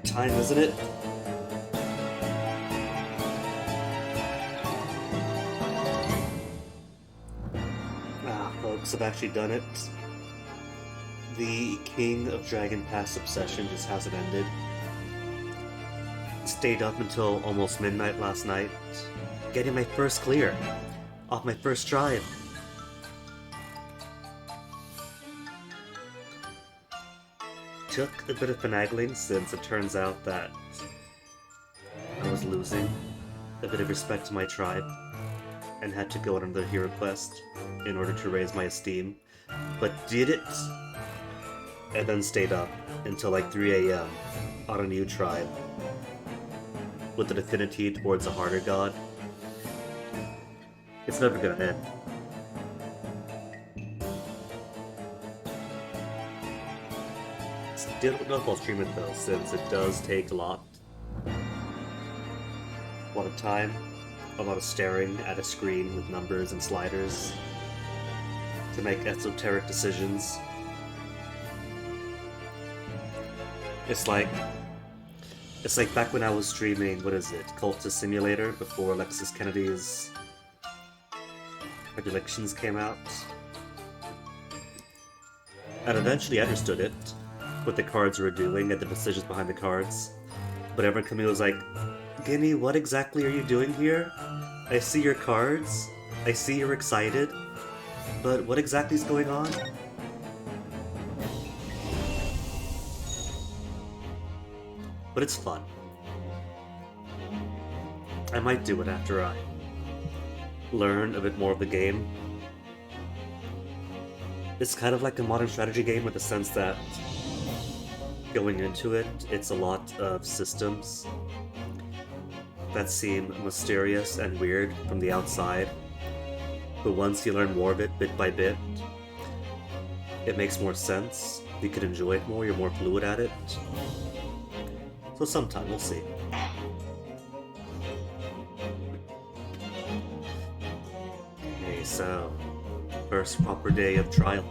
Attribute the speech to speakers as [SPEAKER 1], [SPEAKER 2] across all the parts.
[SPEAKER 1] time, isn't it? Ah, folks, I've actually done it. The King of Dragon Pass obsession just hasn't ended. Stayed up until almost midnight last night, getting my first clear off my first try. Took a bit of finagling since it turns out that I was losing a bit of respect to my tribe and had to go on another hero quest in order to raise my esteem, but did it, and then stayed up until like 3 a.m. on a new tribe with an affinity towards a harder god. It's never gonna end. Still don't know if I'll stream it though, since it does take a lot. A lot of time, a lot of staring at a screen with numbers and sliders to make esoteric decisions. It's like back when I was streaming, what is it, Cultist Simulator, before Alexis Kennedy's regulations came out. And eventually I understood it, what the cards were doing and the decisions behind the cards. But everyone coming was like, Guinea, what exactly are you doing here? I see your cards, I see you're excited, but what exactly is going on? But it's fun. I might do it after I learn a bit more of the game. It's kind of like a modern strategy game with the sense that going into it, it's a lot of systems that seem mysterious and weird from the outside, but once you learn more of it bit by bit, it makes more sense, you can enjoy it more, you're more fluid at it. So sometime, we'll see. Okay, so first proper day of trial.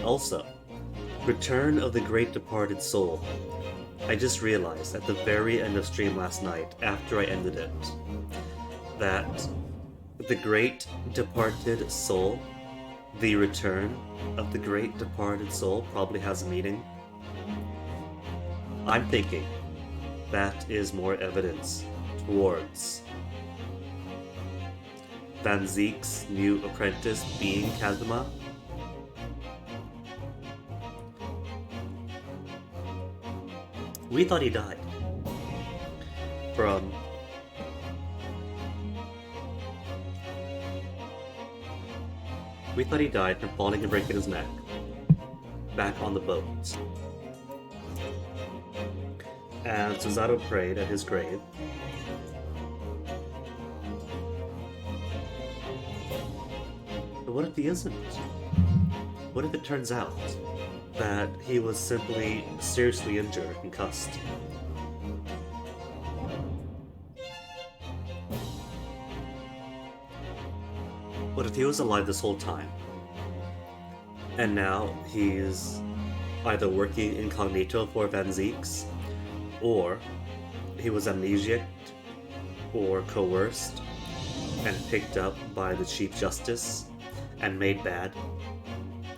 [SPEAKER 1] Also, Return of the Great Departed Soul. I just realized at the very end of stream last night, after I ended it, that the Great Departed Soul, the return of the Great Departed Soul, probably has a meaning. I'm thinking that is more evidence towards Van Zeek's new apprentice being Kazuma. We thought he died from falling and breaking his neck back on the boat. And Suzato prayed at his grave. But what if he isn't? What if it turns out that he was simply seriously injured and concussed? What if he was alive this whole time, and now he's either working incognito for Van Zeeks, or he was amnesiac or coerced and picked up by the Chief Justice and made bad,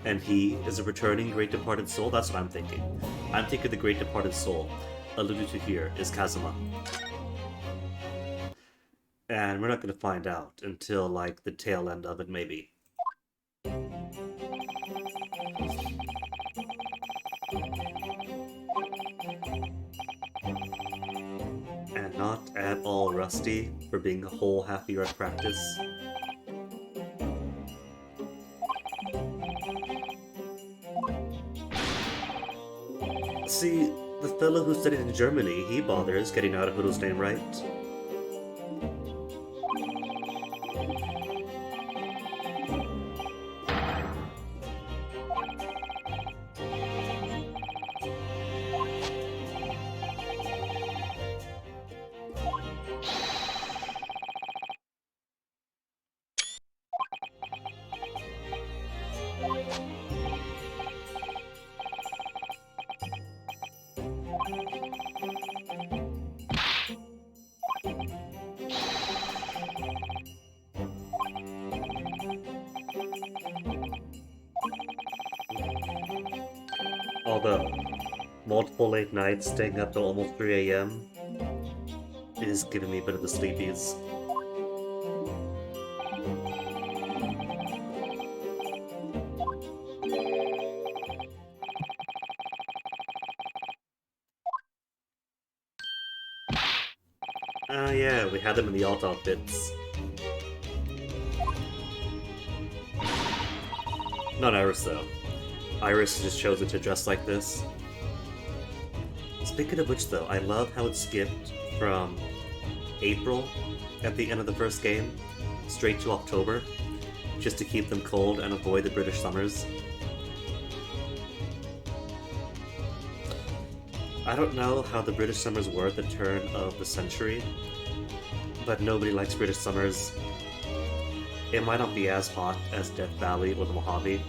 [SPEAKER 1] and he is a returning Great Departed Soul? That's what I'm thinking. I'm thinking the Great Departed Soul alluded to here is Kazuma. And we're not going to find out until, like, the tail end of it, maybe. And not at all rusty for being a whole half year at practice. See, the fellow who studied in Germany, he bothers getting out of Hudo's name right. Although, multiple late nights staying up till almost 3 a.m. is giving me a bit of the sleepies. Oh yeah, we had them in the alt outfits. Not Iris though. Iris just chosen to dress like this. Speaking of which though, I love how it skipped from April at the end of the first game straight to October, just to keep them cold and avoid the British summers. I don't know how the British summers were at the turn of the century, but nobody likes British summers. It might not be as hot as Death Valley or the Mojave,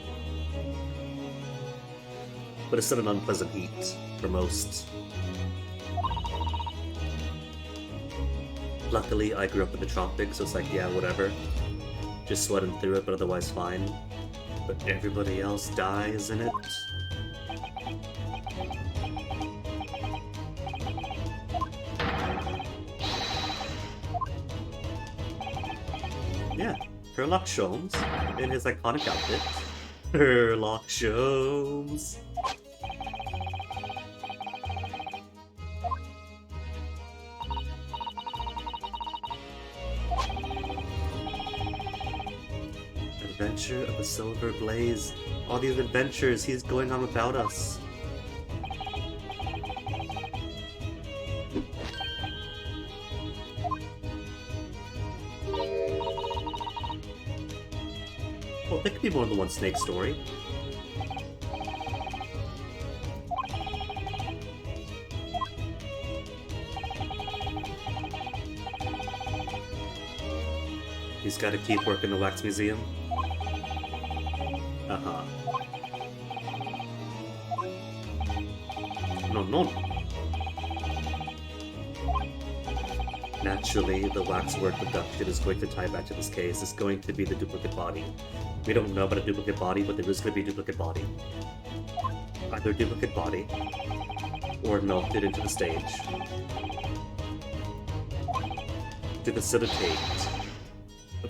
[SPEAKER 1] but it's still an unpleasant heat for most. Luckily, I grew up in the tropics, so it's like, yeah, whatever. Just sweating through it, but otherwise fine. But everybody else dies in it. Yeah, Sherlock Sholmes in his iconic outfit. Sherlock Sholmes! Adventure of the Silver Blaze. All these adventures he's going on without us. Well, there could be more than one Snake story. He's got to keep working the Wax Museum. Uh-huh. No. Naturally, the waxwork abduction is going to tie back to this case. It's going to be the duplicate body. We don't know about a duplicate body, but there is going to be a duplicate body. Either a duplicate body, or melted into the stage. To facilitate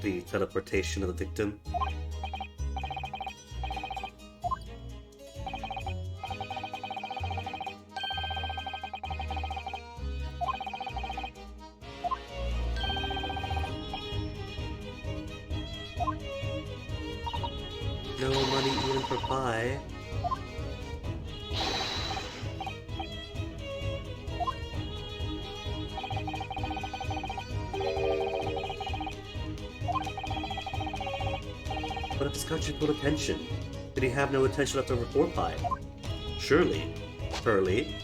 [SPEAKER 1] the teleportation of the victim. No money even for pie. But if this got your full attention, did he have no attention left over for pie? Surely. Hurley.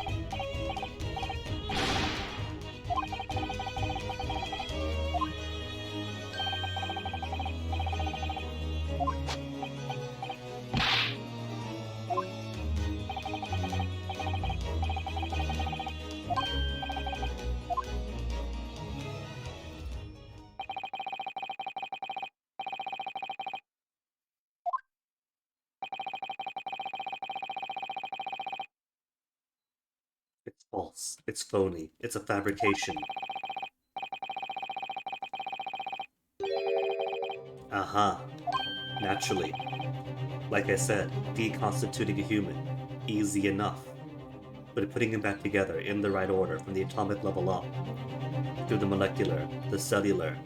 [SPEAKER 1] It's false. It's phony. It's a fabrication. Aha. Naturally. Like I said, deconstituting a human. Easy enough. But putting him back together in the right order from the atomic level up, through the molecular, the cellular.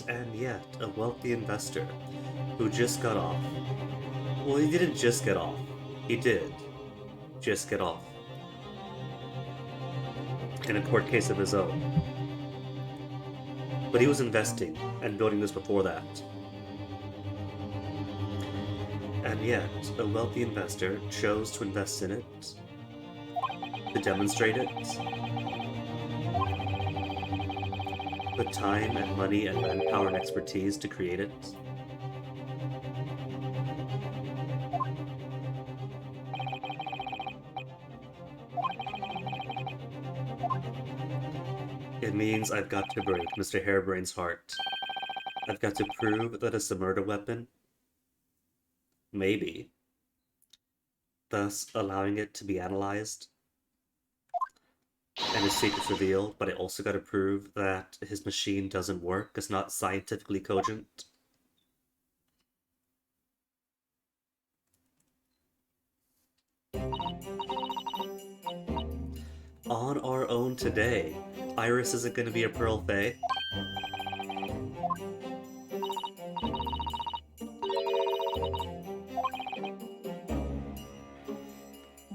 [SPEAKER 1] And yet, a wealthy investor who just got off. Well, he didn't just get off. He did just get off. In a court case of his own. But he was investing and building this before that. And yet, a wealthy investor chose to invest in it, to demonstrate it, put time and money and manpower and expertise to create it. It means I've got to break Mr. Harebrain's heart. I've got to prove that it's a murder weapon. Maybe. Thus allowing it to be analyzed and his secrets revealed, but I also gotta prove that his machine doesn't work, it's not scientifically cogent. On our own today, Iris isn't gonna be a Pearl Fae.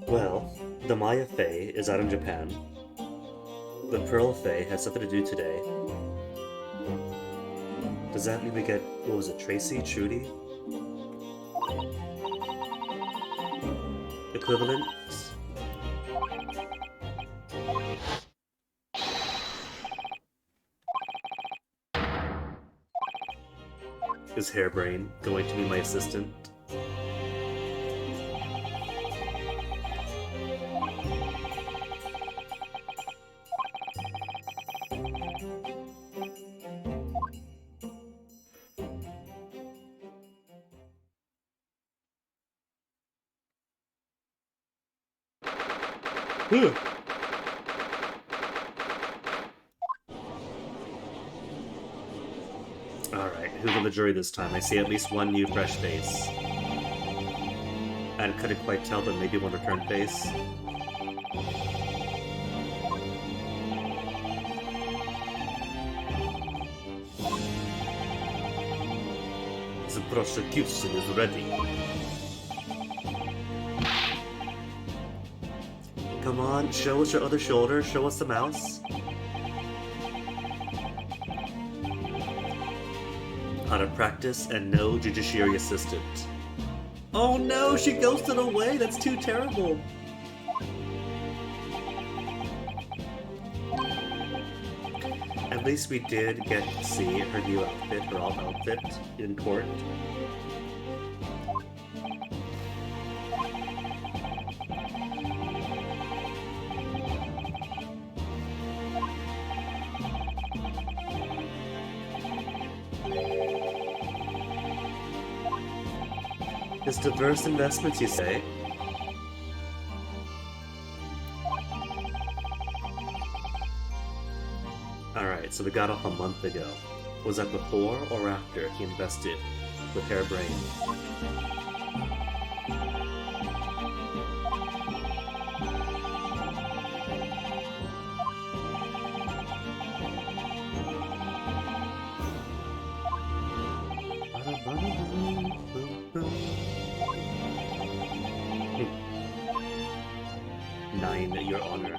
[SPEAKER 1] Well, the Maya Fae is out in Japan. The Pearl Fae has something to do today. Does that mean we get, what was it, Tracy? Trudy? Equivalent? Is Harebrain going to be my assistant? Alright, who's on the jury this time? I see at least one new fresh face. And couldn't quite tell, but maybe one return face. The prosecution is ready. Come on, show us your other shoulder, show us the mouse. How to practice and no judiciary assistant. Oh no, she ghosted away, that's too terrible. At least we did get to see her new outfit, her alt outfit, in court. It's diverse investments, you say? Alright, so we got off a month ago. Was that before or after he invested with Harebrain? Nine, Your Honor.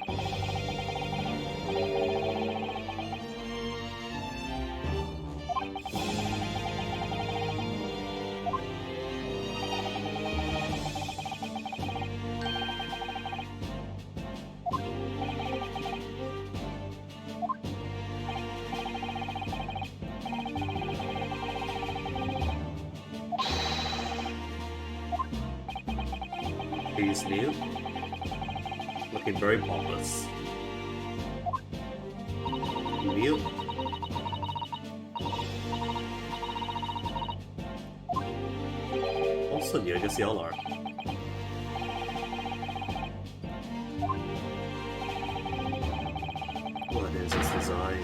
[SPEAKER 1] He's new. Looking very pompous. New. Also new, I guess y'all are. What is this design?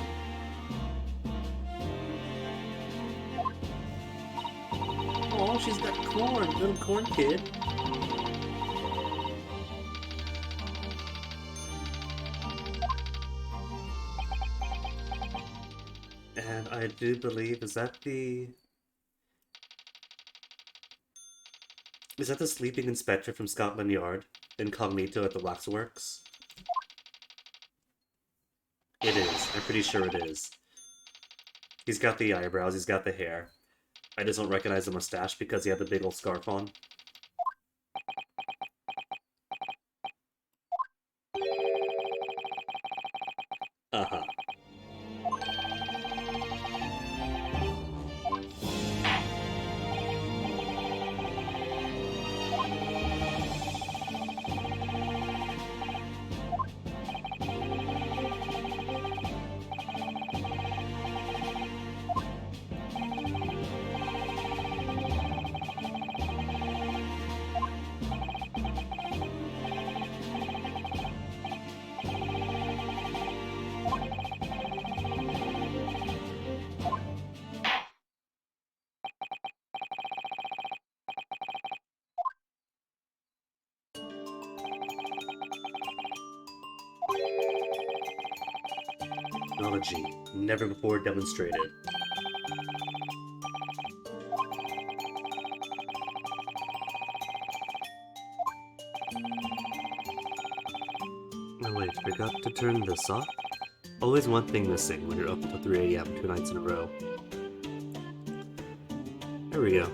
[SPEAKER 1] Oh, she's got corn, little corn kid. And I do believe, is that the sleeping inspector from Scotland Yard, incognito at the waxworks? It is, I'm pretty sure it is. He's got the eyebrows, he's got the hair. I just don't recognize the mustache because he had the big old scarf on. Uh-huh. technology never before demonstrated. Oh wait, forgot to turn this off? Always one thing missing when you're up until 3 AM 2 nights in a row. There we go.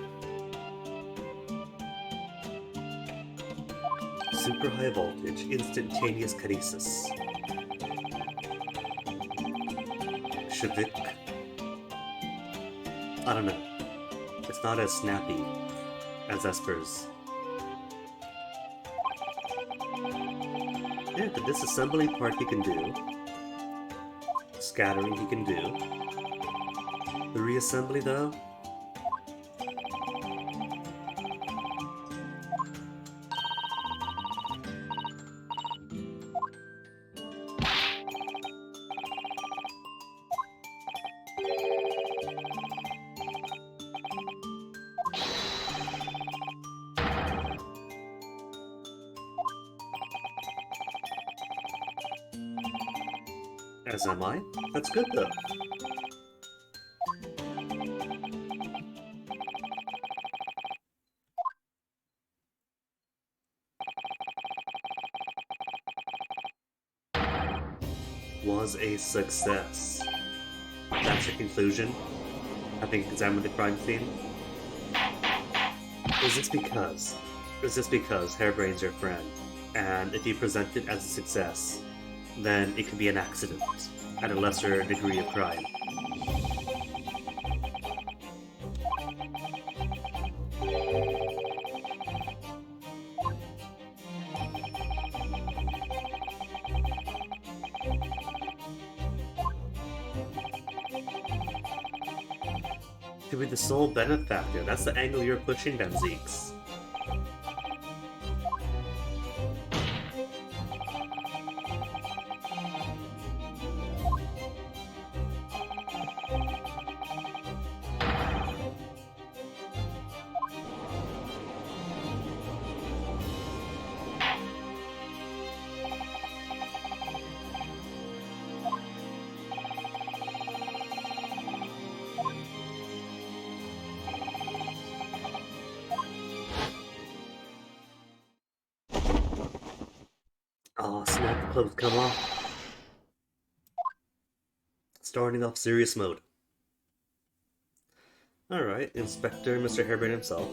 [SPEAKER 1] Super high voltage, instantaneous kinesis. Shavik. I don't know. It's not as snappy as Esper's. Yeah, the disassembling part he can do. Scattering he can do. The reassembly though? As am I. That's good though. Was a success. That's your conclusion? Having examined the crime scene? Is this because Hairbrain's your friend, and if you present it as a success, then it could be an accident, at a lesser degree of crime? To be the sole benefactor, that's the angle you're pushing, Benzeeks. Aw, snap, the clothes come off. Starting off serious mode. Alright, Inspector Mr. Hairbrain himself.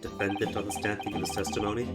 [SPEAKER 1] Defendant on the stand to give his testimony.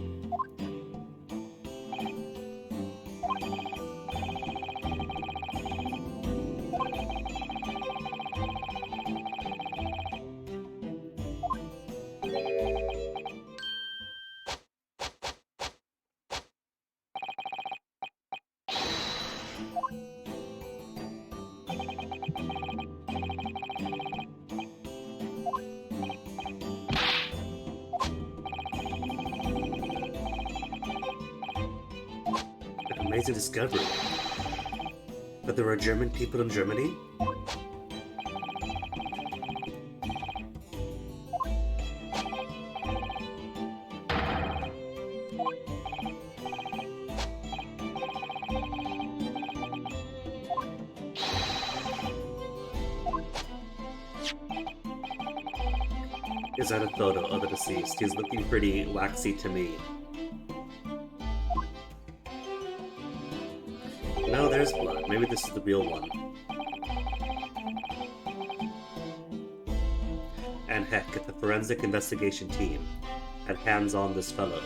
[SPEAKER 1] An amazing discovery. That there are German people in Germany? Is that a photo of the deceased? He's looking pretty waxy to me. No, there's blood. Maybe this is the real one. And heck, if the forensic investigation team had hands on this fellow,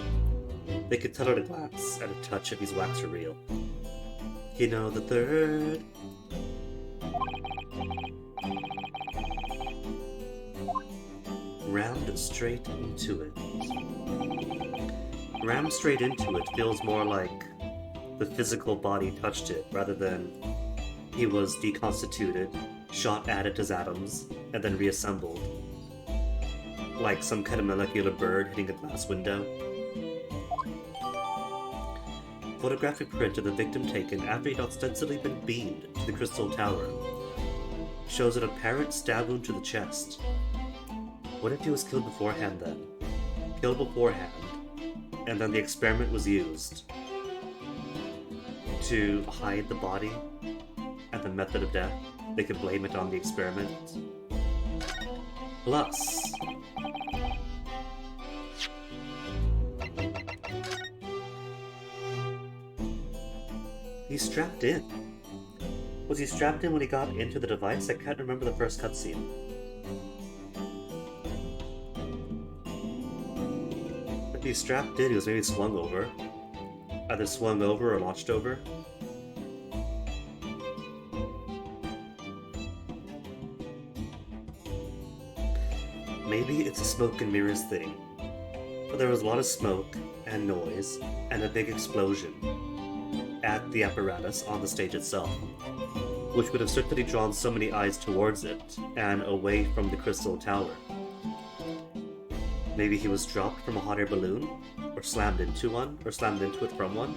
[SPEAKER 1] they could tell at a glance, at a touch, if he's wax or real. You know, the third. Rammed straight into it. Rammed straight into it feels more like the physical body touched it, rather than he was deconstituted, shot at it as atoms, and then reassembled. Like some kind of molecular bird hitting a glass window. Photographic print of the victim taken after he'd ostensibly been beamed to the Crystal Tower shows an apparent stab wound to the chest. What if he was killed beforehand then? Killed beforehand, and then the experiment was used to hide the body, and the method of death, they could blame it on the experiment. Plus, he's strapped in. Was he strapped in when he got into the device? I can't remember the first cutscene. If he's strapped in, he was maybe swung over. Either swung over or launched over. Maybe it's a smoke and mirrors thing. But there was a lot of smoke and noise and a big explosion at the apparatus on the stage itself, which would have certainly drawn so many eyes towards it and away from the crystal tower. Maybe he was dropped from a hot air balloon, or slammed into one, or slammed into it from one.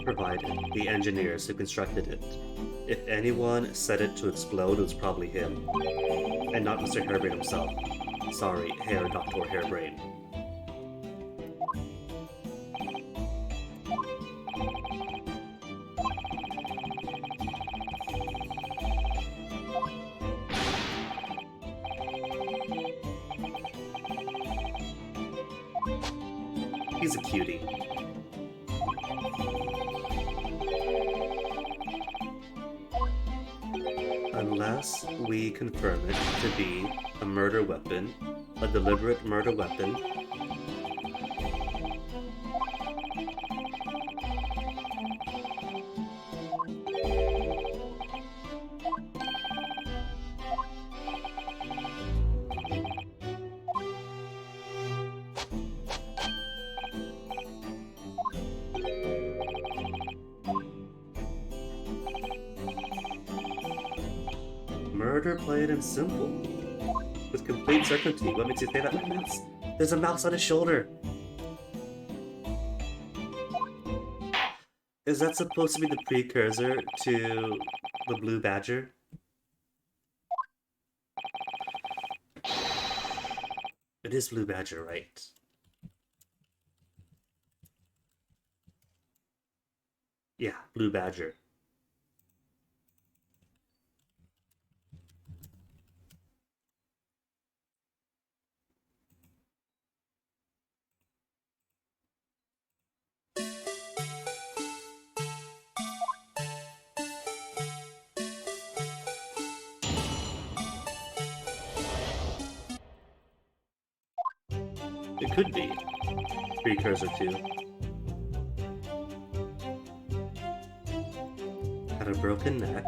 [SPEAKER 1] Provided the engineers who constructed it. If anyone set it to explode, it was probably him. And not Mr. Hairbrain himself. Sorry, Dr. Hairbrain. He's a cutie. Unless we confirm it to be a murder weapon, a deliberate murder weapon. Murder plain and simple. With complete certainty. What makes you say that? Mouse? There's a mouse on his shoulder! Is that supposed to be the precursor to the blue badger? It is blue badger, right? Yeah, blue badger. It could be. Precursor to. Had a broken neck,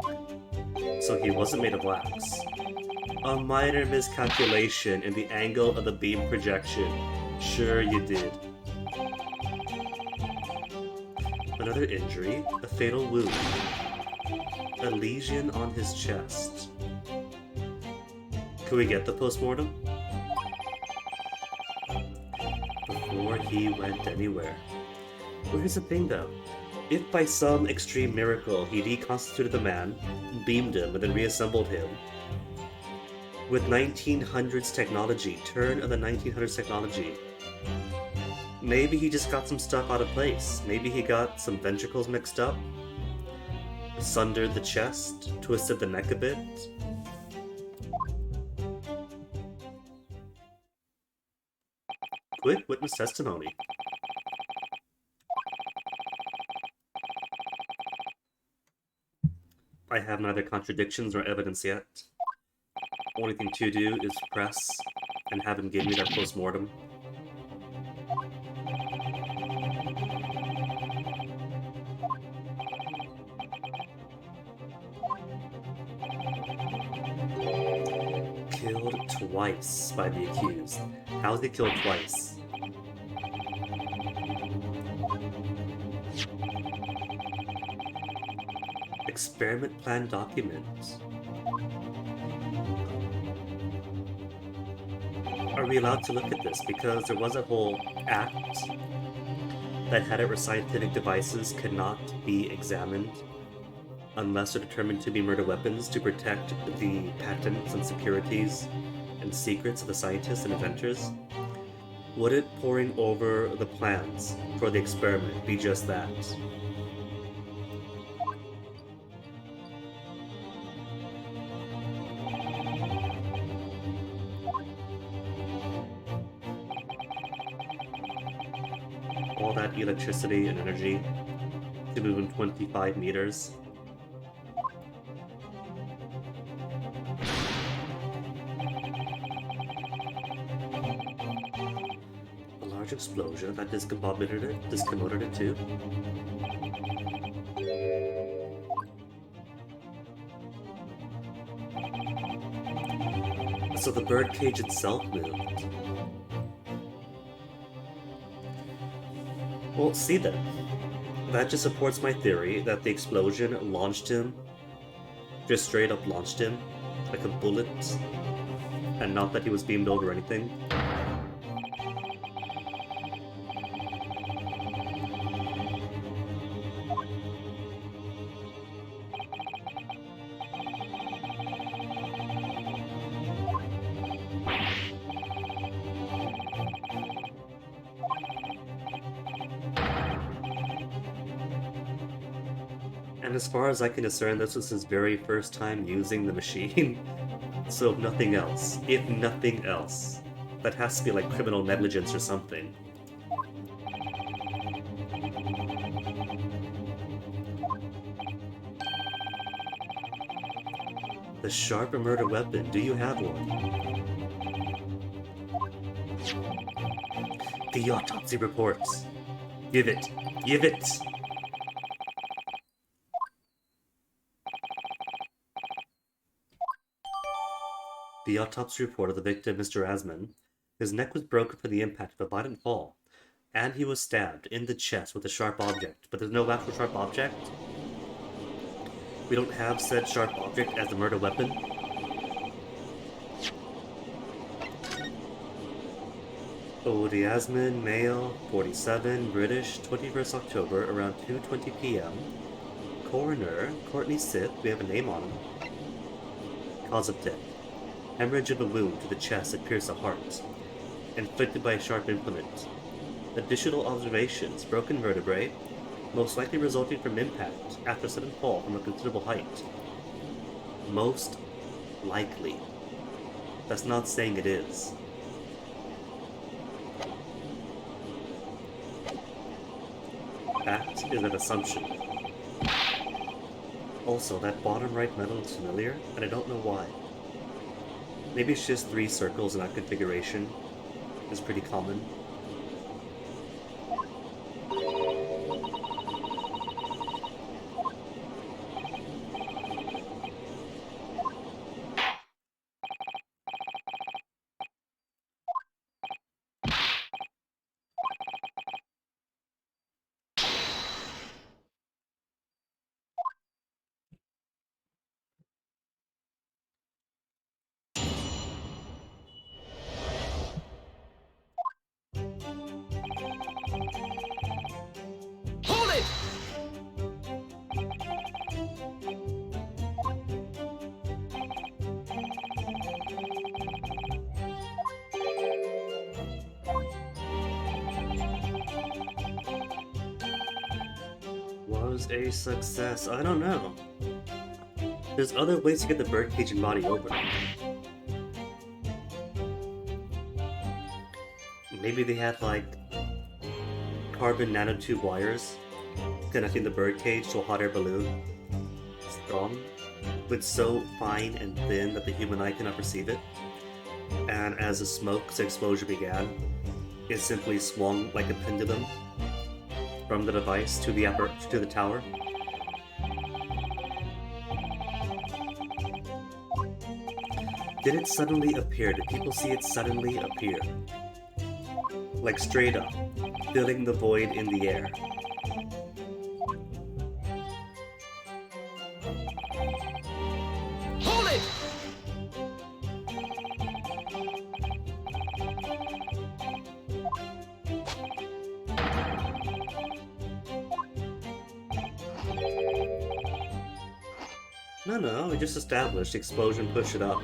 [SPEAKER 1] so he wasn't made of wax. A minor miscalculation in the angle of the beam projection. Sure you did. Another injury, a fatal wound. A lesion on his chest. Can we get the postmortem? Before he went anywhere. Well, here's the thing though. If by some extreme miracle he reconstituted the man, beamed him, and then reassembled him, with 1900s technology, turn of the 1900s technology, maybe he just got some stuff out of place. Maybe he got some ventricles mixed up, sundered the chest, twisted the neck a bit. Quick witness testimony. I have neither contradictions nor evidence yet. Only thing to do is press and have him give me that post-mortem. Killed twice by the accused. How is he killed twice? Experiment plan document. Are we allowed to look at this? Because there was a whole act that had it where scientific devices cannot be examined unless they're determined to be murder weapons to protect the patents and securities and secrets of the scientists and inventors? Would it poring over the plans for the experiment be just that? All that electricity and energy to move in 25 meters. A large explosion that discommoded it too. So the birdcage itself moved. Well, see then. That just supports my theory that the explosion launched him, just straight up launched him, like a bullet, and not that he was beamed over or anything. And as far as I can discern, this was his very first time using the machine. So if nothing else, that has to be like criminal negligence or something. The sharp murder weapon, do you have one? The autopsy reports. Give it. Give it! The autopsy report of the victim, Mr. Asman. His neck was broken from the impact of a violent fall, and he was stabbed in the chest with a sharp object. But there's no actual sharp object? We don't have said sharp object as the murder weapon? Odi Asman, male, 47, British, 21st October, around 2:20 p.m. Coroner, Courtney Sith, we have a name on him. Cause of death. Hemorrhage of a wound to the chest that pierced the heart, inflicted by a sharp implement. Additional observations, broken vertebrae, most likely resulting from impact after a sudden fall from a considerable height. Most likely. That's not saying it is. That is an assumption. Also, that bottom right metal is familiar, and I don't know why. Maybe it's just 3 circles in that configuration. It's pretty common. Was a success. I don't know. There's other ways to get the birdcage and body open. Maybe they had like carbon nanotube wires connecting the birdcage to a hot air balloon. Strong, but so fine and thin that the human eye cannot perceive it. And as the smoke's explosion began, it simply swung like a pendulum from the device to the tower. Did it suddenly appear? Did people see it suddenly appear? Like straight up, filling the void in the air.
[SPEAKER 2] Hold it!
[SPEAKER 1] No, we just established the explosion pushed it up.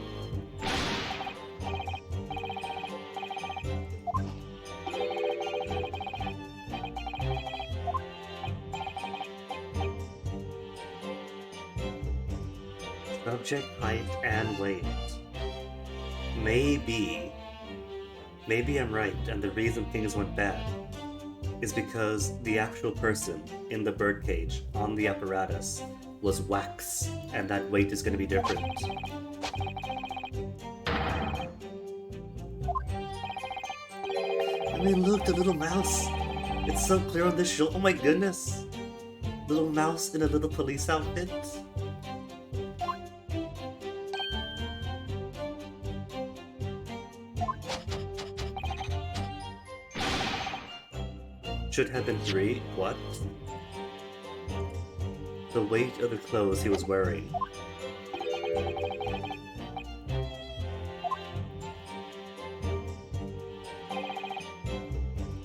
[SPEAKER 1] Subject height and weight. Maybe I'm right, and the reason things went bad is because the actual person in the birdcage on the apparatus was wax, and that weight is going to be different. I mean, look, the little mouse. It's so clear on this show. Oh my goodness. Little mouse in a little police outfit. Should have been 3. What? The weight of the clothes he was wearing.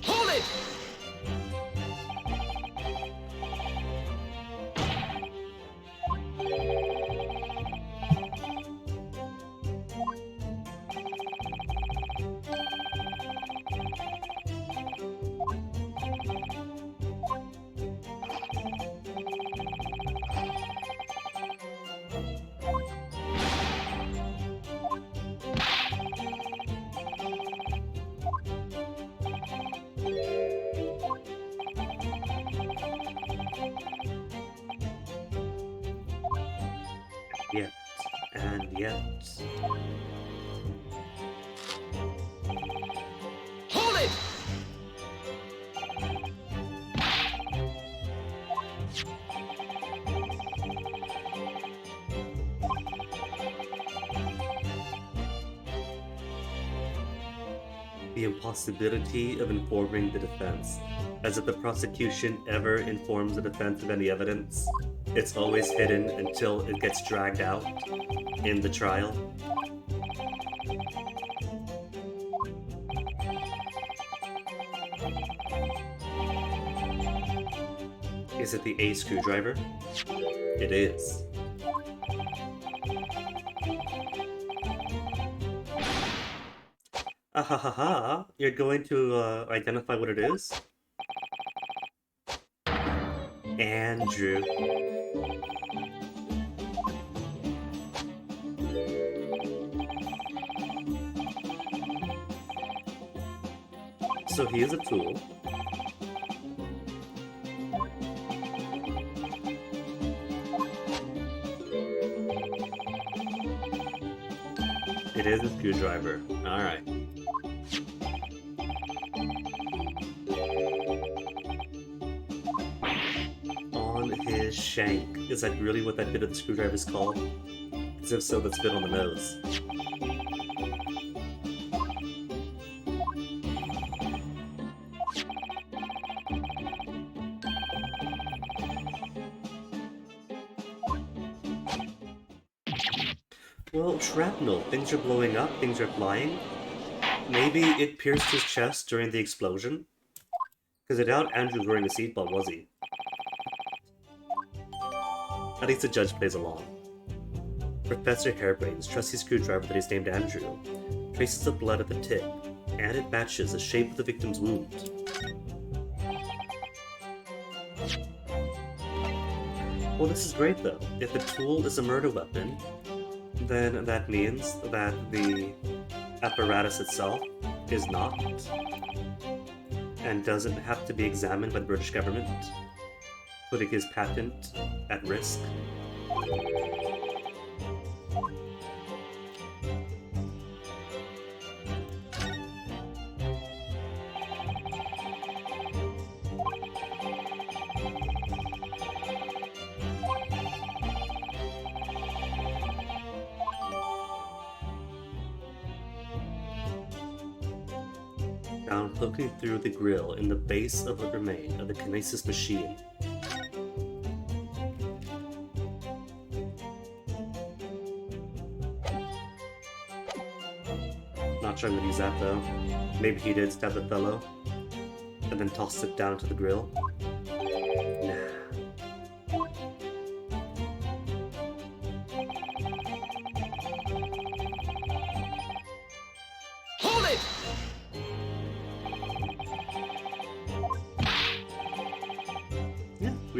[SPEAKER 2] Hold it!
[SPEAKER 1] Yet, and yet.
[SPEAKER 2] Hold it!
[SPEAKER 1] The impossibility of informing the defense. As if the prosecution ever informs the defense of any evidence, it's always hidden until it gets dragged out in the trial. Is it the A screwdriver? It is. Ahahaha, you're going to identify what it is? Andrew. So he is a tool. It is a screwdriver. Alright. On his shank. Is that really what that bit of the screwdriver is called? Because if so, that's a bit on the nose. Well, shrapnel. Things are blowing up, things are flying. Maybe it pierced his chest during the explosion? Because I doubt Andrew was wearing a seatbelt, was he? At least the judge plays along. Professor Hairbrain's trusty screwdriver that is named Andrew traces the blood at the tip, and it matches the shape of the victim's wound. Well, this is great though. If the tool is a murder weapon, then that means that the apparatus itself is not, and doesn't have to be examined by the British government, putting his patent at risk. Found poking through the grill in the base of the remain of the kinesis machine. Not sure I'm gonna use that though. Maybe he did stab the fellow and then tossed it down to the grill. Nah.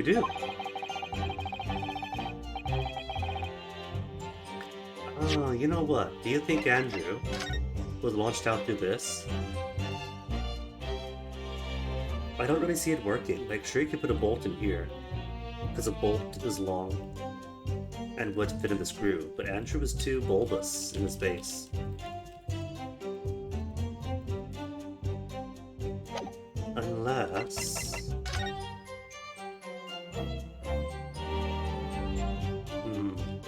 [SPEAKER 1] do. You know what? Do you think Andrew was launched out through this? I don't really see it working. Like, sure, you could put a bolt in here, because a bolt is long and would fit in the screw, but Andrew is too bulbous in his base. Unless...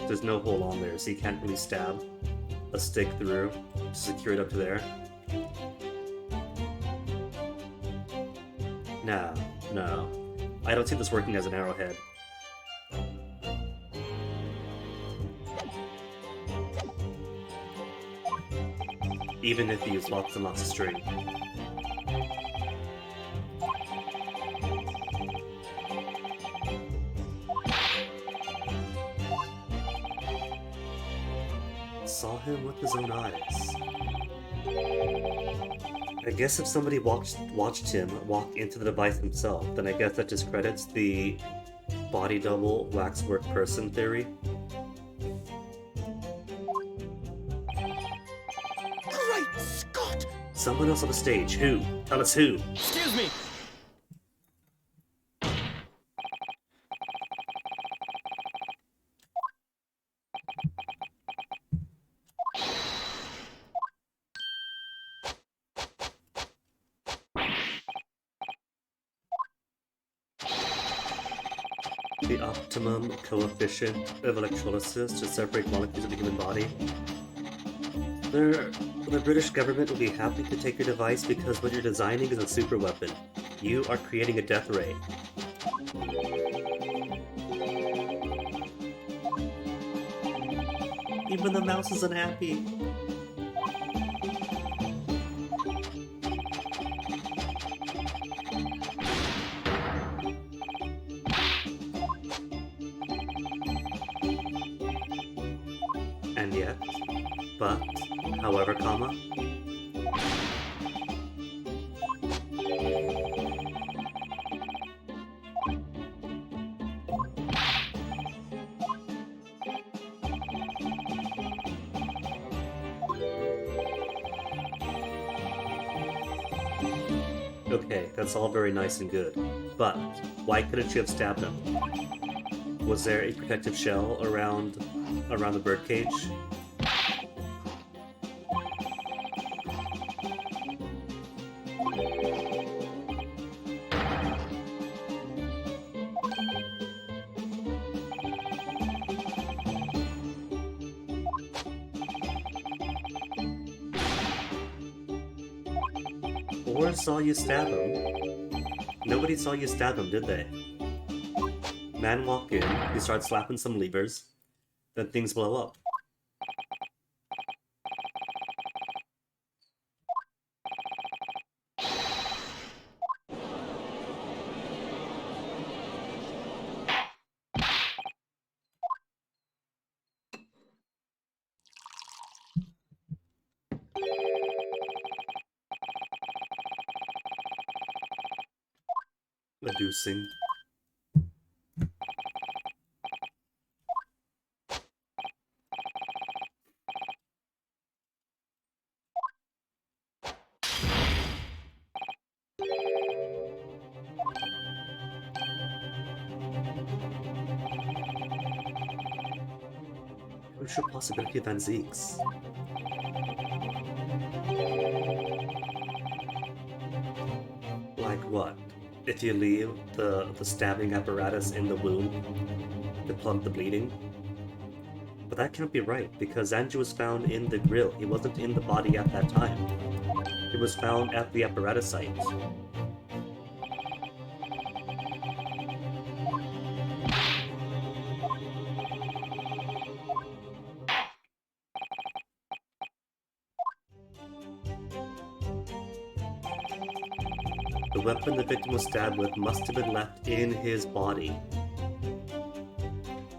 [SPEAKER 1] there's no hole on there, so you can't really stab a stick through to secure it up to there. No. I don't see this working as an arrowhead. Even if you use lots and lots of string. Saw him with his own eyes. I guess if somebody watched him walk into the device himself, then I guess that discredits the body double waxwork person theory.
[SPEAKER 2] Great Scott!
[SPEAKER 1] Someone else on the stage. Who? Tell us who.
[SPEAKER 2] Excuse me!
[SPEAKER 1] The optimum coefficient of electrolysis to separate molecules of the human body. The British government will be happy to take your device because what you're designing is a super weapon. You are creating a death ray. Even the mouse is unhappy. And yet, but, however, comma. Okay, that's all very nice and good, but why couldn't you have stabbed him? Was there a protective shell around the birdcage? Or saw you stab him? Nobody saw you stab him, did they? Man walk in, he starts slapping some levers, then things blow up. Reducing. Crucial possibility of Anziques. Like what? If you leave the stabbing apparatus in the wound to plug the bleeding? But that can't be right, because Andrew was found in the grill. He wasn't in the body at that time. He was found at the apparatus site. The weapon the victim was stabbed with must have been left in his body.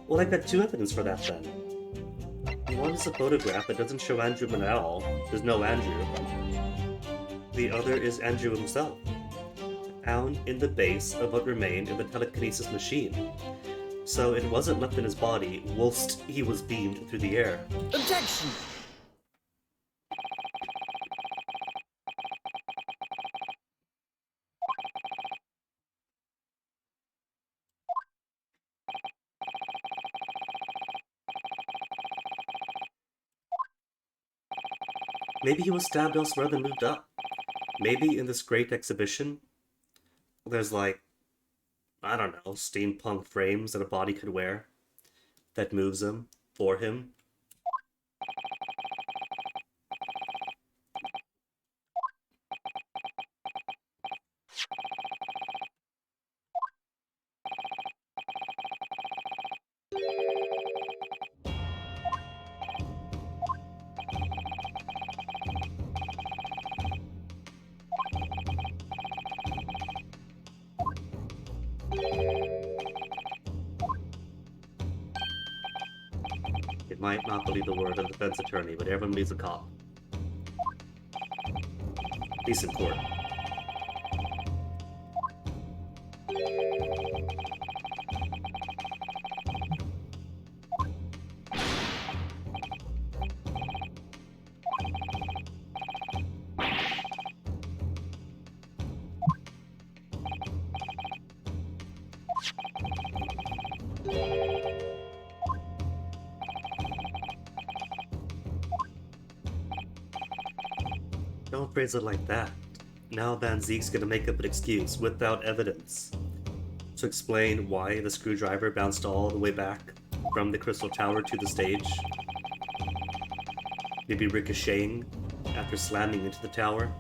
[SPEAKER 1] Well, I got two evidence for that then. One is a photograph that doesn't show Andrew at all. There's no Andrew. The other is Andrew himself. found in the base of what remained in the telekinesis machine. So it wasn't left in his body whilst he was beamed through the air.
[SPEAKER 2] Objection!
[SPEAKER 1] Maybe he was stabbed elsewhere then moved up. Maybe in this great exhibition, there's like, I don't know, steampunk frames that a body could wear that moves him for him. It might not believe the word of the defense attorney, but everyone believes a cop. He's in court. Don't phrase it like that. Now Van Zeek's gonna make up an excuse without evidence to explain why the screwdriver bounced all the way back from the crystal tower to the stage. Maybe ricocheting after slamming into the tower.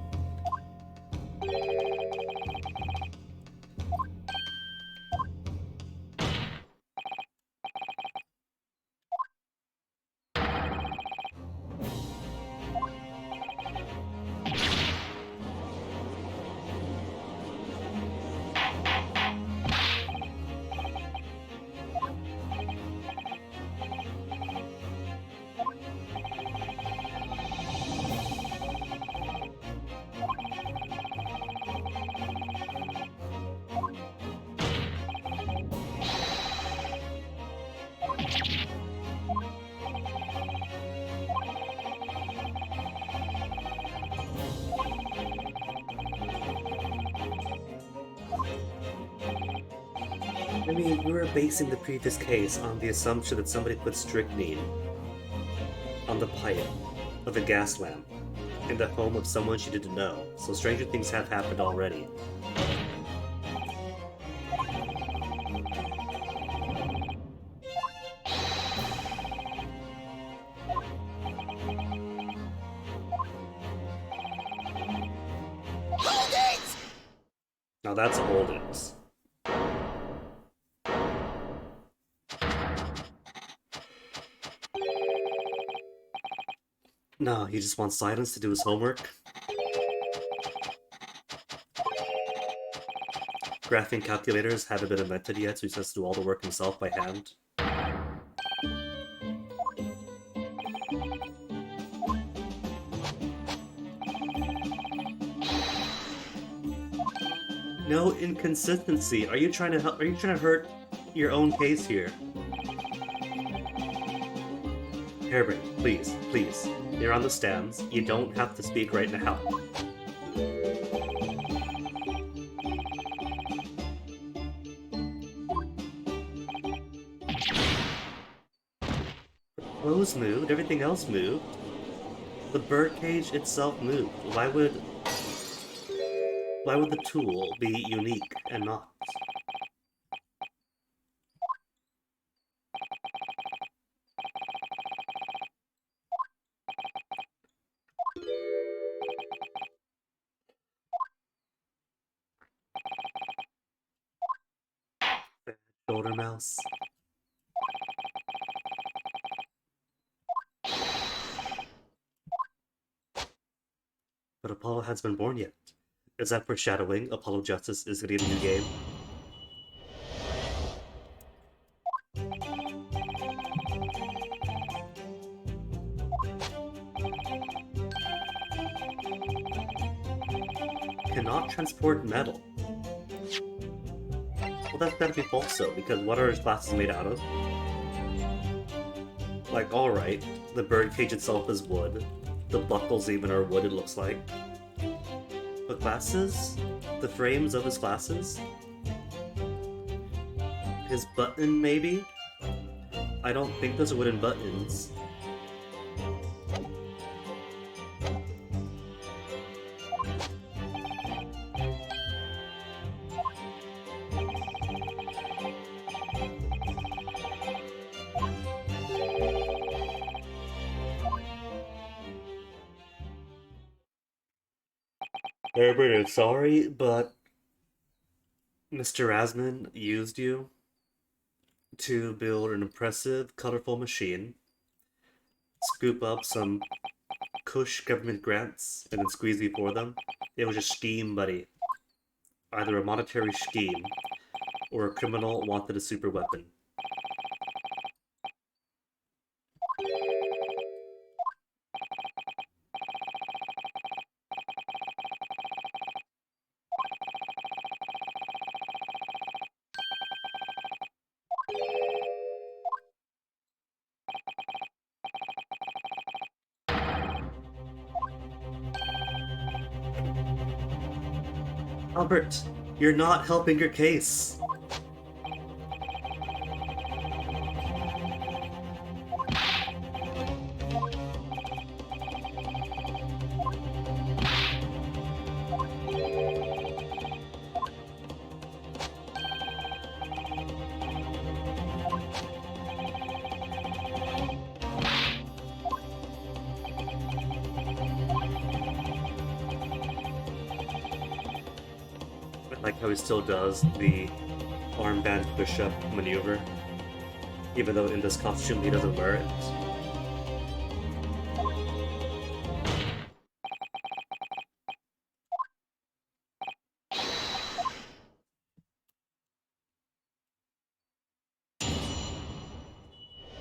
[SPEAKER 1] I mean, we were basing the previous case on the assumption that somebody put strychnine on the pipe of the gas lamp in the home of someone she didn't know, so stranger things have happened already.
[SPEAKER 2] Hold it!
[SPEAKER 1] Now that's a hold it. No, he just wants silence to do his homework. Graphing calculators haven't been invented yet, so he has to do all the work himself by hand. No inconsistency. Are you trying to help? Are you trying to hurt your own case here? Harebrained, please, please. You're on the stands. You don't have to speak right now. The clothes moved. Everything else moved. The birdcage itself moved. Why would the tool be unique and not? Shoulder mouse. But Apollo hasn't been born yet. Is that foreshadowing Apollo Justice is going to get a new game? Cannot transport metal. Well, that's gotta be false though, because what are his glasses made out of? Like, alright, the birdcage itself is wood. The buckles even are wood, it looks like. But glasses? The frames of his glasses? His button, maybe? I don't think those are wooden buttons. Everybody, sorry, but Mr. Rasman used you to build an impressive, colorful machine, scoop up some cush government grants, and then squeeze you for them. It was a scheme, buddy. Either a monetary scheme, or a criminal wanted a super weapon. Albert, you're not helping your case. I like how he still does the armband push-up maneuver, even though in this costume he doesn't wear it.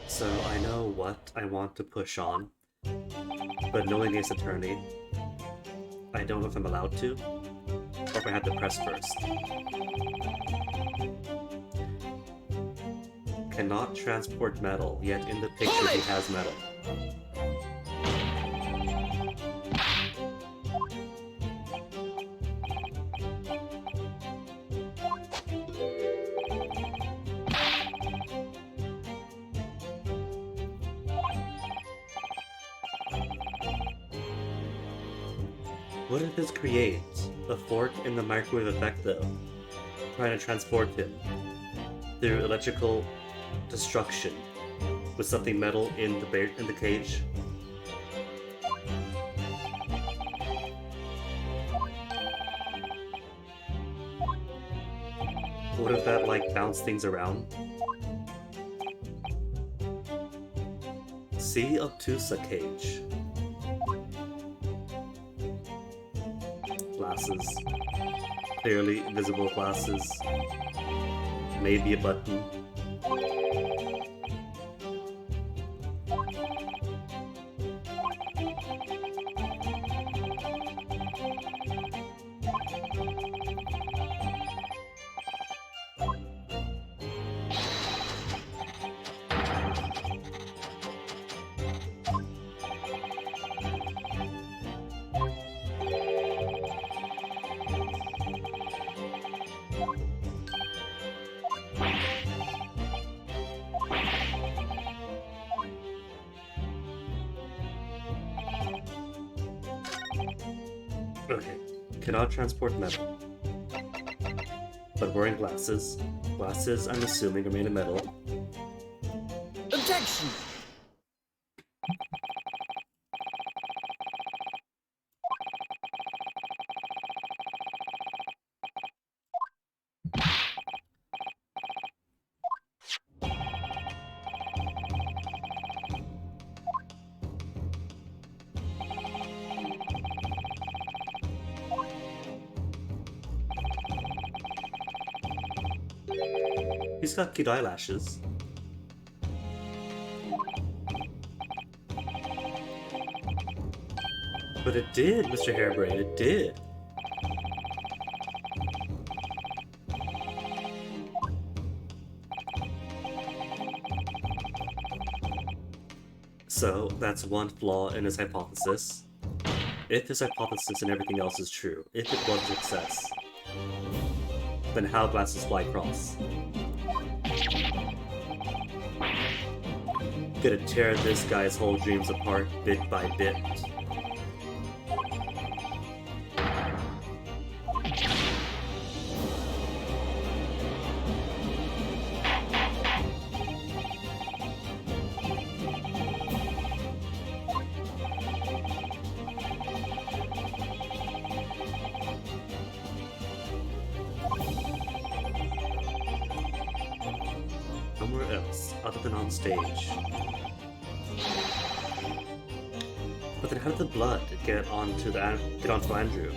[SPEAKER 1] So I know what I want to push on, but knowing this attorney, I don't know if I'm allowed to, or if I have to press first. Cannot transport metal, yet in the picture he has metal. What if this creates a fork in the microwave effect though? Trying to transport him through electrical destruction with something metal in the cage? What if that like bounce things around? See Obtusa cage. Glasses. Clearly visible glasses. Maybe a button. Okay, cannot transport metal. But wearing glasses. Glasses, I'm assuming, are made of metal.
[SPEAKER 2] Objection!
[SPEAKER 1] He's got cute eyelashes. But it did, Mr. Hairbrain, it did. So, that's one flaw in his hypothesis. If his hypothesis and everything else is true, if it was a success, then how glasses fly across? Gonna tear this guy's whole dreams apart bit by bit. Somewhere else, other than on stage. But then how did the blood get onto Andrew?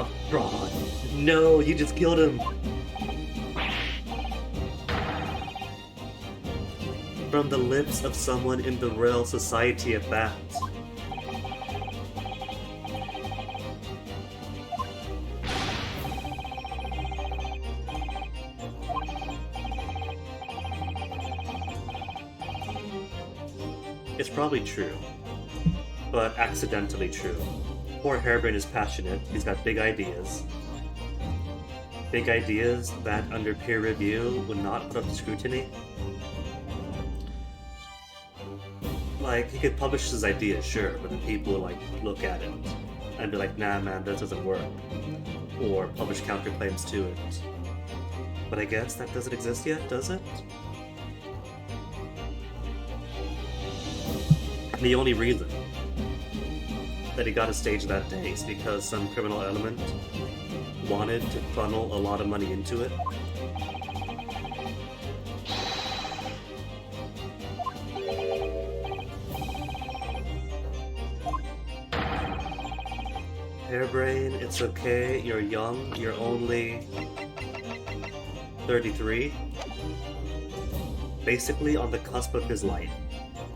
[SPEAKER 1] Oh, Ron! No, you just killed him! From the lips of someone in the Royal Society at that. It's probably true, but accidentally true. Poor Harebrained is passionate, he's got big ideas. Big ideas that, under peer review, would not put up to scrutiny. Like, he could publish his ideas, sure, but then people would, like, look at it and be like, nah man, that doesn't work. Or publish counterclaims to it. But I guess that doesn't exist yet, does it? And the only reason that he got a stage that day is because some criminal element wanted to funnel a lot of money into it. Harebrained, it's okay, you're young, you're only 33. Basically on the cusp of his life.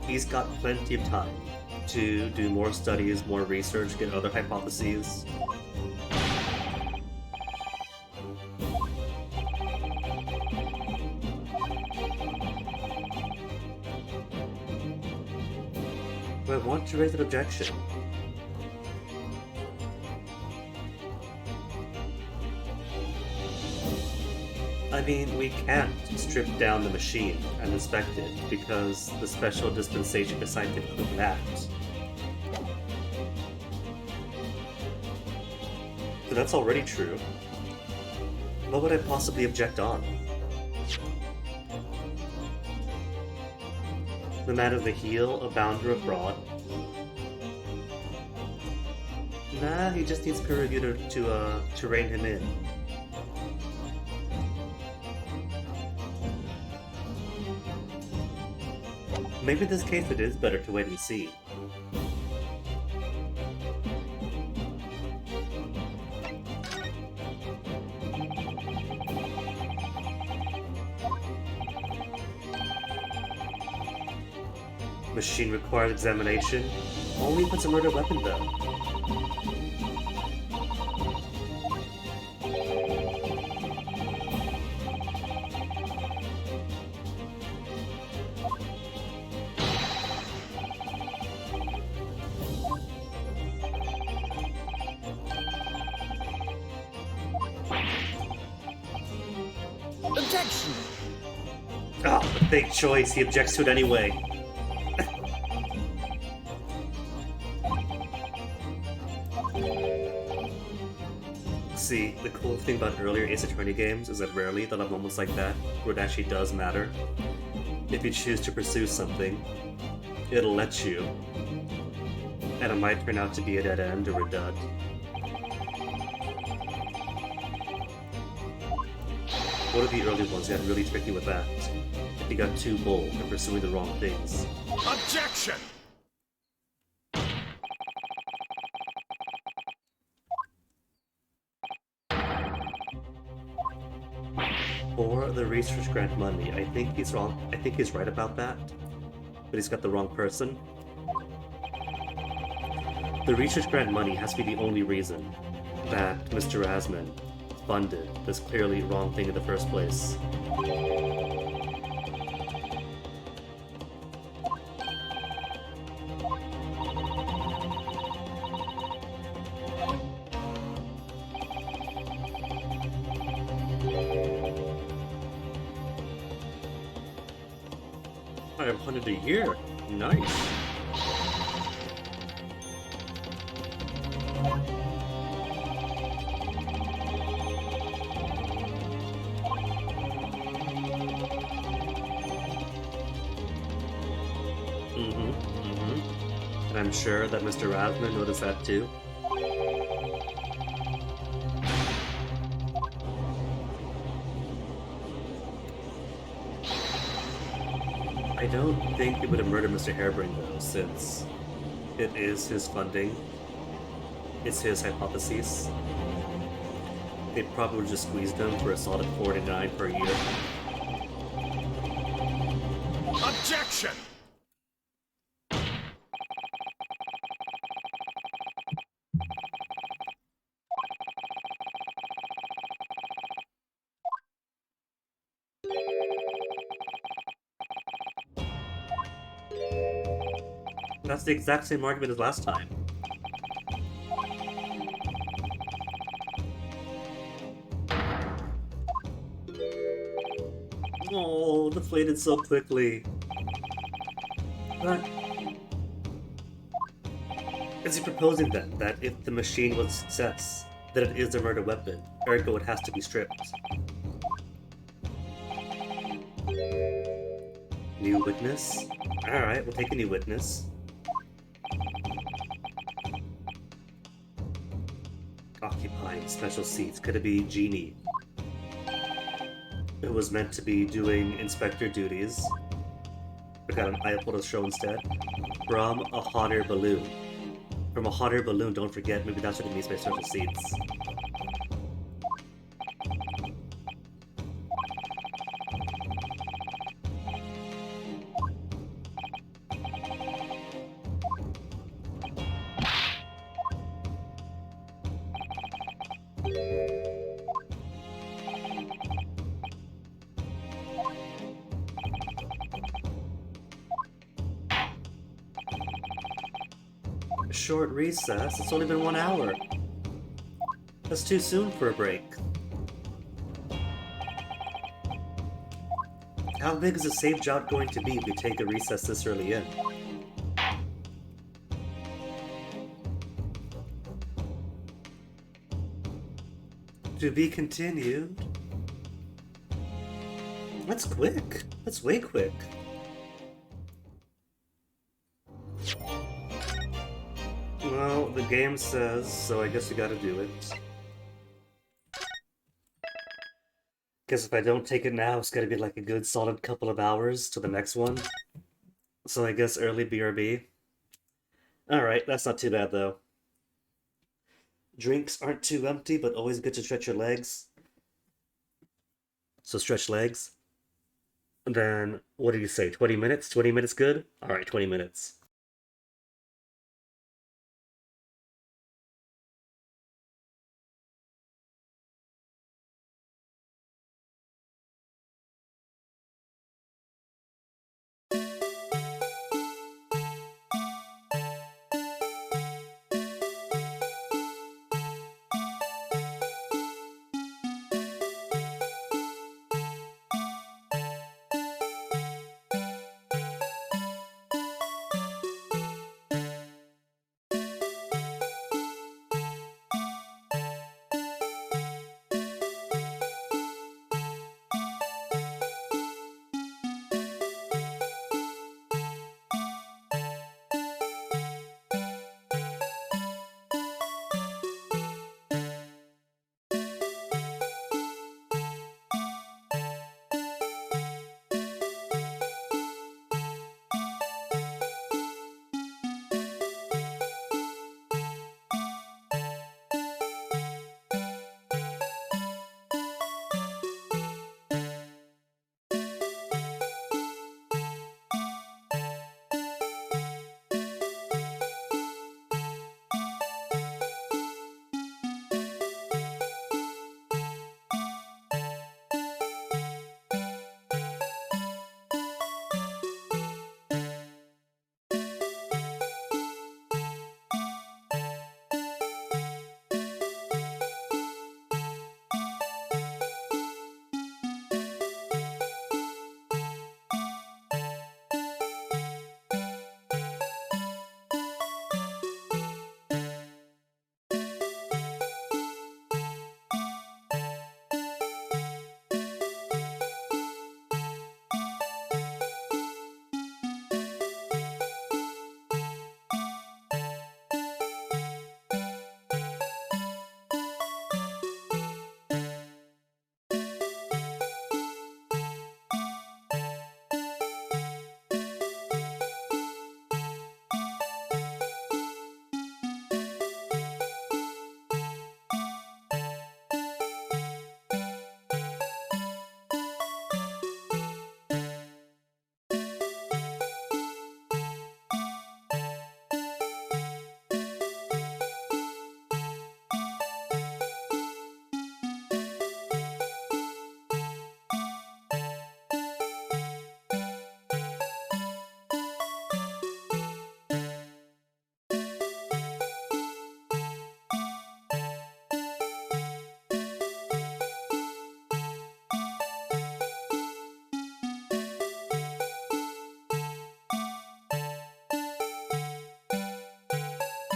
[SPEAKER 1] He's got plenty of time to do more studies, more research, get other hypotheses. But I want to raise an objection. I mean, we can't strip down the machine and inspect it because the special dispensation is scientifically backed. So that's already true. What would I possibly object on? The man of the heel, a bounder of fraud. Nah, he just needs peer review to rein him in. Maybe in this case it is better to wait and see. Machine requires examination. Only if it's a murder weapon though.
[SPEAKER 2] Objection!
[SPEAKER 1] Ah, the fake choice, he objects to it anyway. See, the cool thing about earlier Ace Attorney games is that rarely they'll have moments like that where it actually does matter. If you choose to pursue something, it'll let you, and it might turn out to be a dead end or a dud. One of the early ones got really tricky with that. If you got too bold and pursuing the wrong things.
[SPEAKER 2] Objection!
[SPEAKER 1] Or the research grant money. I think he's wrong. I think he's right about that. But he's got the wrong person. The research grant money has to be the only reason that Mr. Rasman funded this clearly wrong thing in the first place. $500 a year. Nice. And I'm sure that Mr. Rasman noticed that too. I don't think it would have murdered Mr. Harebrain though, since it is his funding. It's his hypotheses. They probably would just squeezed him for a solid 49 per year.
[SPEAKER 2] Objection!
[SPEAKER 1] That's the exact same argument as last time. Oh, deflated so quickly. But is he proposing then that if the machine was a success, that it is a murder weapon, ergo it has to be stripped? New witness? Alright, we'll take a new witness. Occupying special seats. Could it be Genie? Who was meant to be doing inspector duties, but got an eyeful to show instead. From a hot air balloon. From a hot air balloon, don't forget, maybe that's what it means by special seats. Short recess? It's only been 1 hour. That's too soon for a break. How big is a safe job going to be if we take a recess this early in? To be continued. That's quick. That's way quick. Well, the game says, so I guess you gotta do it. Guess if I don't take it now, it's gonna be like a good solid couple of hours to the next one. So I guess early BRB. Alright, that's not too bad though. Drinks aren't too empty, but always good to stretch your legs. So stretch legs. And then, what did you say, 20 minutes? 20 minutes good? Alright, 20 minutes.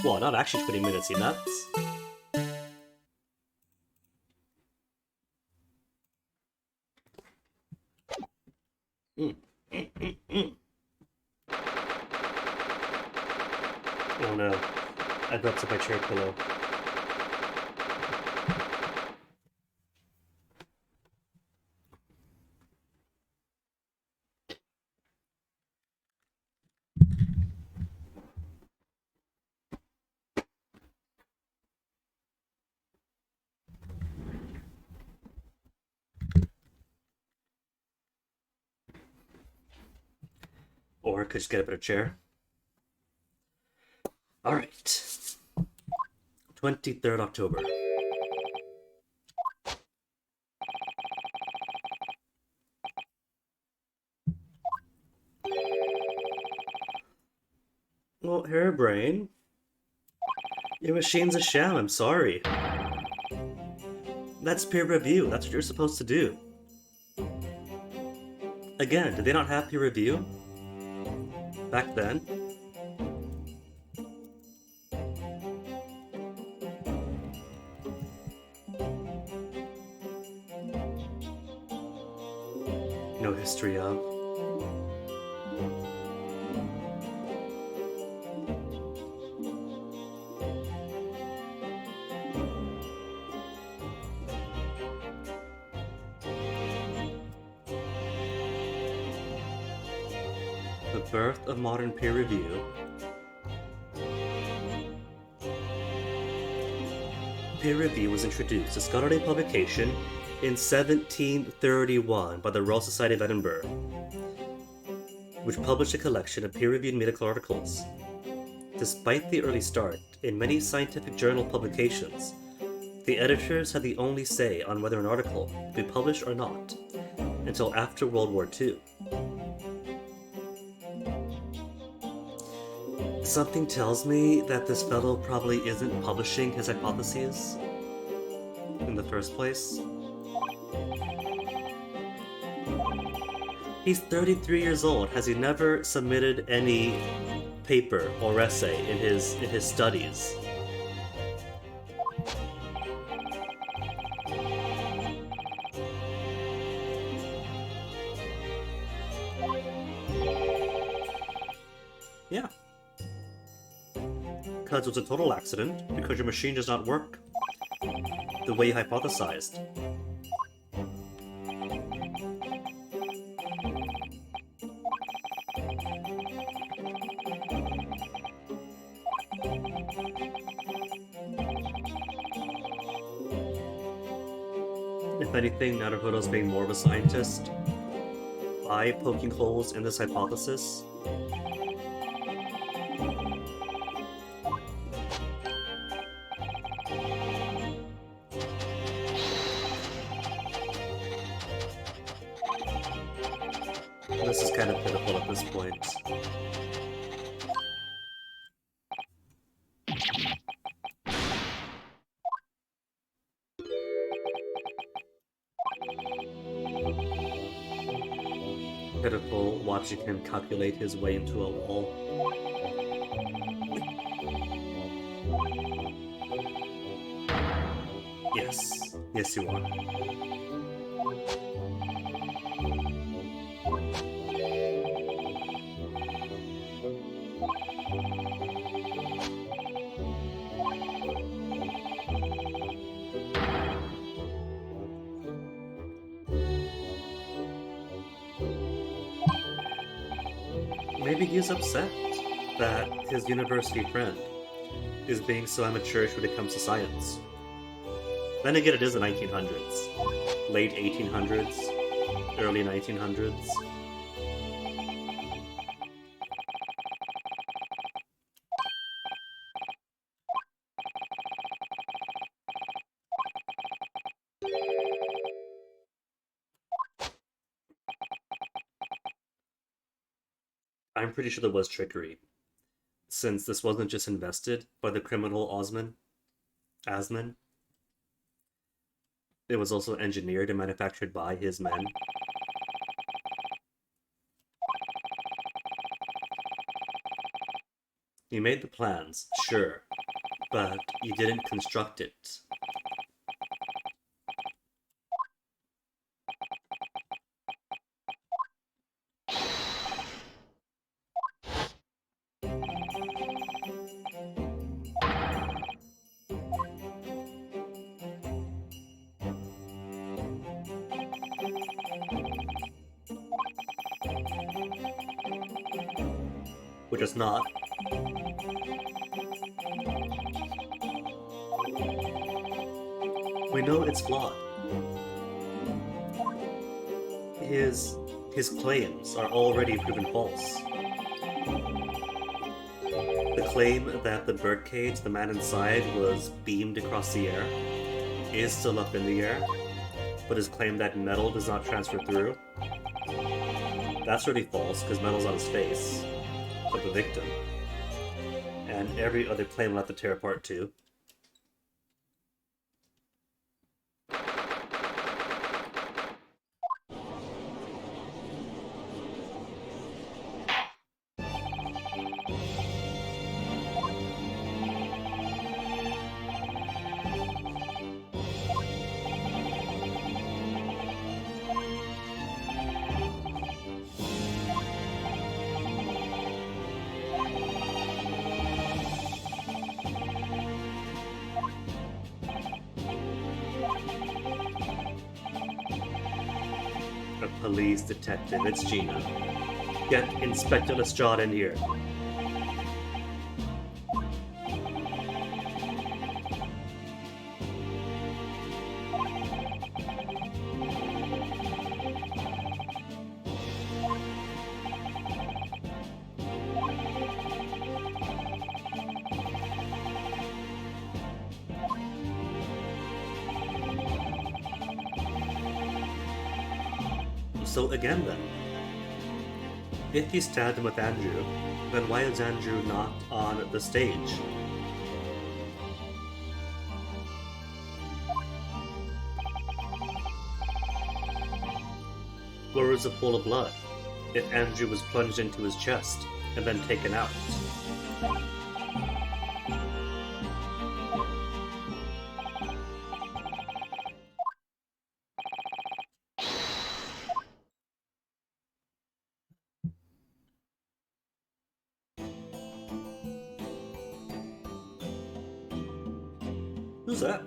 [SPEAKER 1] Well, not actually 20 minutes, you nuts. Mm. Oh no, I dropped up my chair pillow. Or could just get a better chair. Alright. 23rd October. Well, Hairbrain, your machine's a sham, I'm sorry. That's peer review, that's what you're supposed to do. Again, did they not have peer review? Back then? No history of. The birth of modern peer review. Peer review was introduced, a scholarly publication, in 1731 by the Royal Society of Edinburgh, which published a collection of peer-reviewed medical articles. Despite the early start, in many scientific journal publications, the editors had the only say on whether an article would be published or not, until after World War II. Something tells me that this fellow probably isn't publishing his hypotheses in the first place. He's 33 years old. Has he never submitted any paper or essay in his studies? Yeah. Because it was a total accident, because your machine does not work the way you hypothesized. If anything, Naruhodo's being more of a scientist by poking holes in this hypothesis. This is kind of pitiful at this point. Pitiful watching him calculate his way into a wall. Yes. Yes, you are. Maybe he's upset that his university friend is being so amateurish when it comes to science. Then again, it is the 1900s. Late 1800s, early 1900s. I'm pretty sure there was trickery, since this wasn't just invested by the criminal Asman. It was also engineered and manufactured by his men. You made the plans, sure, but you didn't construct it. Which is not. We know it's flawed. His claims are already proven false. The claim that the birdcage, the man inside, was beamed across the air is still up in the air, but his claim that metal does not transfer through, that's already false because metal's on his face of the victim. And every other claim will have to tear apart too. A police detective, it's Gina. Get Inspector Lestrade in here. So again then, if he stabbed him with Andrew, then why is Andrew not on the stage? Where was the pool of blood if Andrew was plunged into his chest and then taken out? Who's that?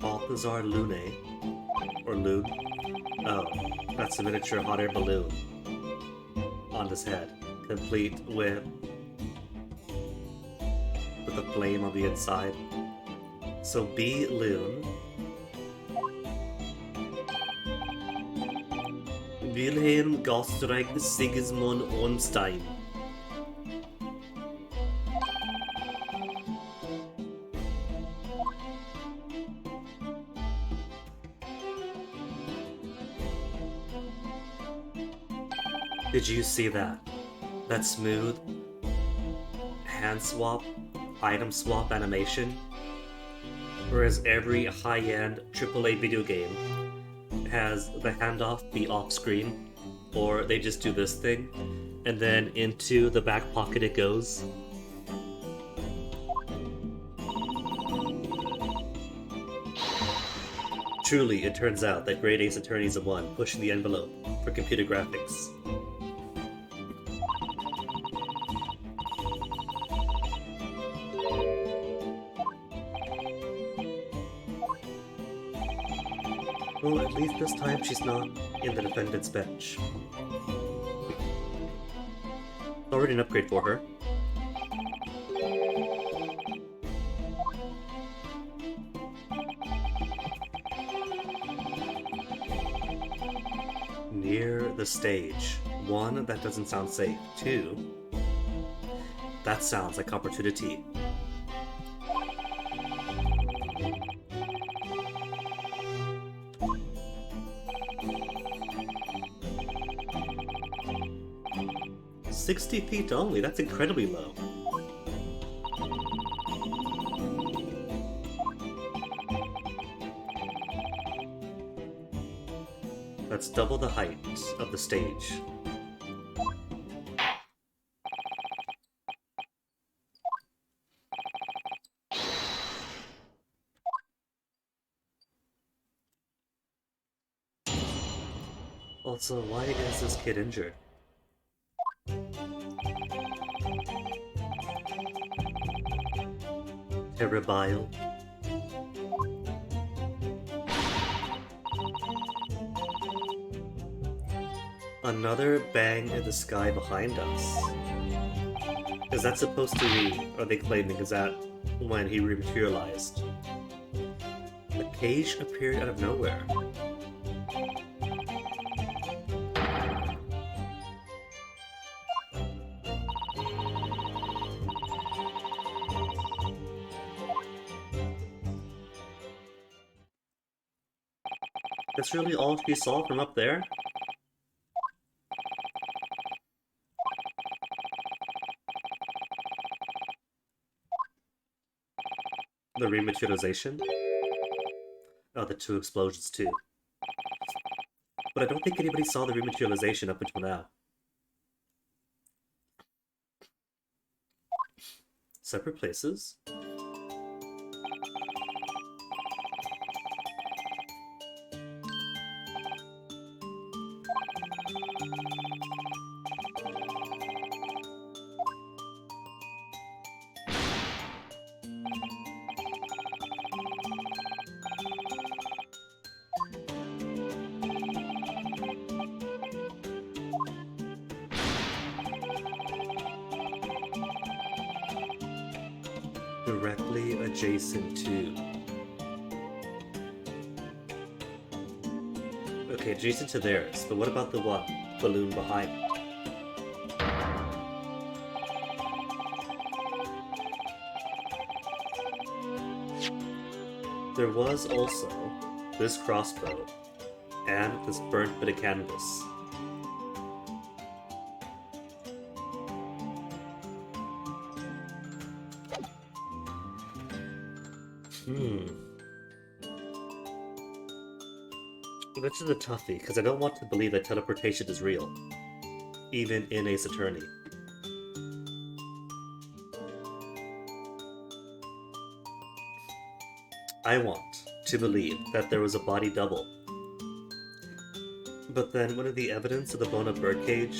[SPEAKER 1] Balthazar Lune. Or Lune. Oh, that's a miniature hot air balloon on his head, complete with a flame on the inside. So B. Lune. Wilhelm Gostreich Sigismund Ornstein. Did you see that? That smooth hand swap, item swap animation? Whereas every high-end AAA video game has the handoff be off-screen, or they just do this thing, and then into the back pocket it goes. Truly, it turns out that Grade Ace Attorney's the one pushing the envelope for computer graphics. Well, at least this time she's not in the defendant's bench. Already an upgrade for her. Near the stage. 1, that doesn't sound safe. 2, that sounds like opportunity. $60 only, that's incredibly low. That's double the height of the stage. Also, why is this kid injured? Terribile. Another bang in the sky behind us. Is that supposed to be, are they claiming, is that when he rematerialized? The cage appeared out of nowhere. That's really all she saw from up there? The rematerialization? Oh, the two explosions too. But I don't think anybody saw the rematerialization up until now. Separate places? Directly adjacent to. Okay, adjacent to theirs, but what about the one balloon behind? There was also this crossbow and this burnt bit of canvas. This is a toughie, because I don't want to believe that teleportation is real, even in Ace Attorney. I want to believe that there was a body double. But then wouldn't the evidence of the blown-up birdcage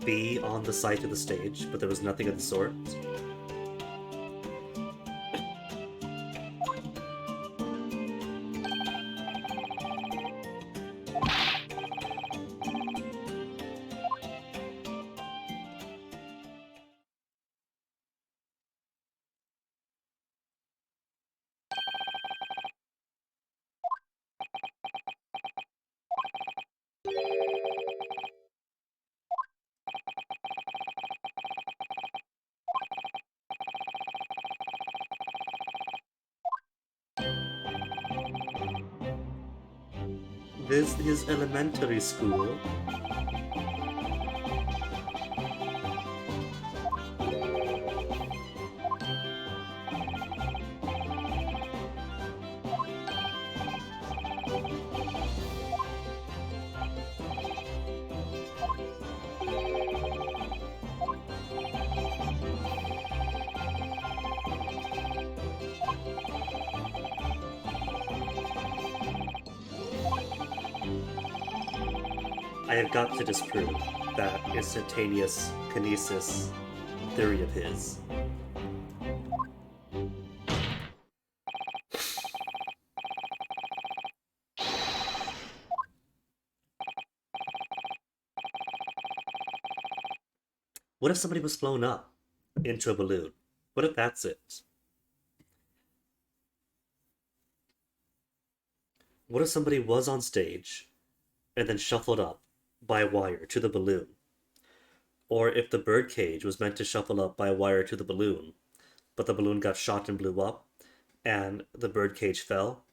[SPEAKER 1] be on the site of the stage, but there was nothing of the sort? This is elementary school. I have got to disprove that instantaneous kinesis theory of his. What if somebody was flown up into a balloon? What if that's it? What if somebody was on stage and then shuffled up by a wire to the balloon? Or if the birdcage was meant to shuffle up by a wire to the balloon, but the balloon got shot and blew up, and the birdcage fell?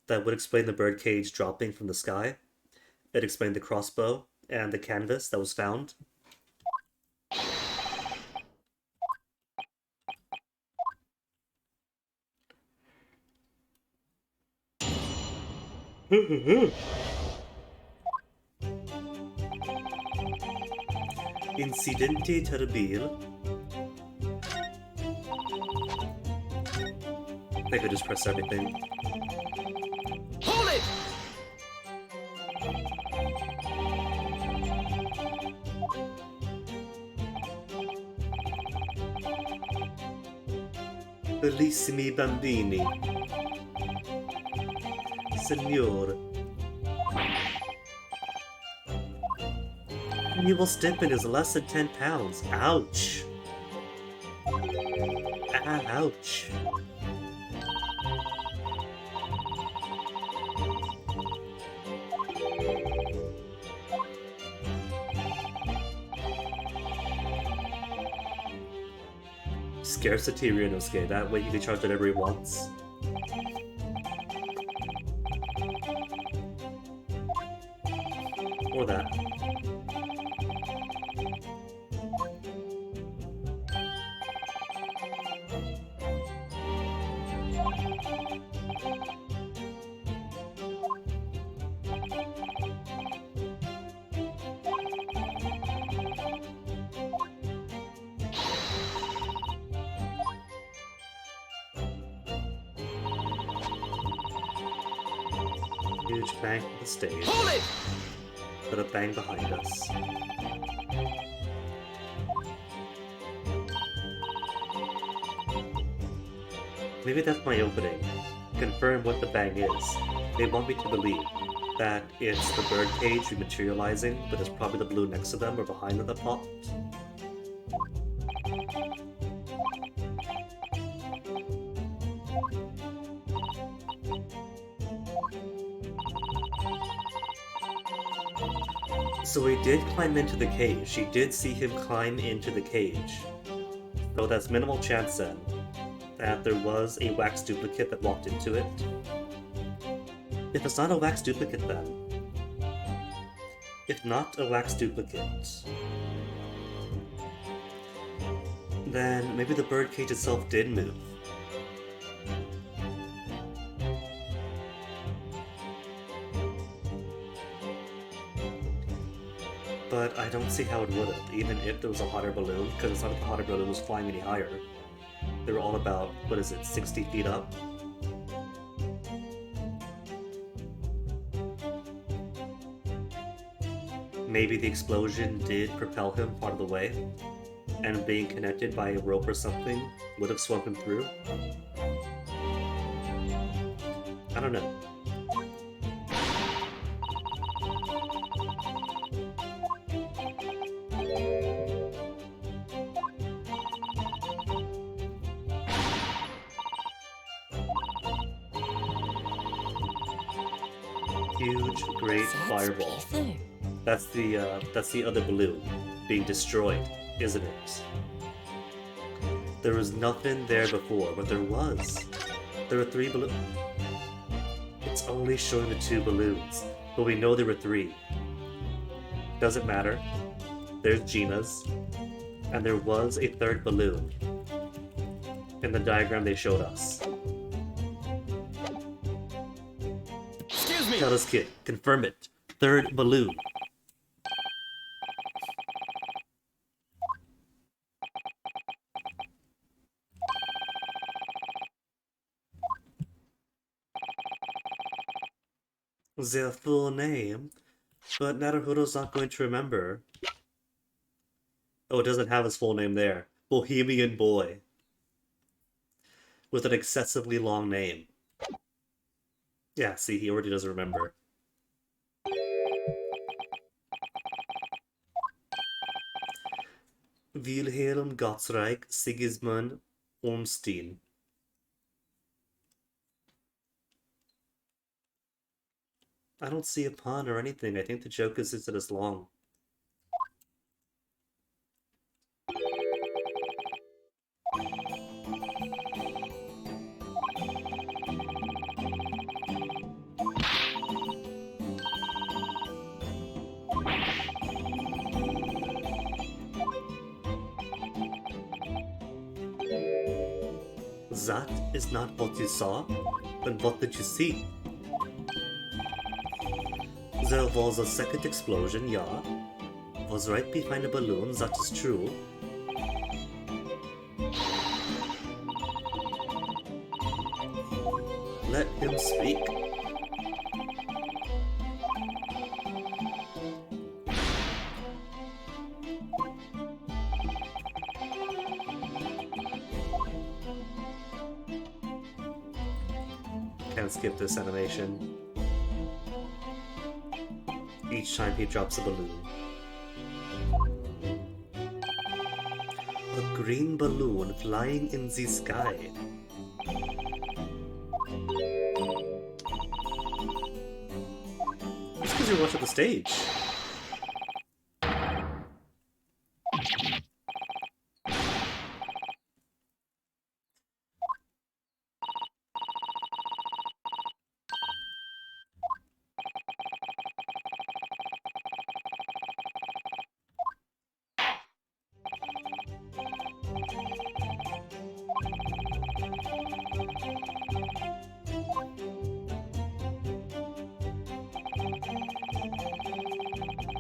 [SPEAKER 1] That would explain the birdcage dropping from the sky. It explained the crossbow and the canvas that was found. Incidente terrible. I could just press everything.
[SPEAKER 2] Hold it!
[SPEAKER 1] Bellissimi bambini. Signor. Annual stipend is less than 10 pounds. Ouch. Ouch. Scarcity Ryunosuke, that way you can charge whatever he wants. Or that. Huge bang on the stage.
[SPEAKER 2] Hold it!
[SPEAKER 1] But a bang behind us. Maybe that's my opening. Confirm what the bang is. They want me to believe that it's the bird cage rematerializing, but it's probably the blue next to them or behind them that popped. So he did climb into the cage. She did see him climb into the cage. Though that's minimal chance then that there was a wax duplicate that walked into it. If it's not a wax duplicate then. If not a wax duplicate, then maybe the bird cage itself did move. But I don't see how it would have, even if there was a hotter balloon, because it's not like the hotter balloon was flying any higher. They were all about, 60 feet up? Maybe the explosion did propel him part of the way, and being connected by a rope or something would have swung him through? I don't know. Huge, great fireball. That's the other balloon being destroyed, isn't it? There was nothing there before, but there was. There were 3 balloons. It's only showing the 2 balloons, but we know there were 3. Doesn't matter. There's Gina's, and there was a 3rd balloon in the diagram they showed us.
[SPEAKER 2] Excuse me!
[SPEAKER 1] Tell us, kid. Confirm it. 3rd balloon. Their full name, but Naruhodo's not going to remember. Oh, it doesn't have his full name there. Bohemian Boy. With an excessively long name. Yeah, see, he already doesn't remember. Wilhelm Gottschalk Sigismund Ormstein. I don't see a pun or anything. I think the joke is that it's long. That is not what you saw, then what did you see? There was a second explosion, yeah. Was right behind the balloon, that is true. Let him speak. Can't skip this animation. Each time he drops a balloon. A green balloon flying in the sky. It's because you're watching the stage.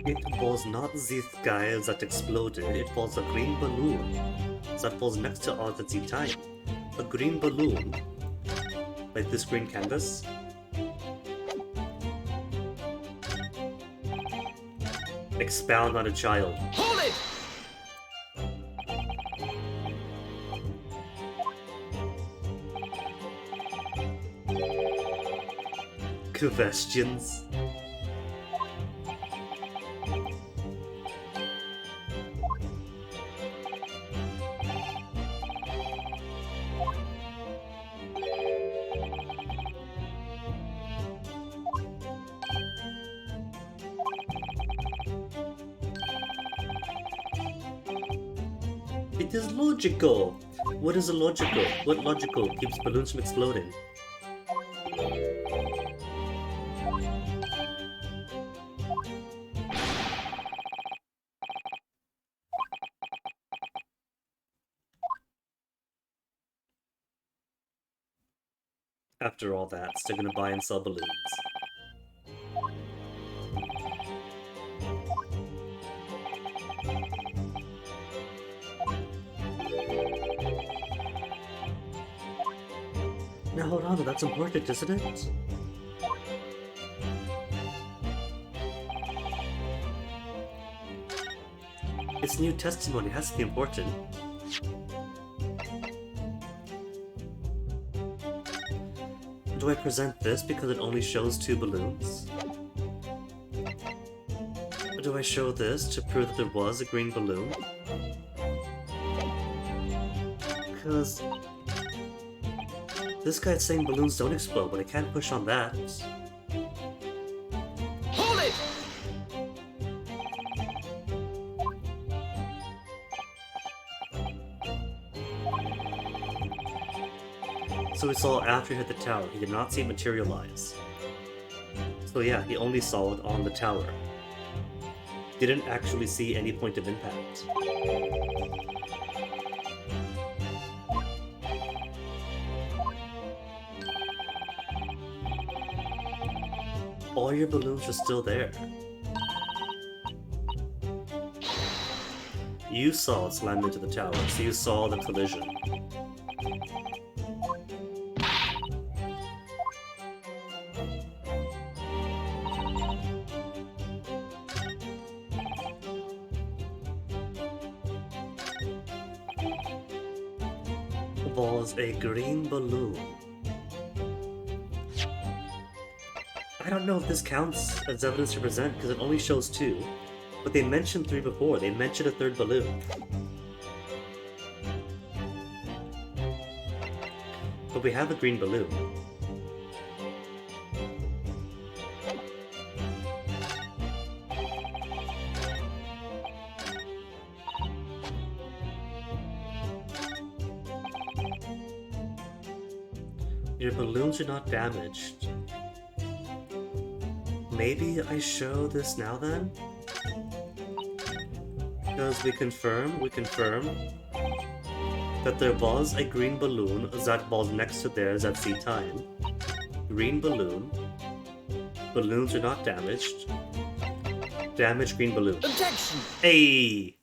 [SPEAKER 1] It was not the sky that exploded, it was a green balloon that was next to us at the time. A green balloon, like this green canvas. Expound on a child.
[SPEAKER 2] Hold it!
[SPEAKER 1] Questions. It is logical. What is illogical? What logical keeps balloons from exploding? After all that, still gonna buy and sell balloons. Now hold on, that's important, isn't it? It's new testimony, it has to be important. Do I present this because it only shows 2 balloons? Or do I show this to prove that there was a green balloon? Because this guy's saying balloons don't explode, but I can't push on that.
[SPEAKER 2] Hold it!
[SPEAKER 1] So he saw it after he hit the tower. He did not see it materialize. So yeah, he only saw it on the tower. Didn't actually see any point of impact. All your balloons are still there. You saw it slam into the tower, so you saw the collision. Was a green balloon. I don't know if this counts as evidence to present because it only shows 2, but they mentioned 3 before. They mentioned a 3rd balloon. But we have a green balloon. Your balloons are not damaged. Maybe I show this now then? Because we confirm that there was a green balloon that was next to theirs at the time. Green balloon. Balloons are not damaged. Damage green balloon.
[SPEAKER 2] Objection!
[SPEAKER 1] Hey!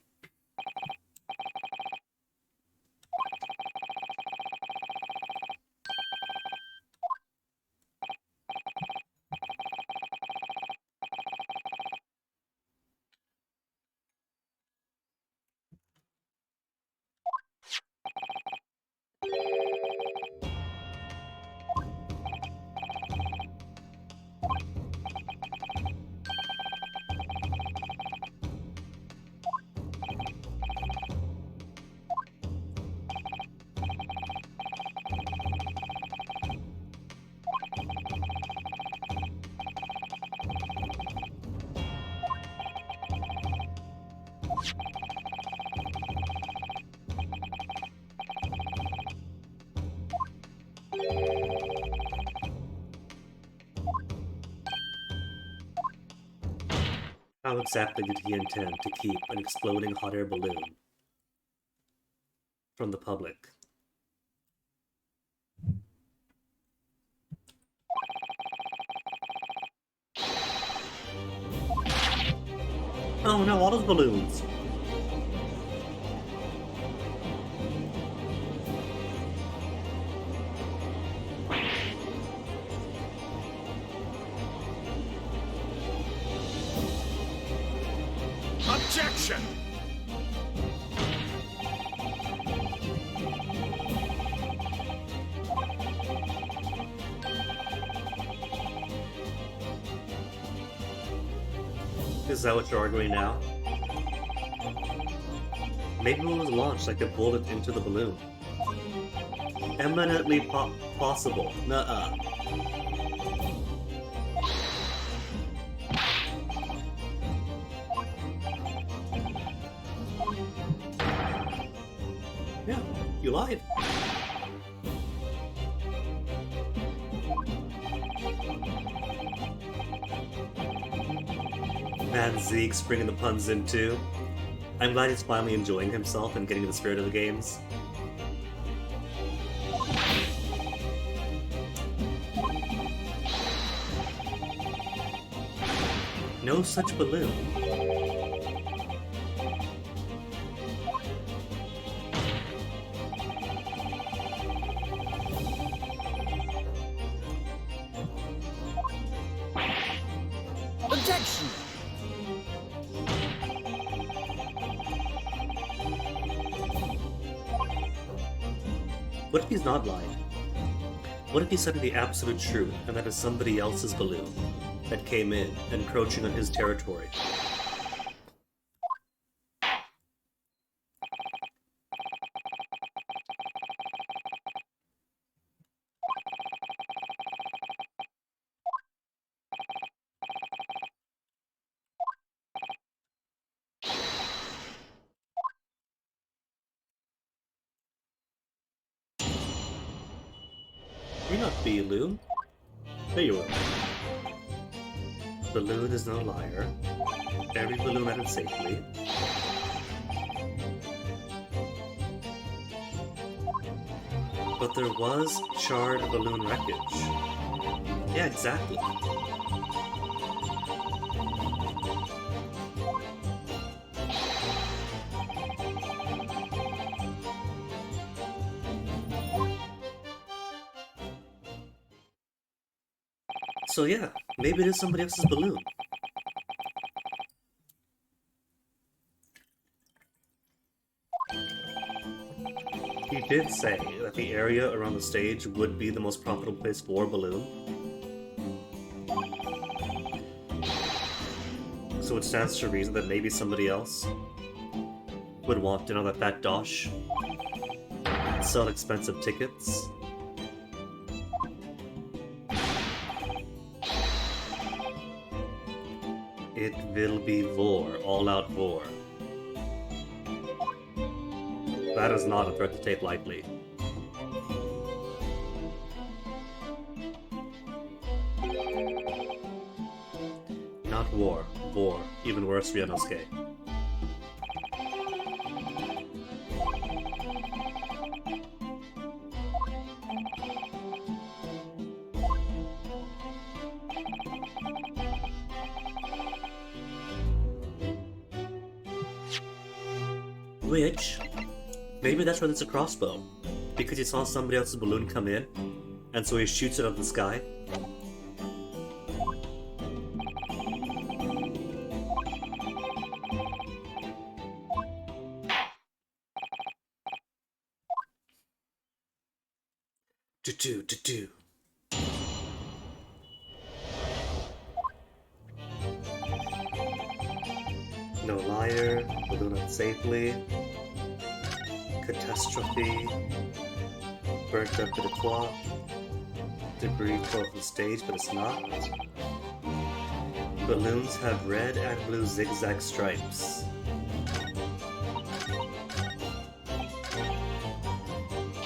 [SPEAKER 1] How exactly did he intend to keep an exploding hot air balloon from the public? Oh no, all those balloons!
[SPEAKER 2] Objection!
[SPEAKER 1] Is that what you're arguing now? Maybe when it was launched, I could pull it into the balloon. Eminently possible. Nuh-uh. Yeah, you lied. Man, Zeke's bringing the puns in too. I'm glad he's finally enjoying himself and getting the spirit of the games. No such balloon.
[SPEAKER 2] Objection!
[SPEAKER 1] What if he's not lying? What if he's saying the absolute truth and that is somebody else's balloon that came in, encroaching on his territory? You're not Balloon. There you are. Balloon is no liar. Every balloon ended safely. But there was charred balloon wreckage. Yeah, exactly. So yeah, maybe it is somebody else's balloon. He did say that the area around the stage would be the most profitable place for a balloon. So it stands to reason that maybe somebody else would want to know that that dosh sell expensive tickets. It will be war, all-out war. That is not a threat to take lightly. Not war. War. Even worse, Ryanosuke. Which, maybe that's why there's a crossbow. Because he saw somebody else's balloon come in, and so he shoots it out of the sky. Do-do-do-do. No liar, balloon up safely. Catastrophe. Burnt up to the clock. Debris fell from stage, but it's not. Balloons have red and blue zigzag stripes.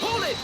[SPEAKER 2] Hold it!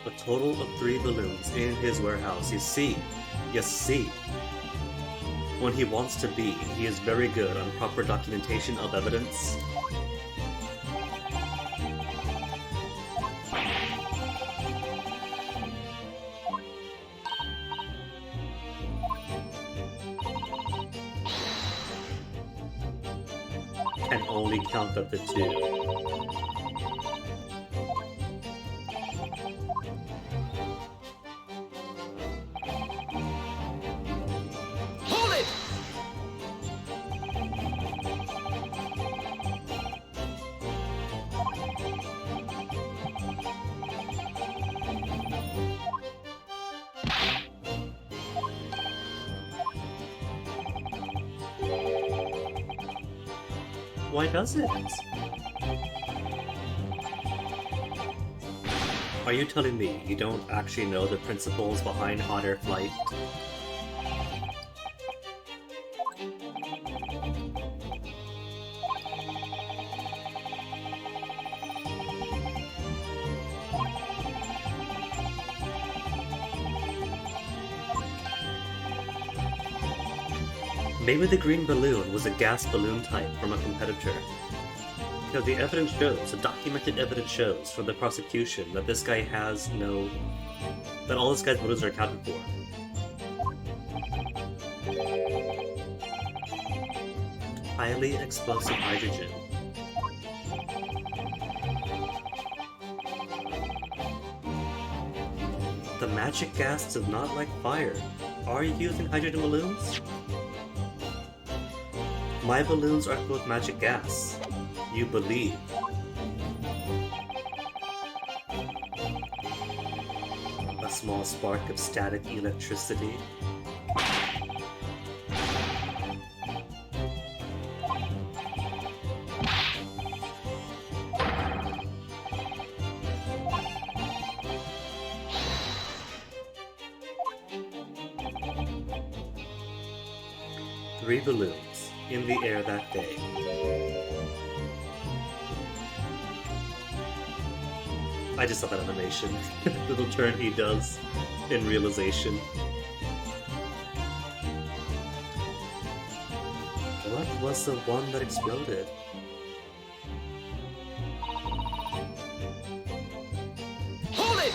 [SPEAKER 1] A total of 3 balloons in his warehouse. You see, when he wants to be, he is very good on proper documentation of evidence. Can only count up to 2.
[SPEAKER 2] Hold it!
[SPEAKER 1] Why does it? Are you telling me you don't actually know the principles behind hot air flight? Maybe the green balloon was a gas balloon type from a competitor. You know, the evidence shows, the documented evidence shows from the prosecution that this guy has that all this guy's balloons are accounted for. Highly explosive hydrogen. The magic gas does not like fire. Are you using hydrogen balloons? My balloons are filled with magic gas. You believe. A small spark of static electricity. Three balloons in the air that day. I just saw that animation. Little turn he does in realization. What was the one that exploded?
[SPEAKER 2] Hold it!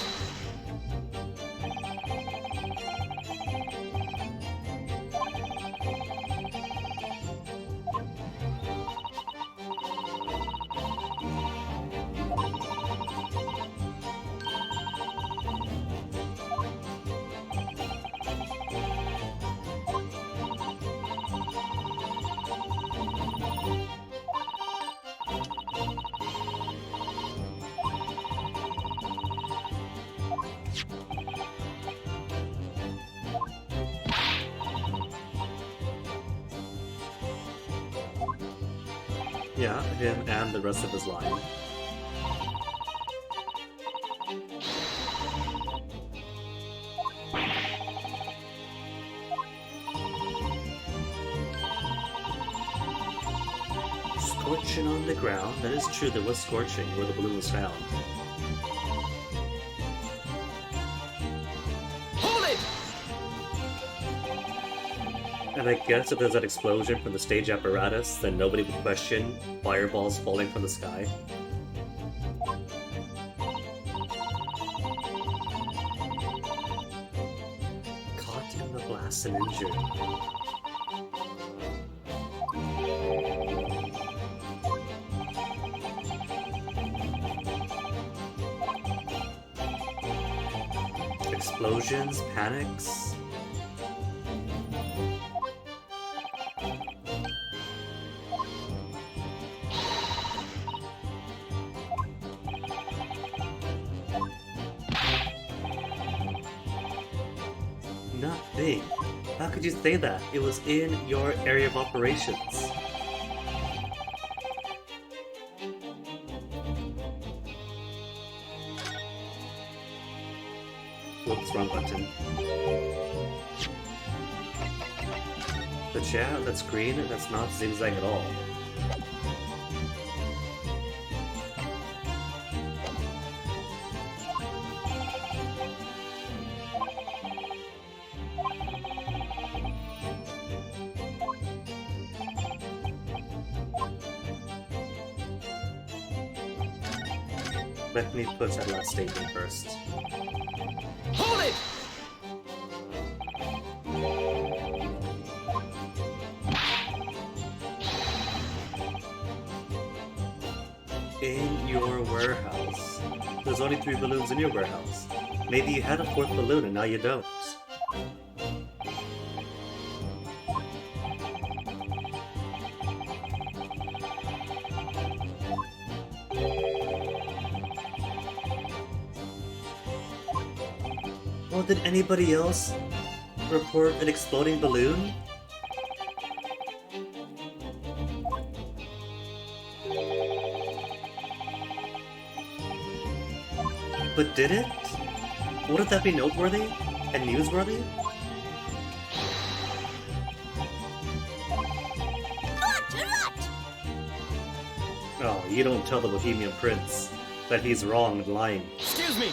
[SPEAKER 1] Yeah, him and the rest of his line. Scorching on the ground. That is true, there was scorching where the balloon was found. And I guess if there's that explosion from the stage apparatus, then nobody would question fireballs falling from the sky. Caught in the blast and injured. Explosions, panics. Nothing. How could you say that? It was in your area of operations. Whoops, wrong button. But yeah, that's green, and that's not zigzag at all. Let me put that last statement first.
[SPEAKER 2] Hold it!
[SPEAKER 1] In your warehouse. There's only 3 balloons in your warehouse. Maybe you had a 4th balloon and now you don't. Well, did anybody else report an exploding balloon? But did it? Wouldn't that be noteworthy and newsworthy? Oh, you don't tell the Bohemian Prince that he's wrong and lying.
[SPEAKER 2] Excuse me!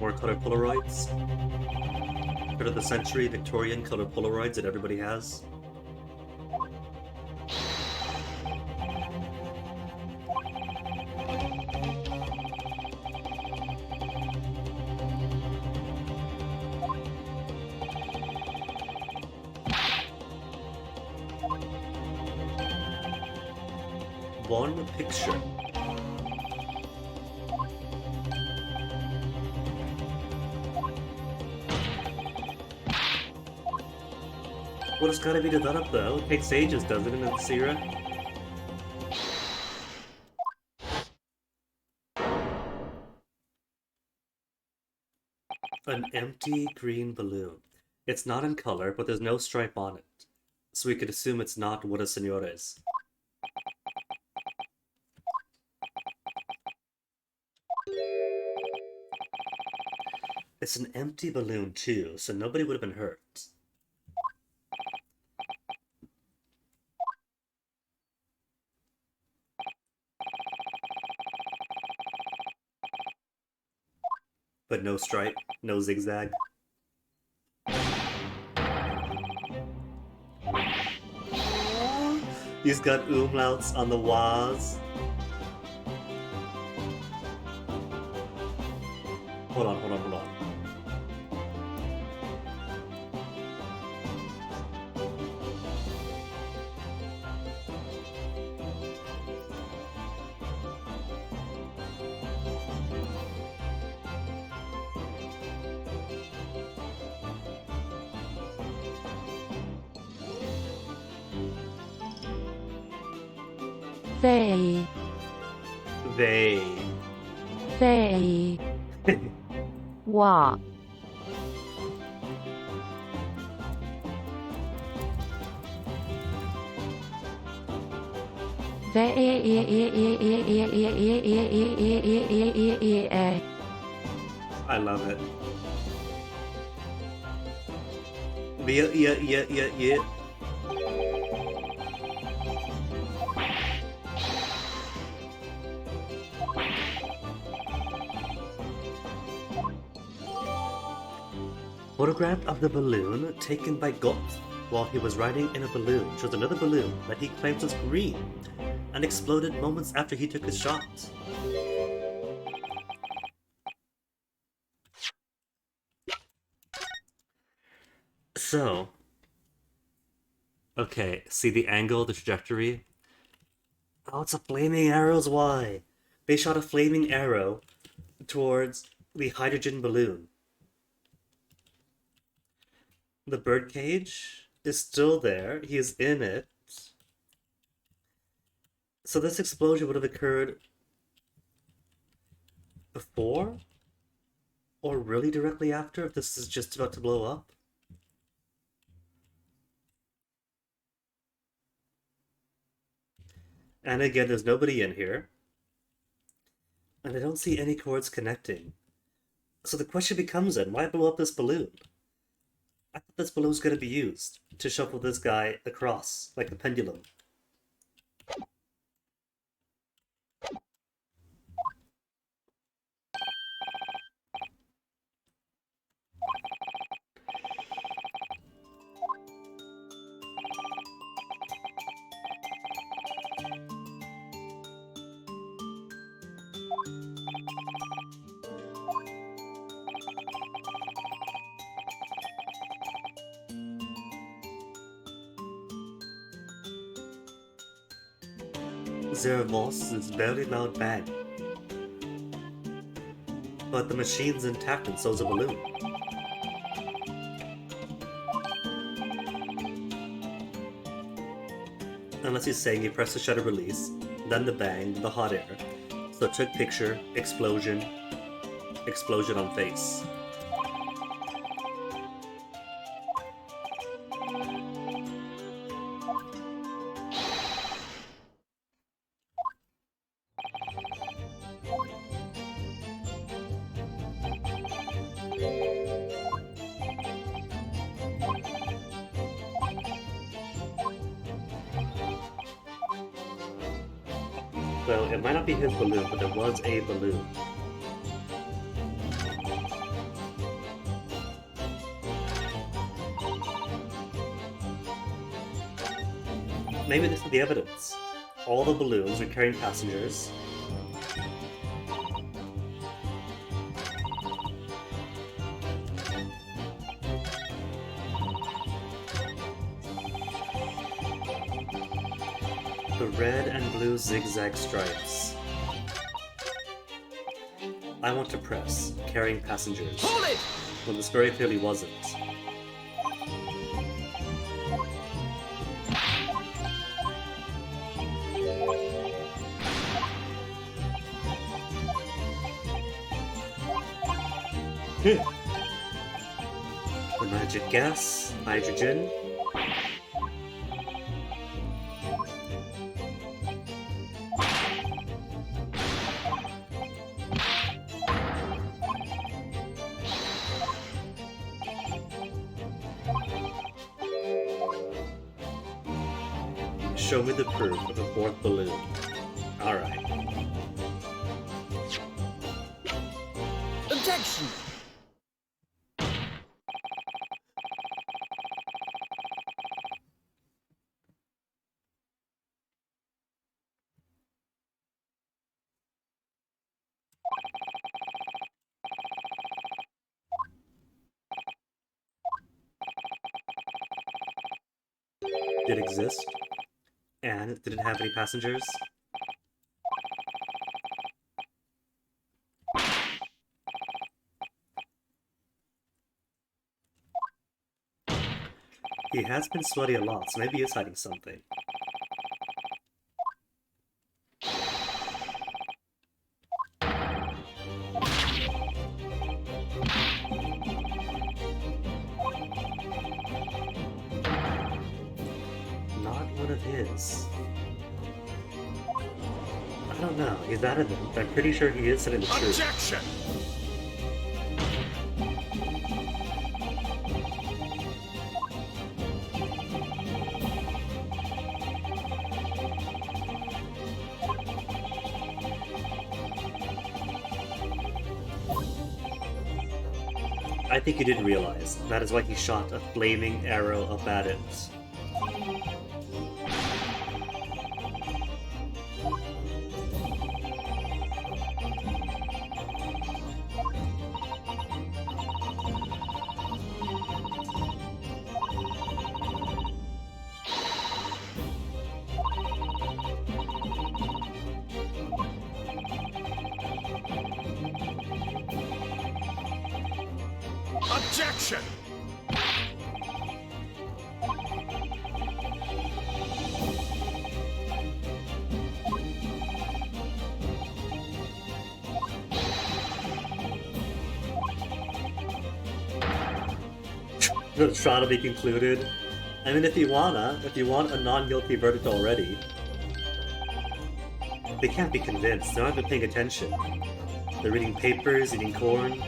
[SPEAKER 1] More color Polaroids? Turn of the century Victorian color Polaroids that everybody has? One picture. Well, it's gotta be developed though. It takes ages, doesn't it, in Sierra? An empty green balloon. It's not in color, but there's no stripe on it. So we could assume it's not what a senor is. It's an empty balloon too, so nobody would have been hurt. But no stripe, no zigzag. He's got umlauts on the walls. Hold on, hold on, hold on.
[SPEAKER 3] They.
[SPEAKER 1] They.
[SPEAKER 3] They. Wa. They.
[SPEAKER 1] I love it. Yeah. Photograph of the balloon taken by Golf while he was riding in a balloon shows another balloon that he claims was green and exploded moments after he took his shot. So, okay, see the angle, the trajectory? Oh, it's a flaming arrow's why. They shot a flaming arrow towards the hydrogen balloon. The birdcage is still there. He is in it. So this explosion would have occurred before? Or really directly after if this is just about to blow up? And again, there's nobody in here. And I don't see any cords connecting. So the question becomes then, why blow up this balloon? I thought this balloon was going to be used to shuffle this guy across, like a pendulum. Zeramos is very loud bang. But the machine's intact and so's a balloon. Unless he's saying you press the shutter release, then the bang, the hot air. So took picture, explosion, explosion on face. So it might not be his balloon, but there was a balloon. Maybe this is the evidence. All the balloons are carrying passengers. The red and blue zigzag stripes. I want to press, carrying passengers.
[SPEAKER 2] Hold it!
[SPEAKER 1] When this very clearly wasn't. The magic gas, hydrogen. Show me the proof of the fourth balloon. Alright.
[SPEAKER 2] Objection!
[SPEAKER 1] Did it exist? And did it have any passengers? He has been sweaty a lot, so maybe he is hiding something. one of his? I don't know. He's adamant. I'm pretty sure he is telling the truth.
[SPEAKER 2] Objection!
[SPEAKER 1] I think he didn't realize. That is why he shot a flaming arrow up at it.
[SPEAKER 2] Objection!
[SPEAKER 1] The trial to be concluded. I mean, if you want a non-guilty verdict already, they can't be convinced. They're not even paying attention. They're reading papers, eating corn.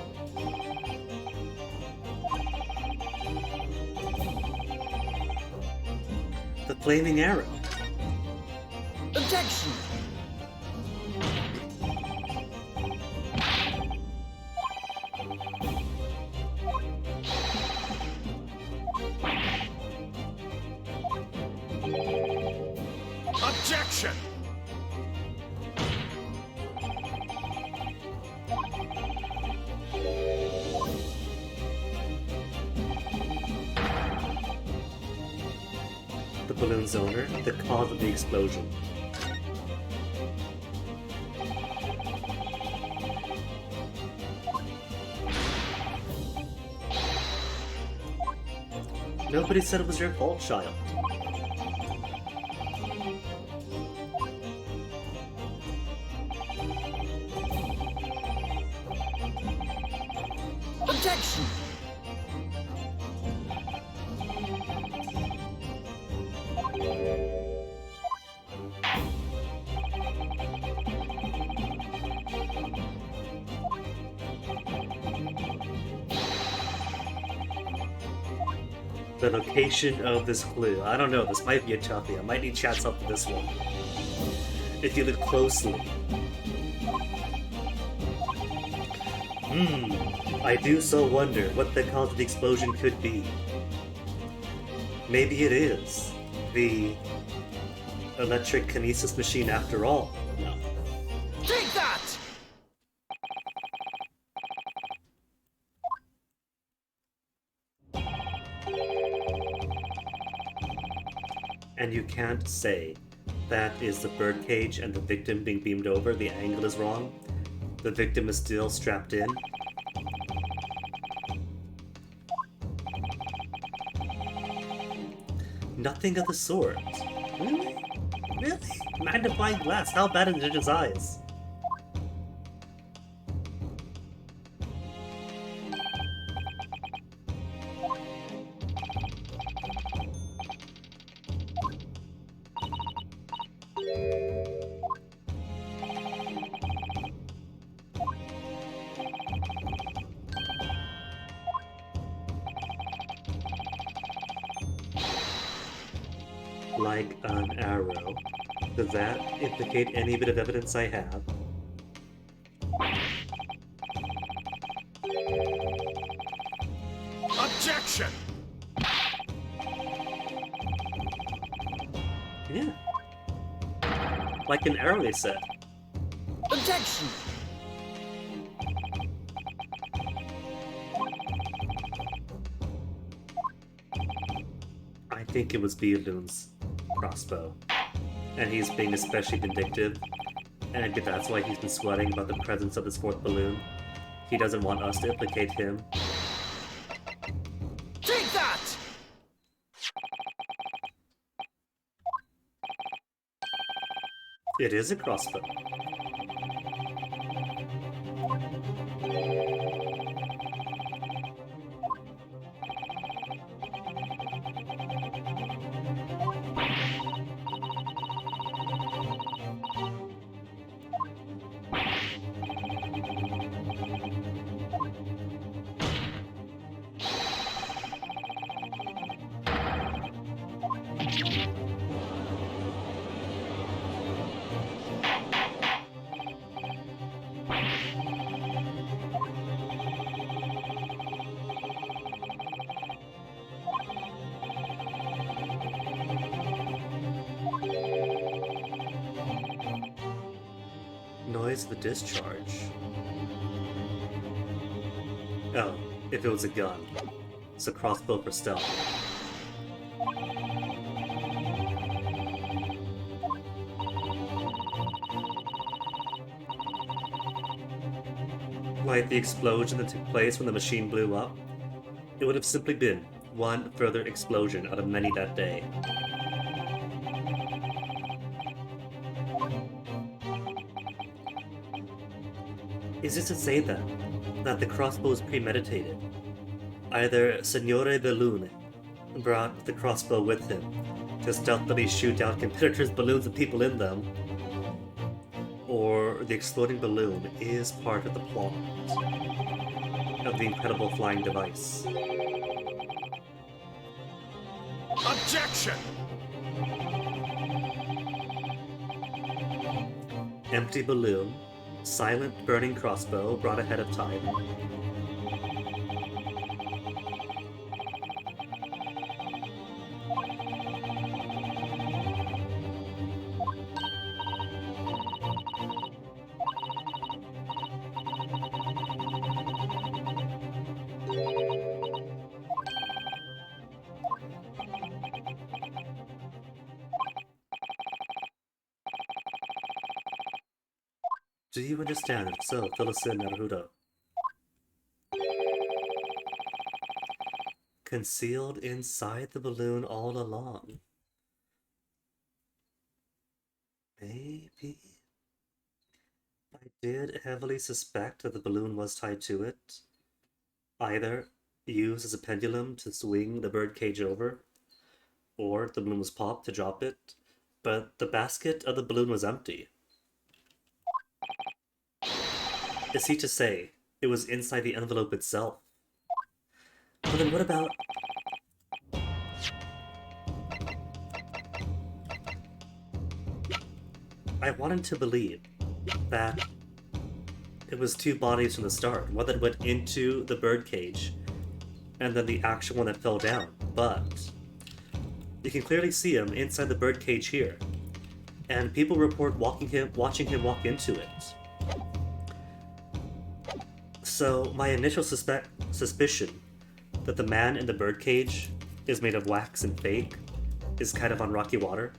[SPEAKER 1] The flaming arrow.
[SPEAKER 2] Objection! Objection!
[SPEAKER 1] The balloon's owner, the cause of the explosion. Nobody said it was your fault, child.
[SPEAKER 2] Objection!
[SPEAKER 1] The location of this clue. I don't know, this might be a toughie. I might need chat's help for this one. If you look closely. I do so wonder what the cause of the explosion could be. Maybe it is the electric kinesis machine after all. No.
[SPEAKER 2] Take that!
[SPEAKER 1] And you can't say that is the birdcage and the victim being beamed over. The angle is wrong. The victim is still strapped in. Nothing of the sort. Really? Really? Magnifying glass, how bad in the judge's eyes? Like an arrow. Does that implicate any bit of evidence I have?
[SPEAKER 2] Objection!
[SPEAKER 1] Yeah. Like an arrow, they said.
[SPEAKER 2] Objection!
[SPEAKER 1] I think it was Beelun's crossbow. And he's being especially vindictive. And I think that's why he's been sweating about the presence of his fourth balloon. He doesn't want us to implicate him.
[SPEAKER 2] Take that!
[SPEAKER 1] It is a crossbow. noise of a discharge. Oh, if it was a gun. It's a crossbow for stealth. Like the explosion that took place when the machine blew up, it would have simply been one further explosion out of many that day. Is it to say then that the crossbow was premeditated? Either Signore Balloon brought the crossbow with him to stealthily shoot down competitors' balloons and people in them, or the exploding balloon is part of the plot of the incredible flying device.
[SPEAKER 2] Objection!
[SPEAKER 1] Empty balloon, silent burning crossbow brought ahead of time. Do you understand? If so, fill us in, Naruto. Concealed inside the balloon all along. Maybe. I did heavily suspect that the balloon was tied to it. Either used as a pendulum to swing the birdcage over, or the balloon was popped to drop it, but the basket of the balloon was empty. Is he to say it was inside the envelope itself? But then what about... I wanted to believe that it was two bodies from the start, one that went into the birdcage, and then the actual one that fell down, but you can clearly see him inside the birdcage here, and people report watching him walk into it. So my initial suspicion that the man in the birdcage is made of wax and fake is kind of on rocky water.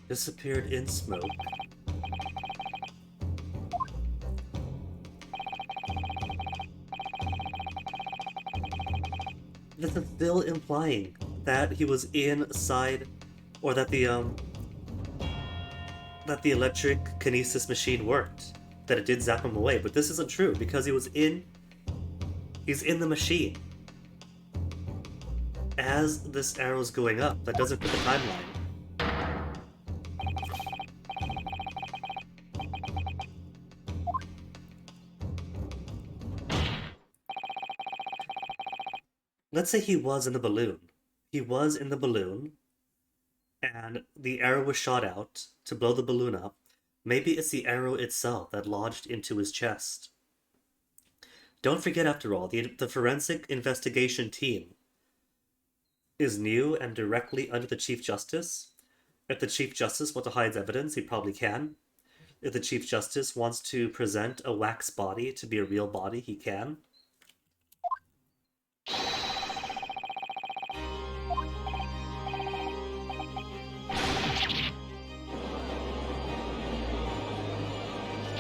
[SPEAKER 1] Disappeared in smoke. This is still implying that he was inside, or that the electric kinesis machine worked, that it did zap him away. But this isn't true because he's in the machine. As this arrow's going up, that doesn't fit the timeline. Let's say he was in the balloon. He was in the balloon, and the arrow was shot out to blow the balloon up. Maybe it's the arrow itself that lodged into his chest. Don't forget, after all, the forensic investigation team is new and directly under the Chief Justice. If the Chief Justice wants to hide evidence, he probably can. If the Chief Justice wants to present a wax body to be a real body, he can.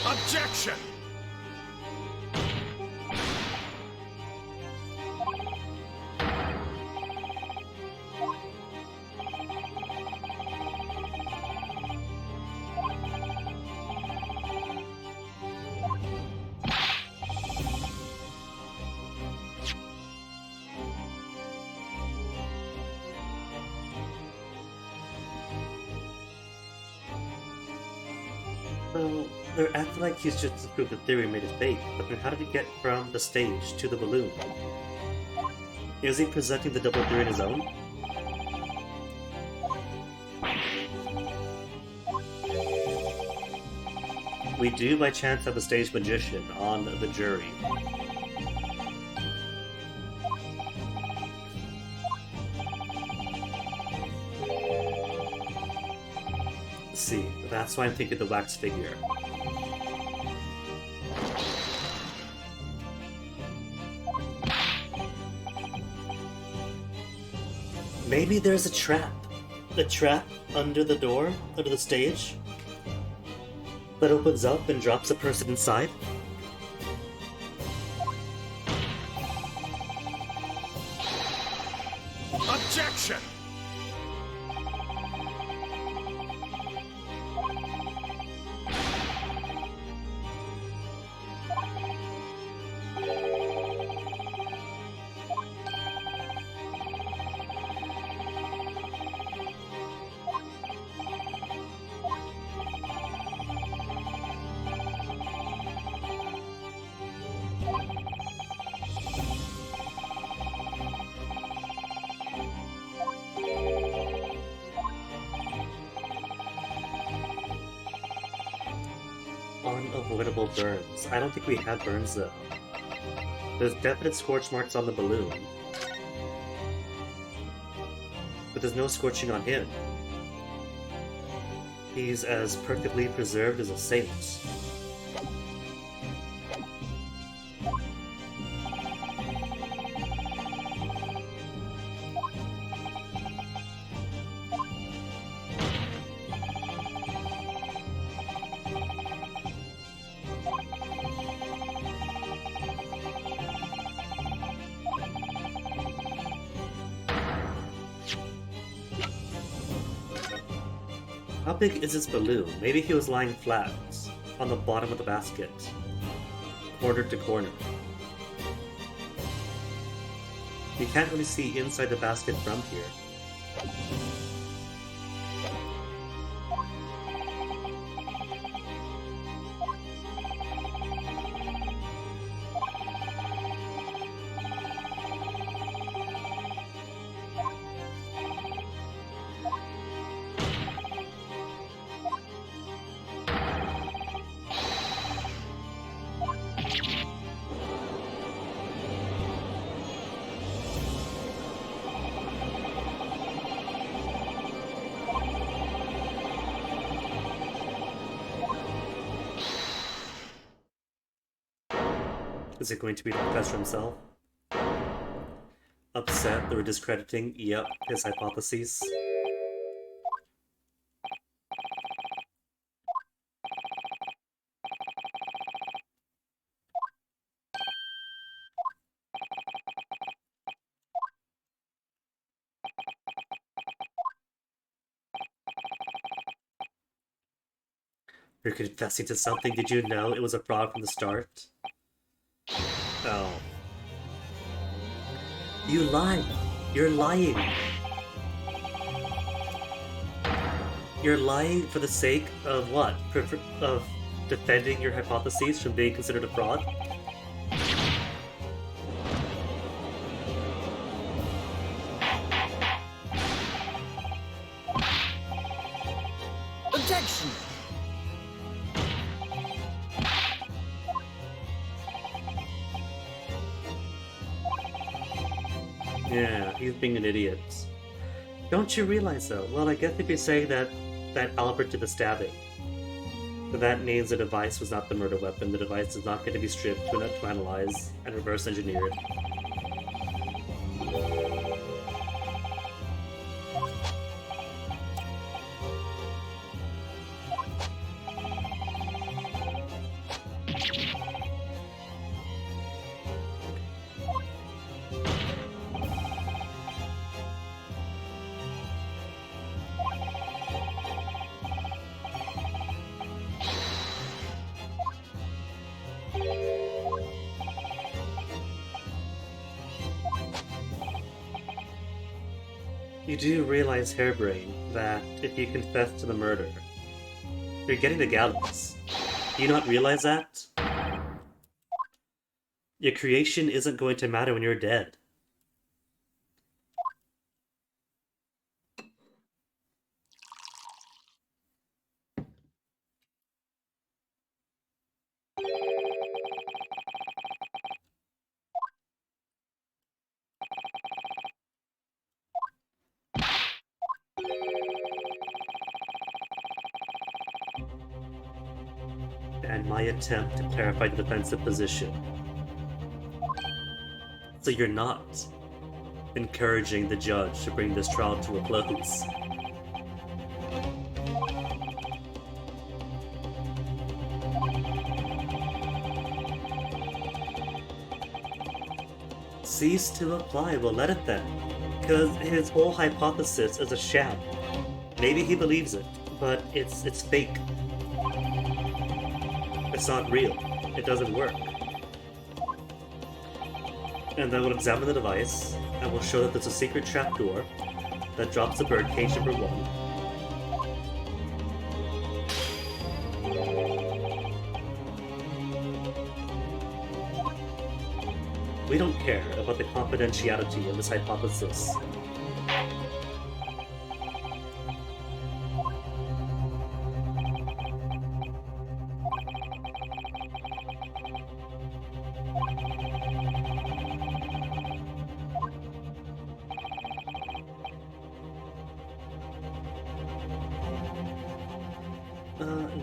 [SPEAKER 2] Objection!
[SPEAKER 1] So, they're acting like he's just to prove the theory made it fake, but then how did he get from the stage to the balloon? Is he presenting the double theory on his own? We do by chance have a stage magician on the jury. See, that's why I'm thinking the wax figure. Maybe there's a trap. A trap under the door, under the stage, that opens up and drops a person inside.
[SPEAKER 2] Objection!
[SPEAKER 1] Unavoidable burns. I don't think we have burns though. There's definite scorch marks on the balloon. But there's no scorching on him. He's as perfectly preserved as a saint. How big is this balloon? Maybe he was lying flat on the bottom of the basket, corner to corner. You can't really see inside the basket from here. Is it going to be the professor himself? Upset that we're discrediting, his hypotheses. You're confessing to something. Did you know it was a fraud from the start? Oh. You lied! You're lying! You're lying for the sake of what? Of defending your hypotheses from being considered a fraud?
[SPEAKER 2] Objection!
[SPEAKER 1] Yeah, he's being an idiot. Don't you realize though? Well, I guess if you're saying that Albert did the stabbing, then that means the device was not the murder weapon. The device is not going to be stripped to analyze and reverse engineer it. You do realize, Hairbrain, that if you confess to the murder, you're getting the gallows. Do you not realize that? Your creation isn't going to matter when you're dead. and my attempt to clarify the defensive position. So you're not encouraging the judge to bring this trial to a close. Cease to apply, we'll let it then. Because his whole hypothesis is a sham. Maybe he believes it, but it's fake. It's not real. It doesn't work. And then we'll examine the device, and we'll show that there's a secret trapdoor that drops the birdcage number 1. We don't care about the confidentiality of this hypothesis.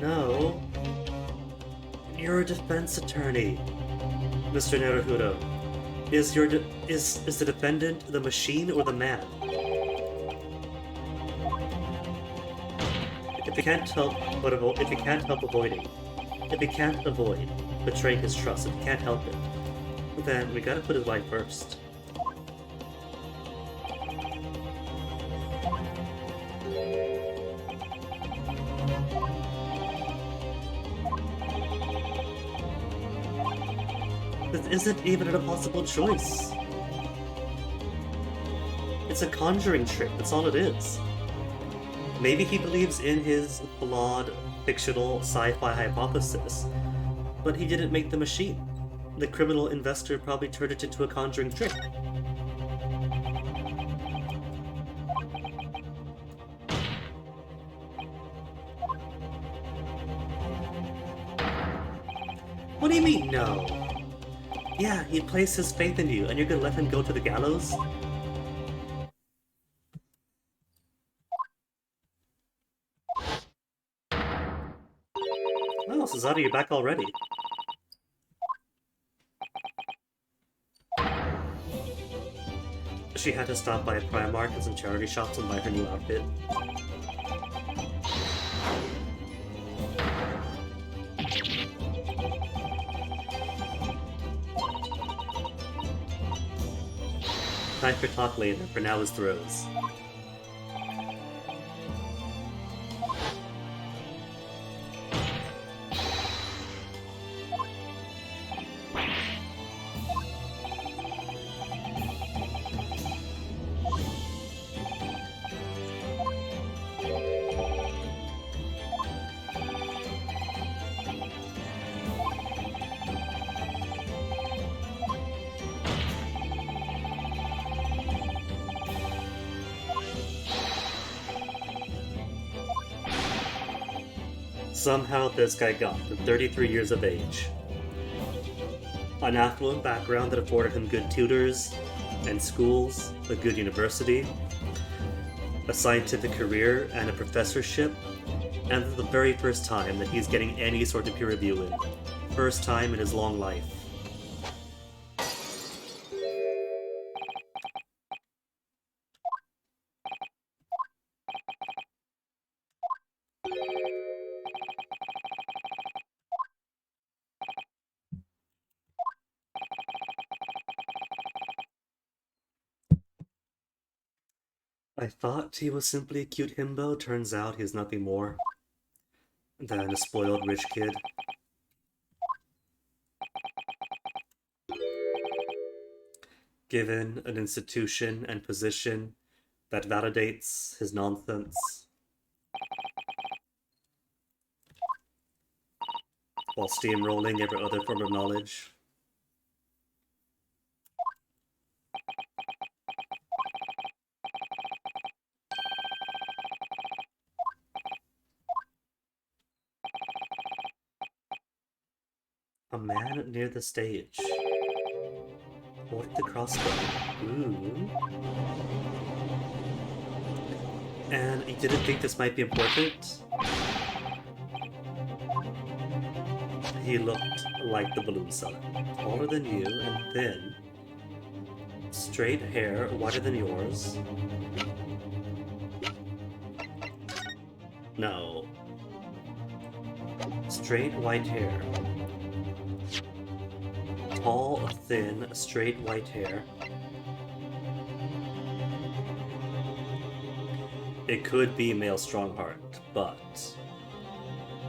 [SPEAKER 1] No. You're a defense attorney, Mr. Naruhodo. Is the defendant the machine or the man? If he can't avoid betraying his trust, if he can't help it, then we gotta put his wife first. This isn't even a possible choice. It's a conjuring trick, that's all it is. Maybe he believes in his flawed, fictional, sci-fi hypothesis, but he didn't make the machine. The criminal investor probably turned it into a conjuring trick. What do you mean, no? Yeah, he placed his faith in you, and you're gonna let him go to the gallows? Oh, Suzaru, you're back already. She had to stop by a Primark and some charity shops and buy her new outfit. Time for talk later, for now is throws. Somehow this guy got to 33 years of age. An affluent background that afforded him good tutors and schools, a good university, a scientific career and a professorship, and the very first time that he's getting any sort of peer review in. First time in his long life. I thought he was simply a cute himbo, turns out he's nothing more than a spoiled rich kid. Given an institution and position that validates his nonsense, while steamrolling every other form of knowledge. A man near the stage. Holding the crossbow. Ooh. And you didn't think this might be important? he looked like the balloon seller. Taller than you and thin. Straight hair, whiter than yours. No. Straight white hair. Tall, thin, straight white hair. It could be male Strongheart, but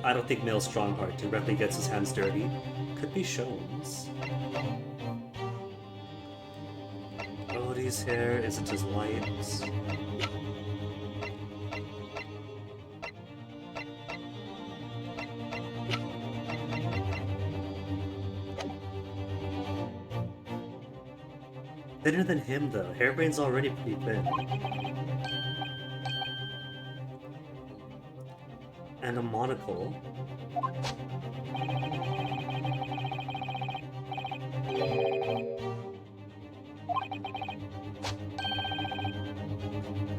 [SPEAKER 1] I don't think male Strongheart directly gets his hands dirty. Could be Shones. Odie's hair isn't as white. Thinner than him, though. Hairbrain's already pretty thin. And a monocle.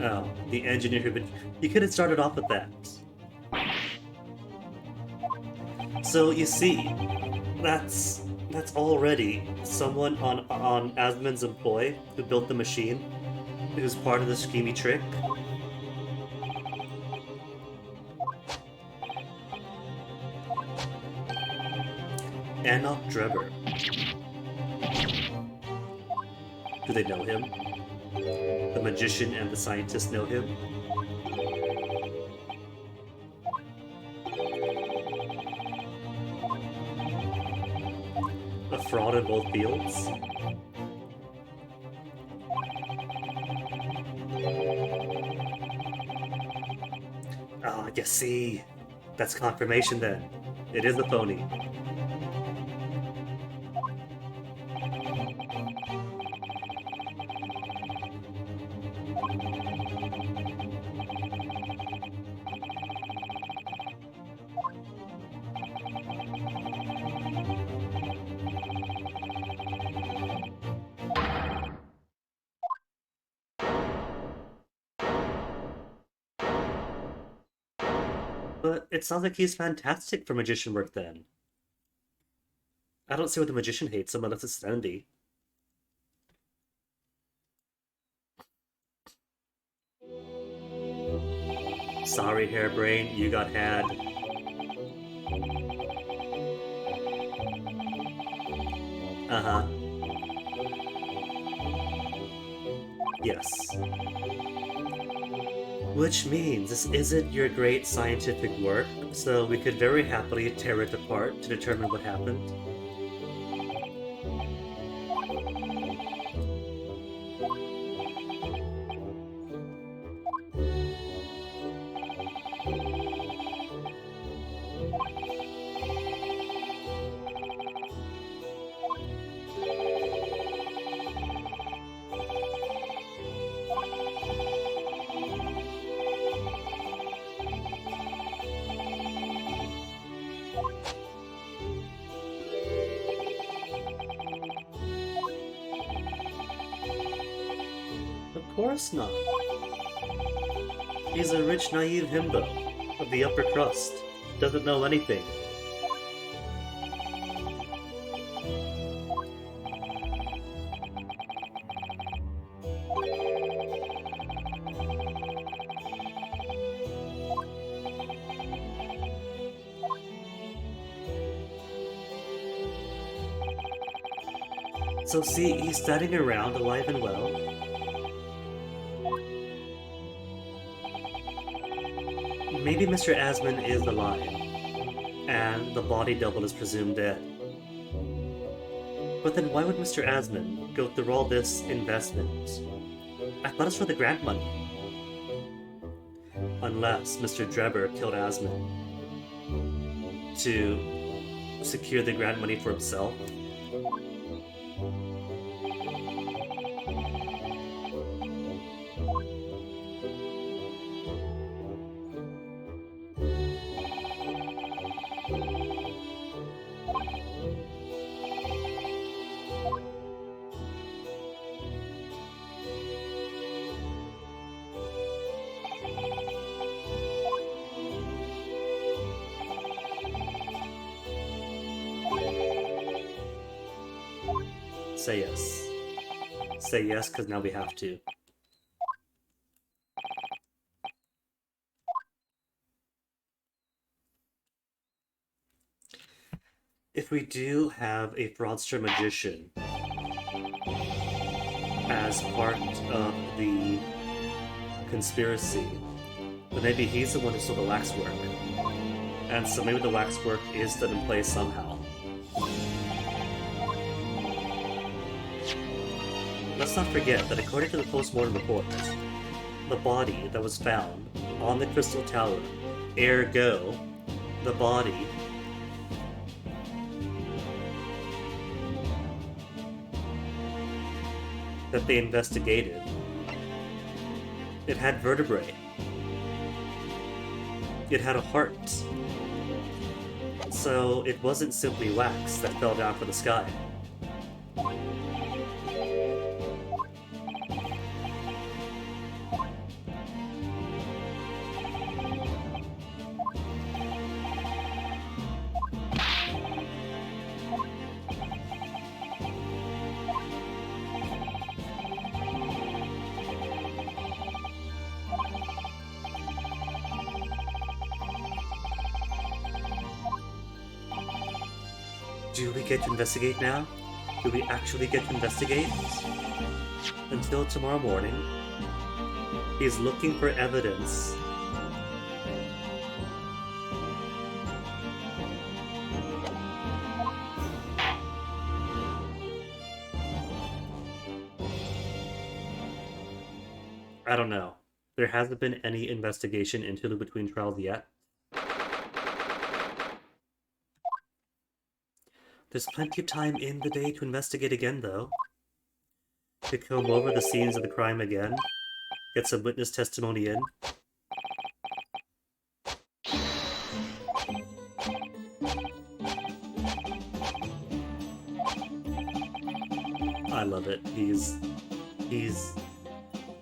[SPEAKER 1] Oh, the engineer who been... You could have started off with that. So, you see, that's already someone on Asmon's employ who built the machine, who's part of the schemy trick. Enoch Drebber. Do they know him? The magician and the scientist know him? A fraud in both fields? Ah, you see. That's confirmation then. It is a phony. But it sounds like he's fantastic for magician work then. I don't see why the magician hates him unless it's trendy. Sorry, Hairbrain, you got had. Uh-huh. Yes. Which means this isn't your great scientific work, so we could very happily tear it apart to determine what happened. Of course not. He's a rich, naive himbo of the upper crust. Doesn't know anything. So see, he's standing around alive and well. Maybe Mr. Asmon is alive, and the body double is presumed dead. But then why would Mr. Asmon go through all this investment? I thought it's for the grant money. Unless Mr. Drebber killed Asmon to secure the grant money for himself. Say yes. Say yes, because now we have to. If we do have a fraudster magician as part of the conspiracy, then maybe he's the one who stole the waxwork. And so maybe the waxwork is still in place somehow. Let's not forget that according to the post-mortem report, the body that was found on the Crystal Tower, ergo, the body that they investigated, it had vertebrae. It had a heart. So it wasn't simply wax that fell down from the sky. Do we get to investigate now? Do we actually get to investigate? Until tomorrow morning, he's looking for evidence. I don't know. There hasn't been any investigation into the between trials yet. There's plenty of time in the day to investigate again, though. To comb over the scenes of the crime again. Get some witness testimony in. I love it. He's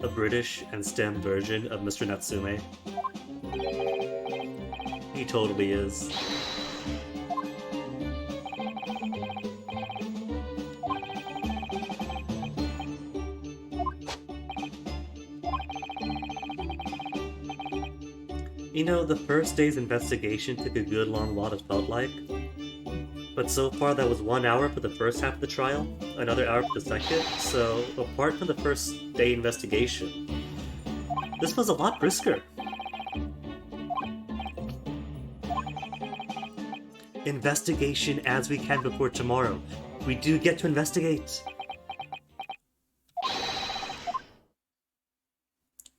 [SPEAKER 1] a British and STEM version of Mr. Natsume. He totally is. You know, the first day's investigation took a good long while, it felt like. But so far that was 1 hour for the first half of the trial, another hour for the second, so apart from the first day investigation, this was a lot brisker. Investigation as we can before tomorrow. We do get to investigate.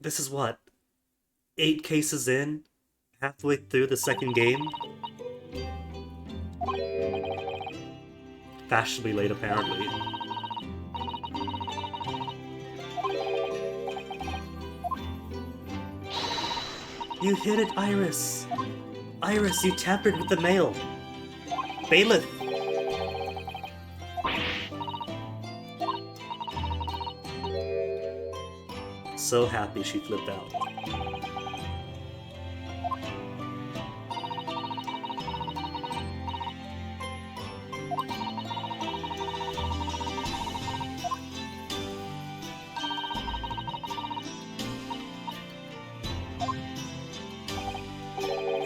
[SPEAKER 1] This is what? 8 cases in? Halfway through the second game? Fashionably late, apparently. You hit it, Iris! Iris, you tampered with the mail! Bailiff! So happy she flipped out.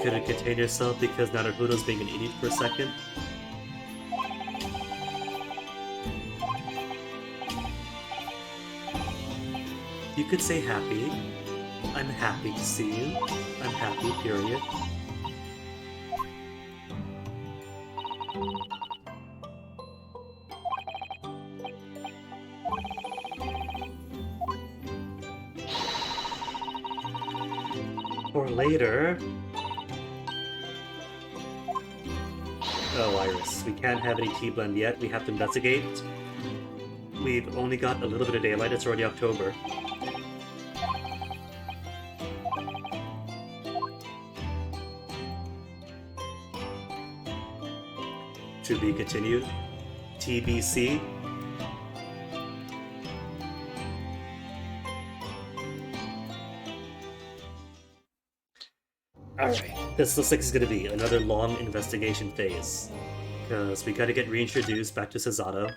[SPEAKER 1] Couldn't contain yourself because Naruto's being an idiot for a second? You could say happy. I'm happy to see you. I'm happy, period. For later... Oh, Iris, we can't have any tea blend yet. We have to investigate. We've only got a little bit of daylight. It's already October. To be continued. TBC. Alright, this looks like it's gonna be another long investigation phase. Because we gotta get reintroduced back to Susato.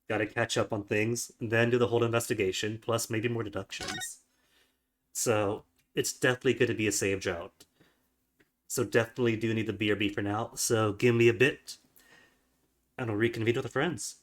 [SPEAKER 1] Gotta catch up on things, then do the whole investigation, plus maybe more deductions. So it's definitely going to be a save drought. So definitely do need the BRB for now. So give me a bit, and I'll reconvene with the friends.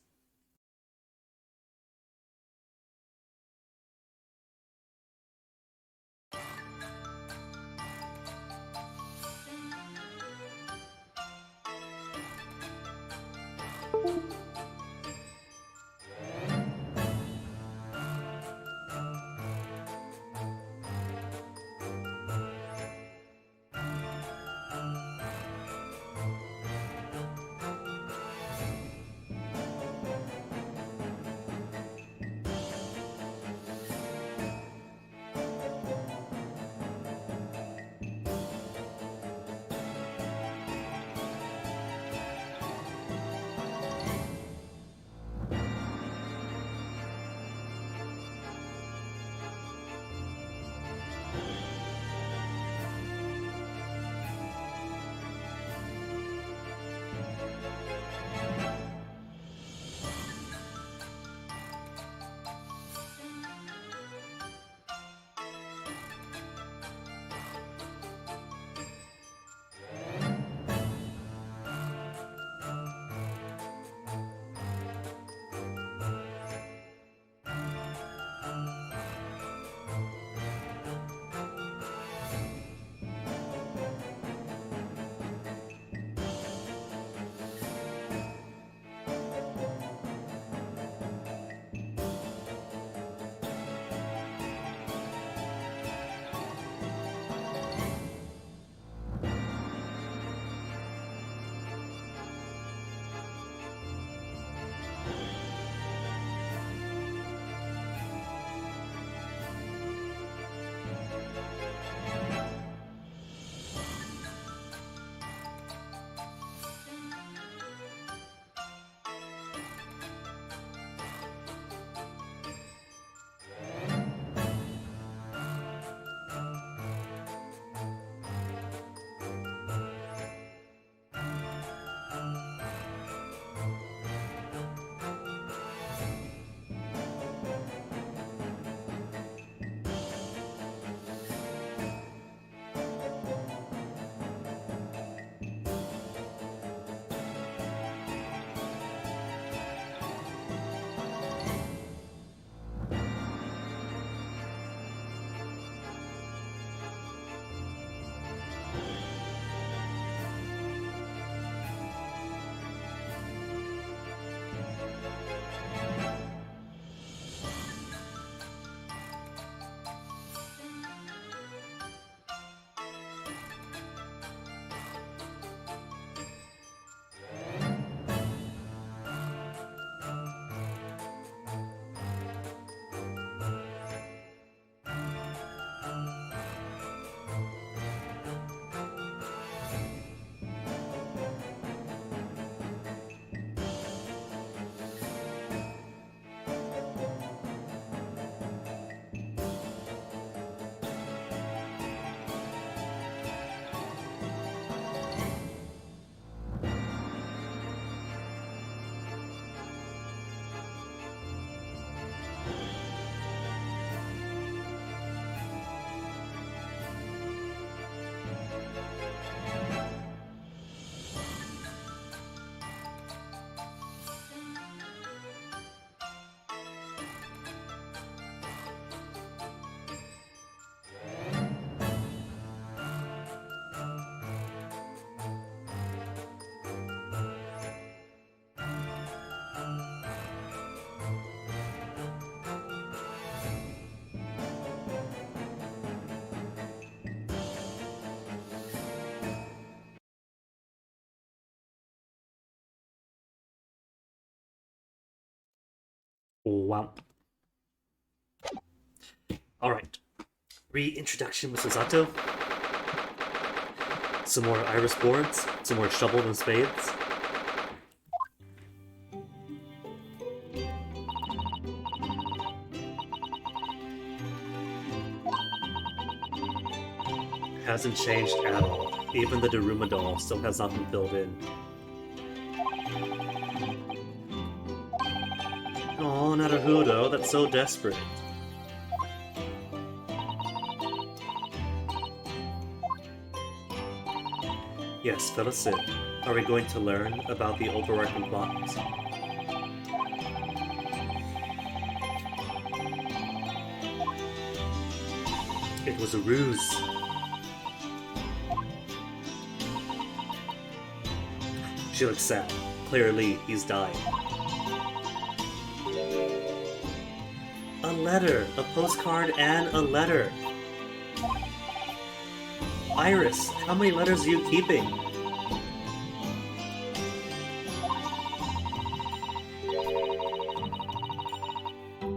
[SPEAKER 1] Wow. Alright. Reintroduction with Susato. Some more iris boards. Some more shovels and spades. Hasn't changed at all. Even the Daruma doll still has not been filled in. Oh, Naruhodo, that's so desperate. Yes, fill us in. Are we going to learn about the overarching plot? It was a ruse. She looks sad. Clearly, he's died. A letter! A postcard and a letter! Iris, how many letters are you keeping?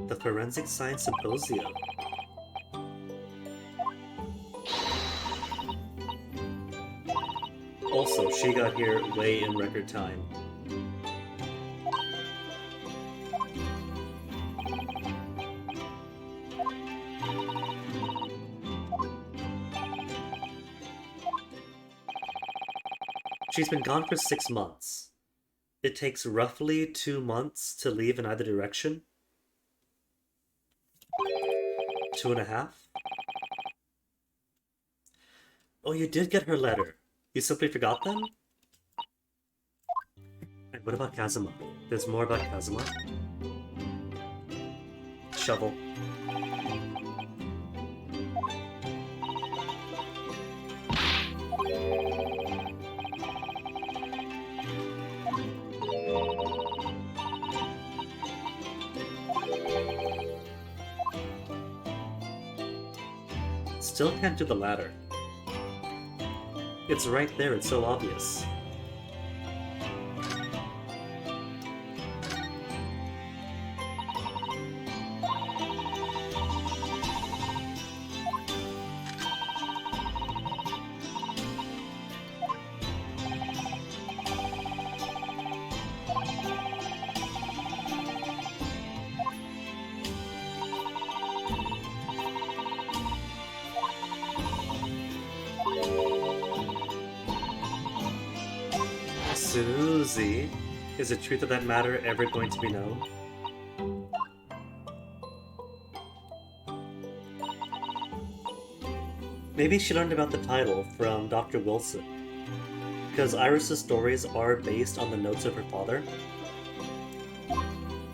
[SPEAKER 1] The Forensic Science Symposium. Also, she got here way in record time. She's been gone for 6 months. It takes roughly 2 months to leave in either direction. 2.5. Oh, you did get her letter. You simply forgot them? And what about Kazuma? There's more about Kazuma. Shovel. Still can't do the ladder. It's right there, it's so obvious. Susie, is the truth of that matter ever going to be known? Maybe she learned about the title from Dr. Wilson, because Iris's stories are based on the notes of her father,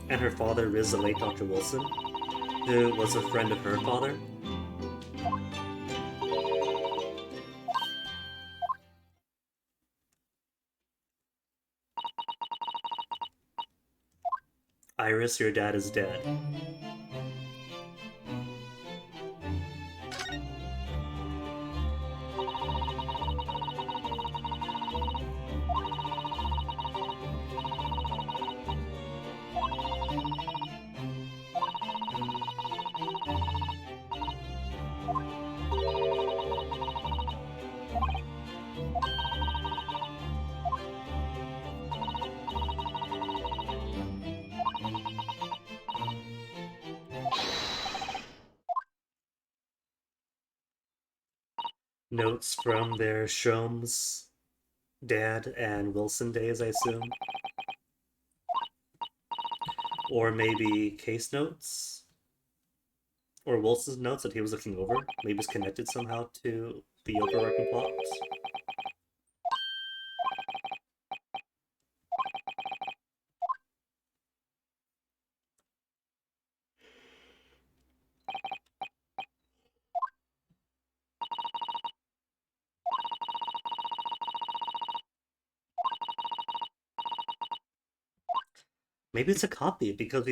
[SPEAKER 1] and her father is the late Dr. Wilson, who was a friend of her father. Iris, your dad is dead. Notes from their Sholmes, dad, and Wilson days, I assume. Or maybe case notes? Or Wilson's notes that he was looking over? Maybe it's connected somehow to the overarching plot? Maybe it's a copy, because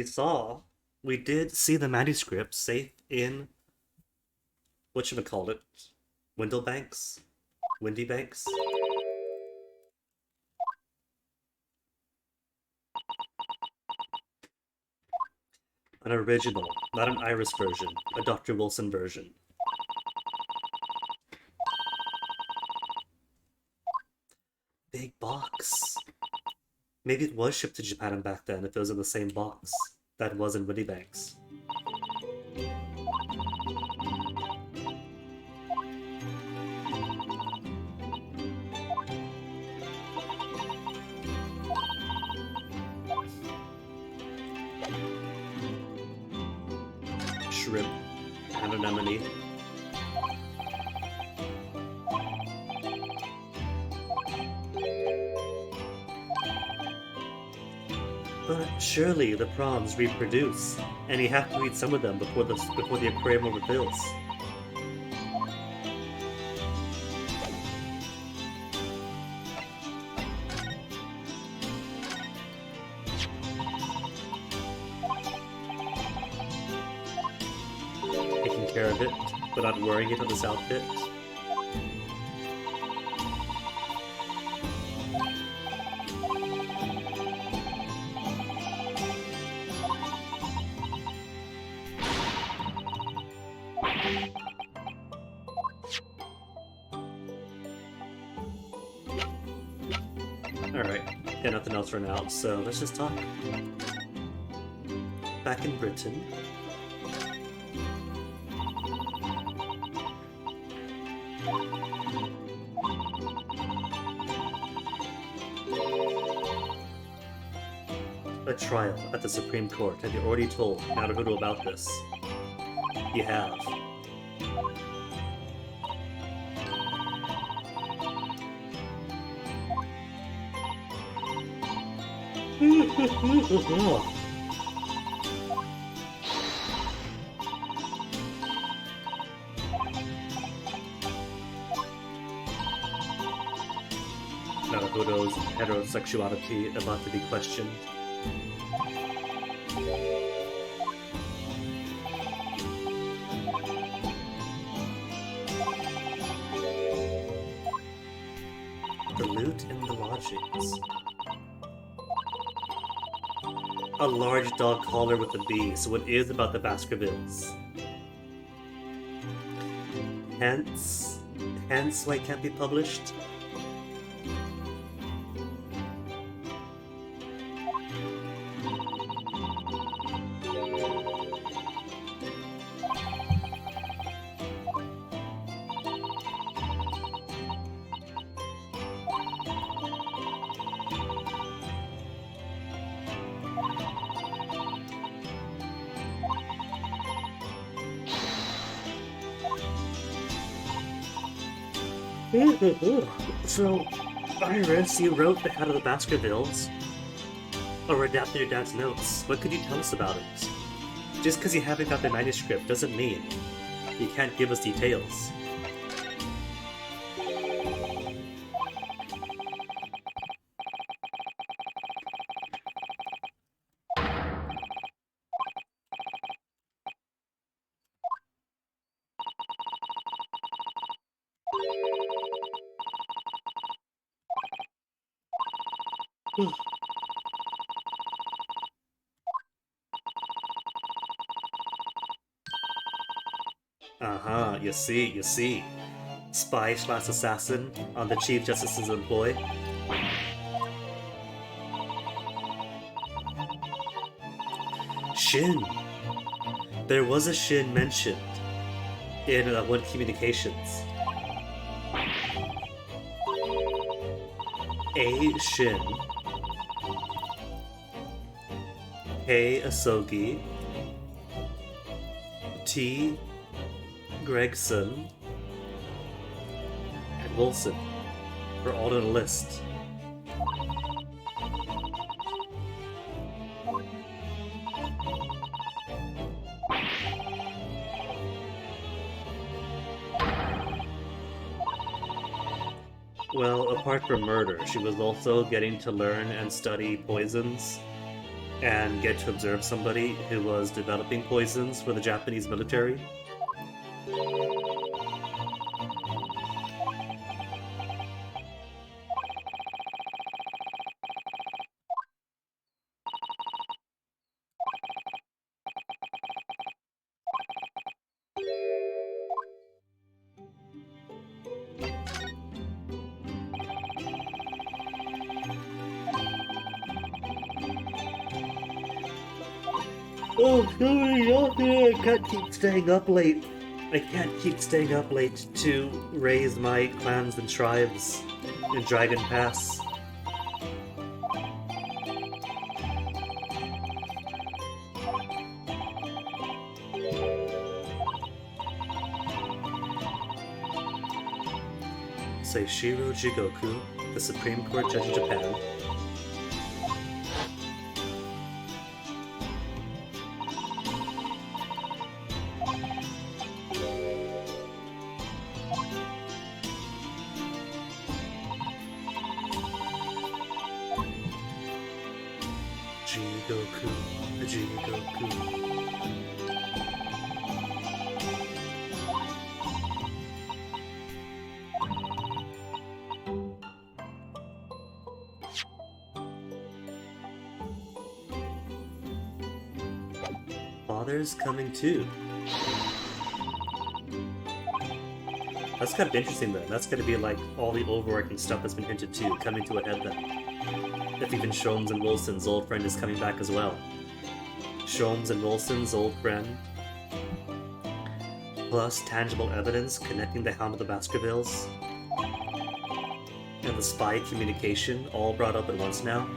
[SPEAKER 1] we did see the manuscript safe in, whatchamacallit, Windlebanks? Windy Banks? An original, not an Iris version, a Dr. Wilson version. Big box. Maybe it was shipped to Japan back then if it was in the same box that was in Windy Banks. shrimp and anemone. But surely the prawns reproduce, and you have to eat some of them before the aquarium overfills. Taking care of it, but not wearing it on this outfit. Alright, got nothing else for now, so let's just talk. Back in Britain. A trial at the Supreme Court. Have you already told Naruhodo about this? You have. Naruhodo's heterosexuality about to be questioned. The loot in the lodgings. A large dog collar with a bee, so it is about the Baskervilles. Hence why it can't be published. So, Iris, you wrote The Head of the Baskervilles, or adapted your dad's notes. What could you tell us about it? Just because you haven't got the manuscript doesn't mean you can't give us details. Uh-huh, you see. Spy/assassin on the Chief Justice's employ. Shin! There was a Shin mentioned in One Communications. A Shin. A Asogi. T Gregson, and Wilson are all on a list. Well, apart from murder, she was also getting to learn and study poisons and get to observe somebody who was developing poisons for the Japanese military. Oh, sorry, I can't keep staying up late. I can't keep staying up late to raise my clans and tribes in Dragon Pass. say Shiro Jigoku, the Supreme Court judge of Japan. Jigoku, Jigoku. Father's coming too. That's kind of interesting then. That's gonna be like all the overworking stuff that's been hinted to coming to a head then. If even Sholmes and Wilson's old friend is coming back as well. Sholmes and Wilson's old friend, plus tangible evidence connecting the Hound of the Baskervilles and the spy communication all brought up at once now.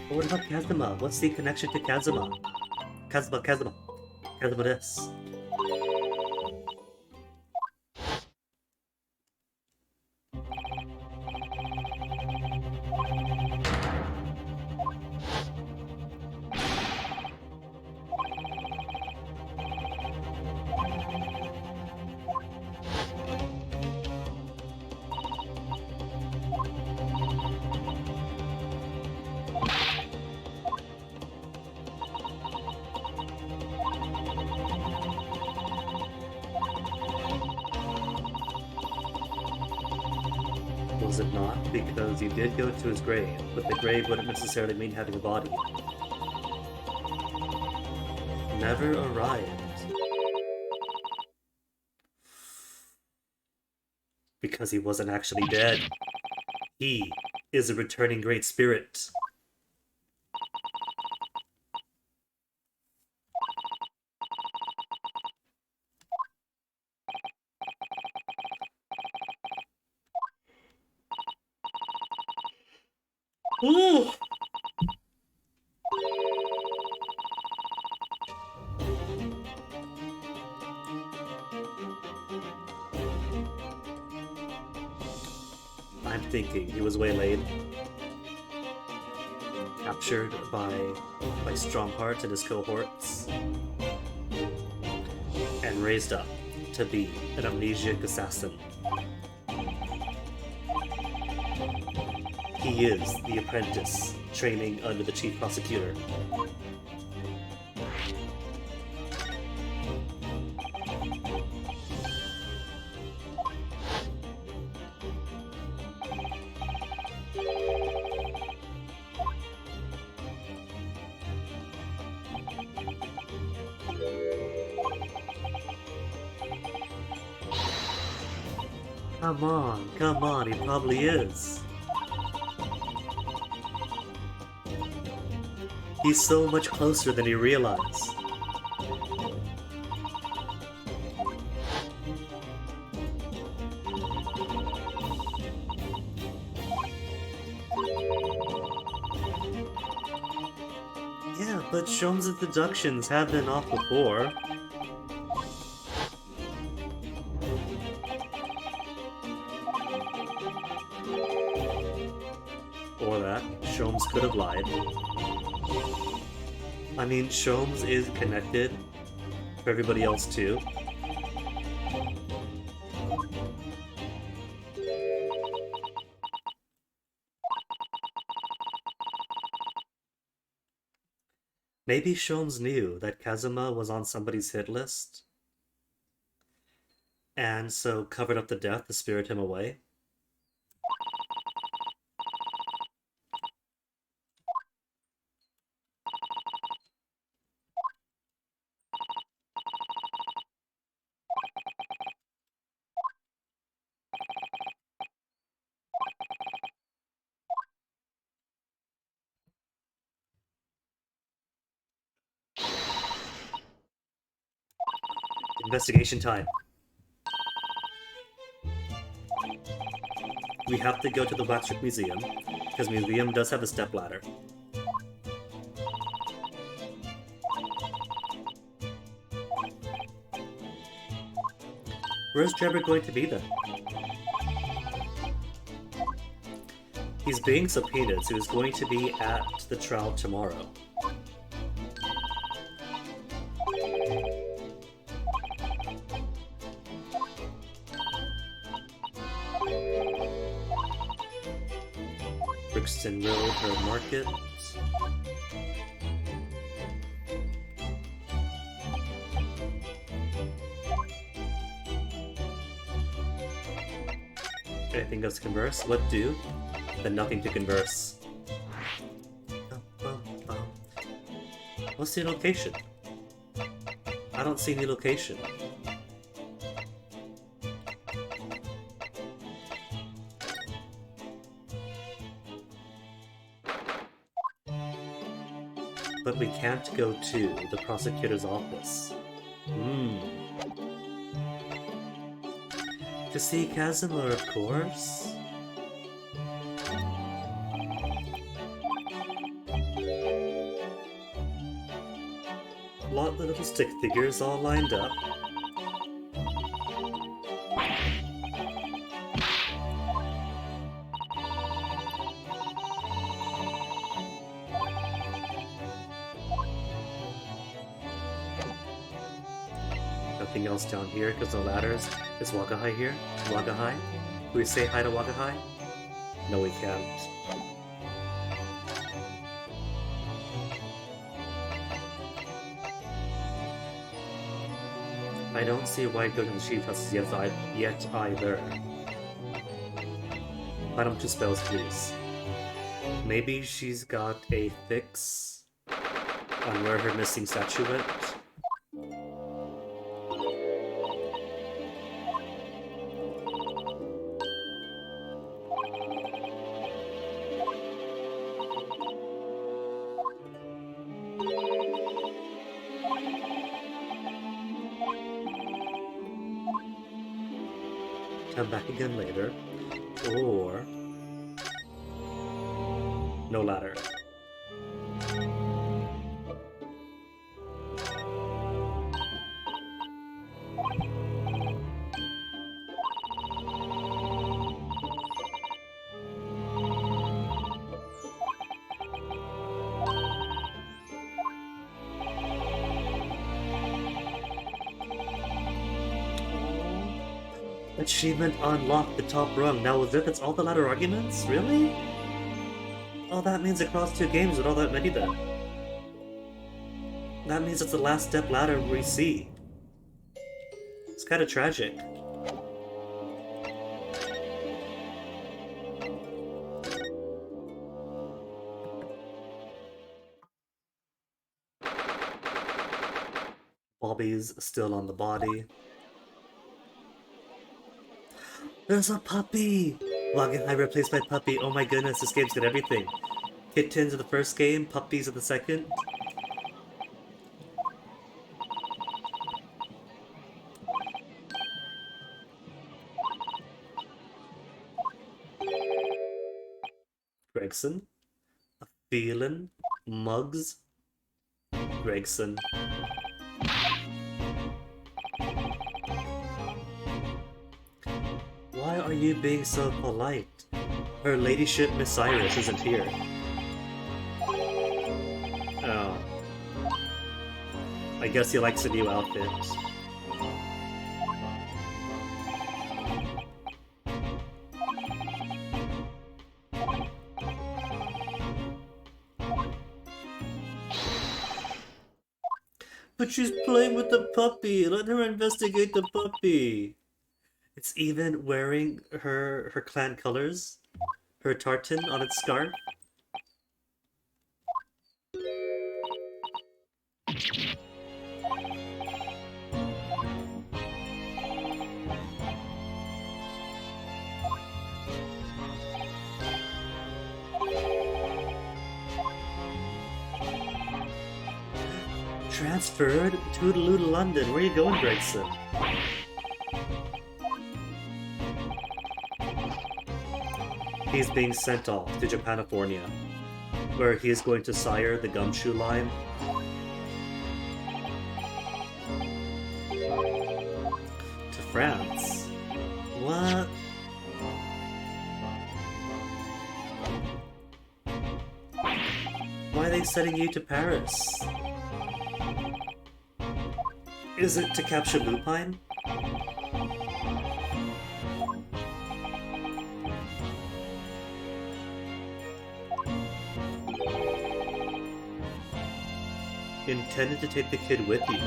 [SPEAKER 1] But what about Kazuma? What's the connection to Kazuma? Kazuma this. Was it not? Because you did go to his grave, but the grave wouldn't necessarily mean having a body. Never arrived. Because he wasn't actually dead. He is a returning great spirit. Ooh. I'm thinking he was waylaid, captured by Strongheart and his cohorts, and raised up to be an amnesiac assassin. He is the apprentice, training under the chief prosecutor. Come on, he probably is. He's so much closer than he realized. Yeah, but Sholmes' deductions have been off before. Or that Sholmes could have lied. I mean, Sholmes is connected for everybody else too. Maybe Sholmes knew that Kazuma was on somebody's hit list, and so covered up the death to spirit him away. Investigation time. We have to go to the Waxtrick Museum, because museum does have a stepladder. Where's Trevor going to be then? He's being subpoenaed, so he's going to be at the trial tomorrow. Brixton Road, her market. Anything else to converse? What do? Then nothing to converse. What's the location? I don't see any location. But we can't go to the prosecutor's office. To see Casimir, of course. A lot of little stick figures all lined up. Nothing else down here because no ladders. Is Wakahai here? Wakahai? Can we say hi to Wakahai? No, we can't. I don't see why go to the chief house yet either. Final 2 spells, please. Maybe she's got a fix on where her missing statue went. Come back again later, or no ladder. Achievement unlocked, the top rung. Now as if it's all the ladder arguments? Really? Oh, that means across 2 games with all that many then. That means it's the last step ladder we see. It's kinda tragic. Bobby's still on the body. There's a puppy! Wagenhai replaced by puppy. Oh my goodness, this game's got everything. Kittens in the first game, puppies in the second. Gregson. A feeling. Mugs. Gregson. Why are you being so polite? Her ladyship Miss Cyrus isn't here. Oh. I guess he likes a new outfit. But she's playing with the puppy. Let her investigate the puppy. It's even wearing her clan colors, her tartan on its scarf. transferred to London. Where are you going, Gregson? He's being sent off to Japanifornia, where he is going to sire the gumshoe line. To France? What? Why are they sending you to Paris? Is it to capture Lupine? Intended to take the kid with you.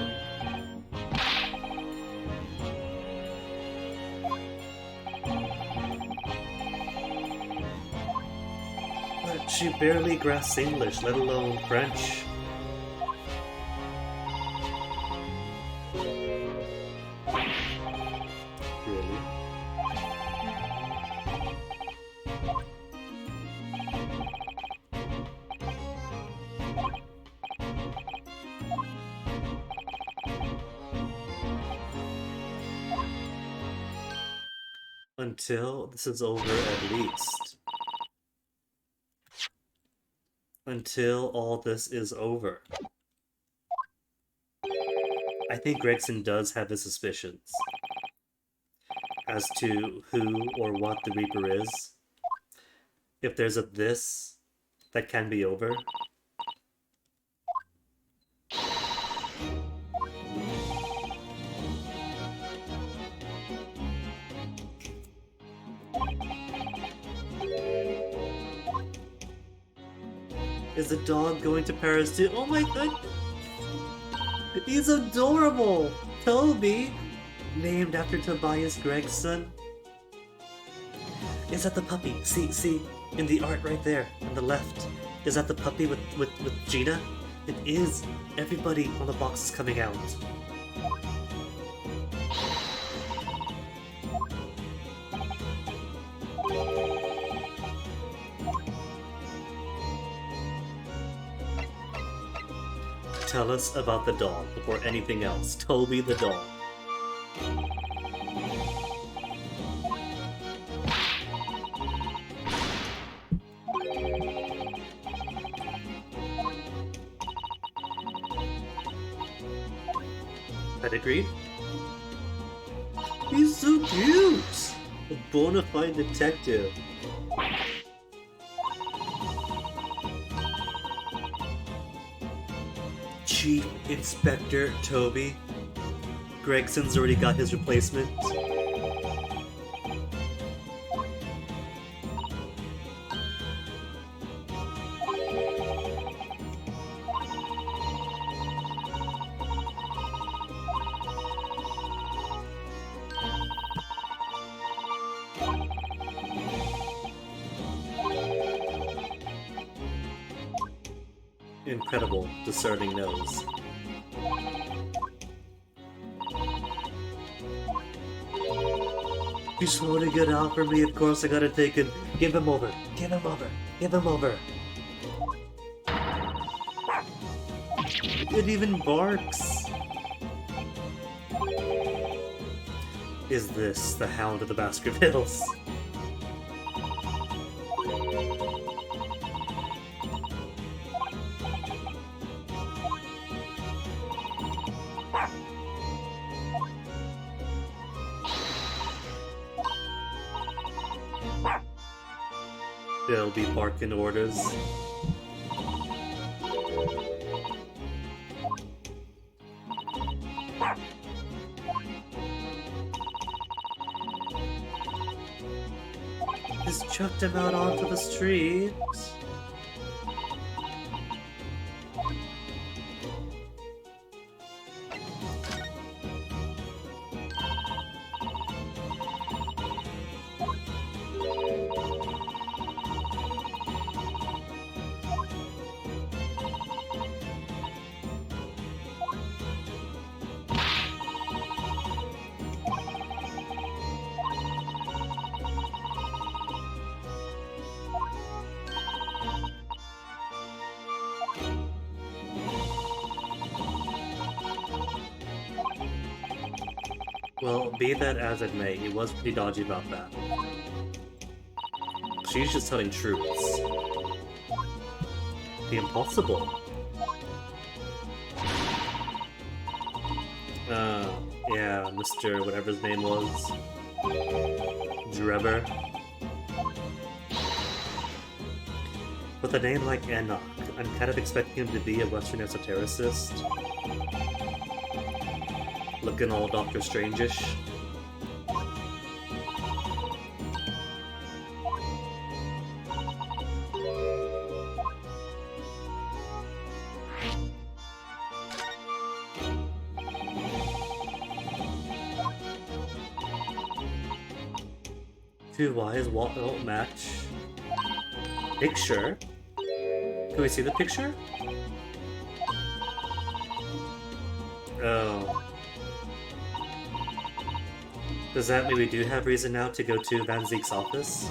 [SPEAKER 1] But she barely grasps English, let alone French. Really? Until this is over, at least. Until all this is over. I think Gregson does have his suspicions as to who or what the Reaper is. If there's a this that can be over. Is the dog going to Paris too? Oh my god! He's adorable! Toby! Named after Tobias Gregson. Is that the puppy? See, in the art right there, on the left. Is that the puppy with Gina? It is! Everybody on the box is coming out. Tell us about the dog before anything else. Toby the dog. Pedigree? He's so cute! A bona fide detective. Chief Inspector Toby. Gregson's already got his replacement. Incredible discerning nose. He's trying to get out for me, of course I gotta take him. Give him over. Give him over. Give him over. It even barks. Is this the Hound of the Baskervilles? They'll be barking orders. Just chucked him out onto the street. Well, be that as it may, he was pretty dodgy about that. She's just telling truths. The impossible. Yeah, Mr. whatever his name was. Drebber. With a name like Enoch, I'm kind of expecting him to be a Western esotericist. Looking all Doctor Strange-ish. Two Y's won't match. Picture? Can we see the picture? Oh. Does that mean we do have reason now to go to Van Zeek's office?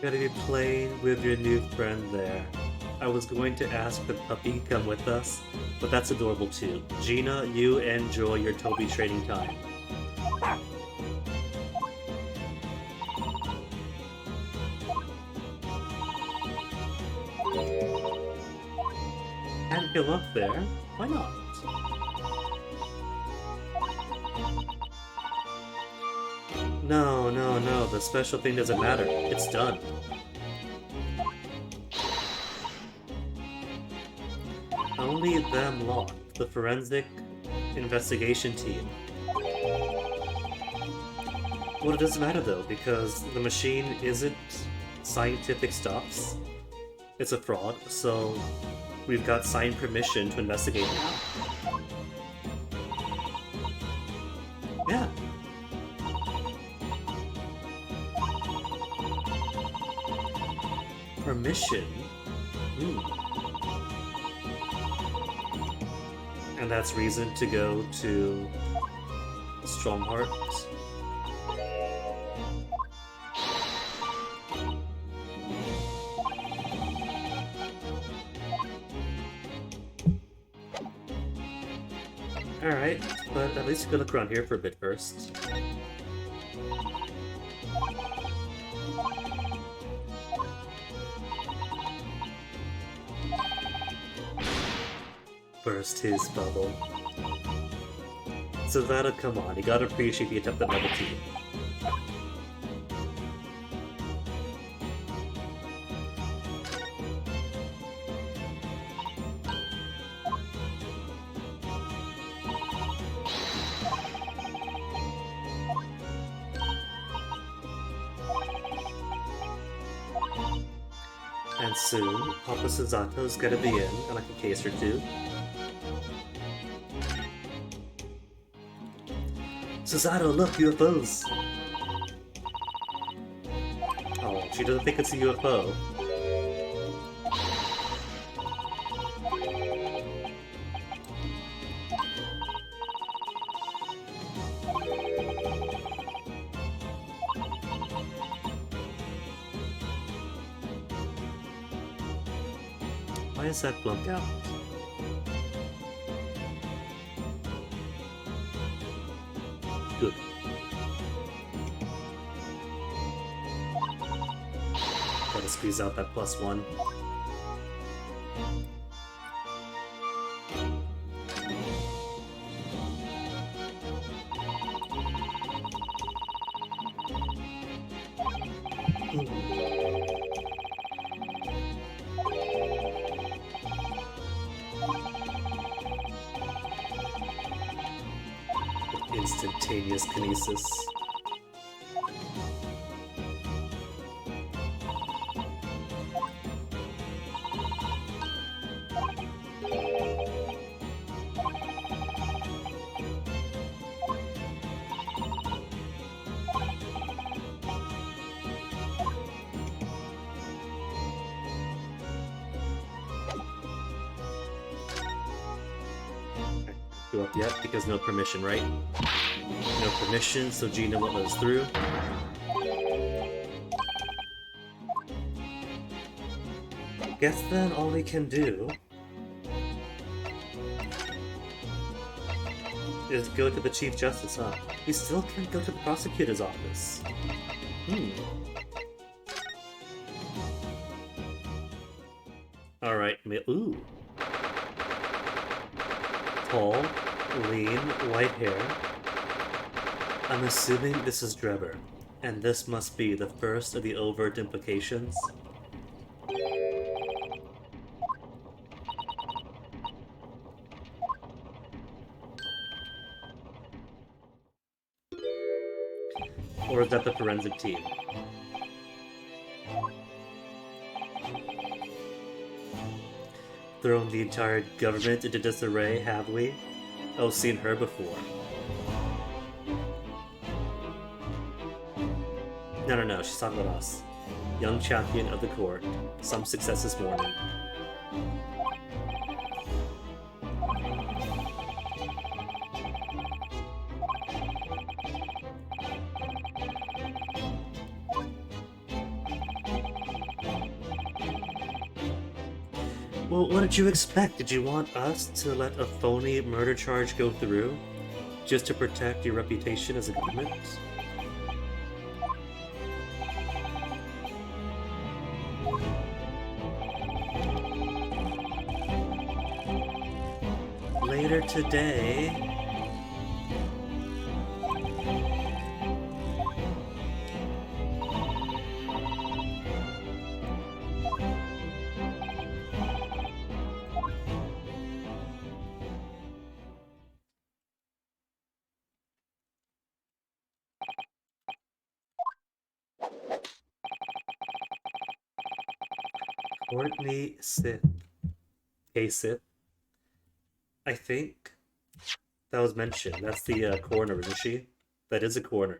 [SPEAKER 1] Gotta be playing with your new friend there. I was going to ask the puppy to come with us, but that's adorable too. Gina, you enjoy your Toby training time. Can't go up there. Why not? No, no, no, the special thing doesn't matter. It's done. Only them lot, the forensic investigation team. Well, it doesn't matter though, because the machine isn't scientific stuffs. It's a fraud, so we've got signed permission to investigate now. Yeah. Permission? And that's reason to go to Stromheart. Alright, but at least we can look around here for a bit first. Burst his bubble. So that'll come on, you gotta appreciate the attempt at novelty. And soon, Papa Suzato's gonna be in like a case or two. Susato, look, UFOs! Oh, she doesn't think it's a UFO. Why is that blunked out? Good. Gotta squeeze out that +1. instantaneous kinesis. Go up yet because no permission, right? No permission, so Gina won't let us through. Guess then all we can do is go to the Chief Justice, huh? We still can't go to the prosecutor's office. Alright, ooh. Tall, lean, white hair. I'm assuming this is Drebber, and this must be the first of the overt implications. Or is that the forensic team? Thrown the entire government into disarray, have we? Oh, seen her before. No, she's talking about us. Young champion of the court. Some success this morning. Well, what did you expect? Did you want us to let a phony murder charge go through? Just to protect your reputation as a government? Later today... Courtney Sith. Sith. I think that was mentioned. That's the coroner, isn't she? That is a coroner.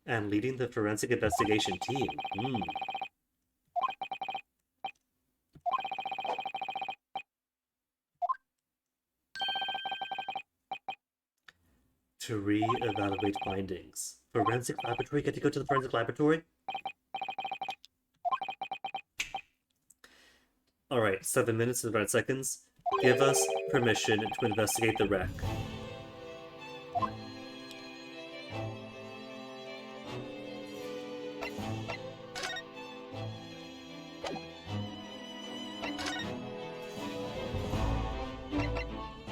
[SPEAKER 1] And leading the forensic investigation team. To re-evaluate findings. Forensic laboratory? Get to go to the forensic laboratory? Alright, 7 minutes and 5 seconds. Give us permission to investigate the wreck.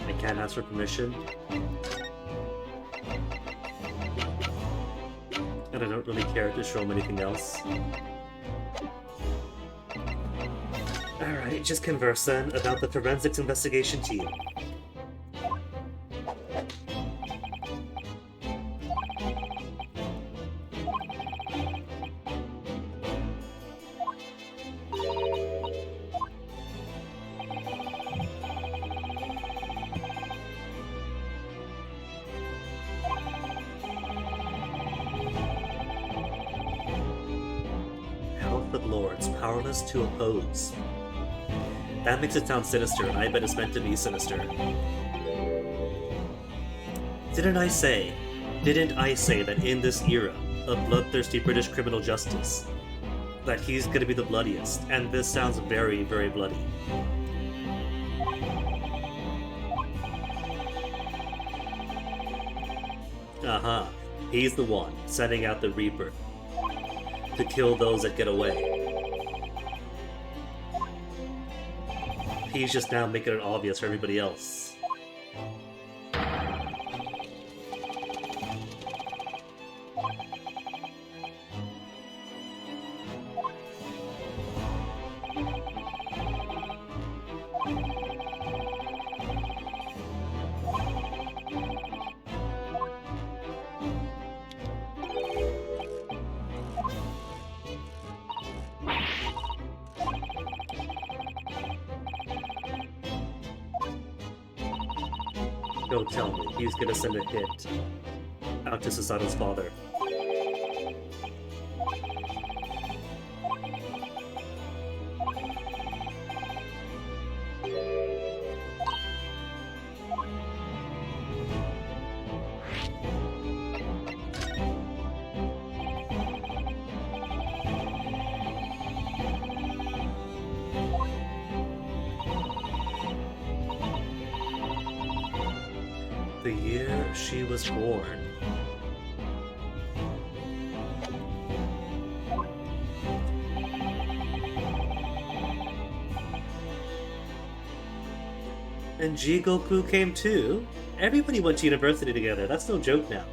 [SPEAKER 1] I can't ask for permission. And I don't really care to show him anything else. Alright, just converse then about the forensics investigation team. Health of Lords, powerless to oppose. That makes it sound sinister, and I bet it's meant to be sinister. Didn't I say that in this era of bloodthirsty British criminal justice, that he's gonna be the bloodiest, and this sounds very, very bloody. He's the one sending out the Reaper to kill those that get away. He's just now making it obvious for everybody else. Don't tell me he's gonna send a hit out to Susano's father. The year she was born. And Jigoku came too? Everybody went to university together, that's no joke now.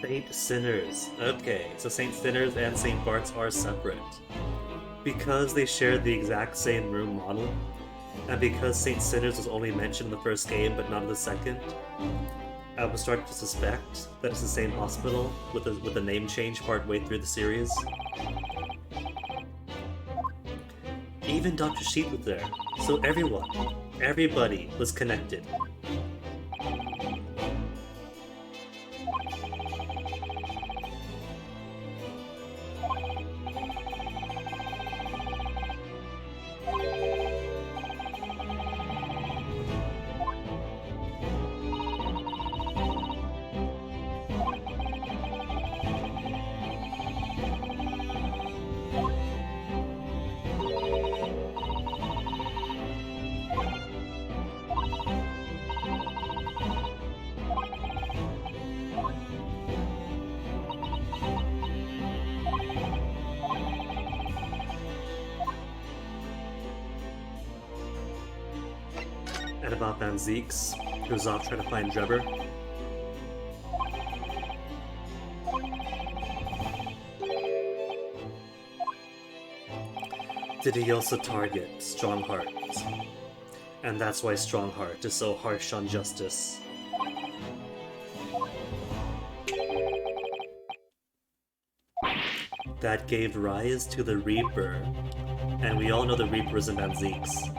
[SPEAKER 1] Saint Sinners. Okay, so Saint Sinners and Saint Bart's are separate. Because they shared the exact same room model, and because Saint Sinners was only mentioned in the first game but not in the second, I was starting to suspect that it's the same hospital with a name change partway through the series. Even Dr. Sheep was there, so everybody was connected. And about Van Zeeks, who's off trying to find Drebber. Did he also target Strongheart? And that's why Strongheart is so harsh on justice. That gave rise to the Reaper. And we all know the Reaper is in Van Zeeks.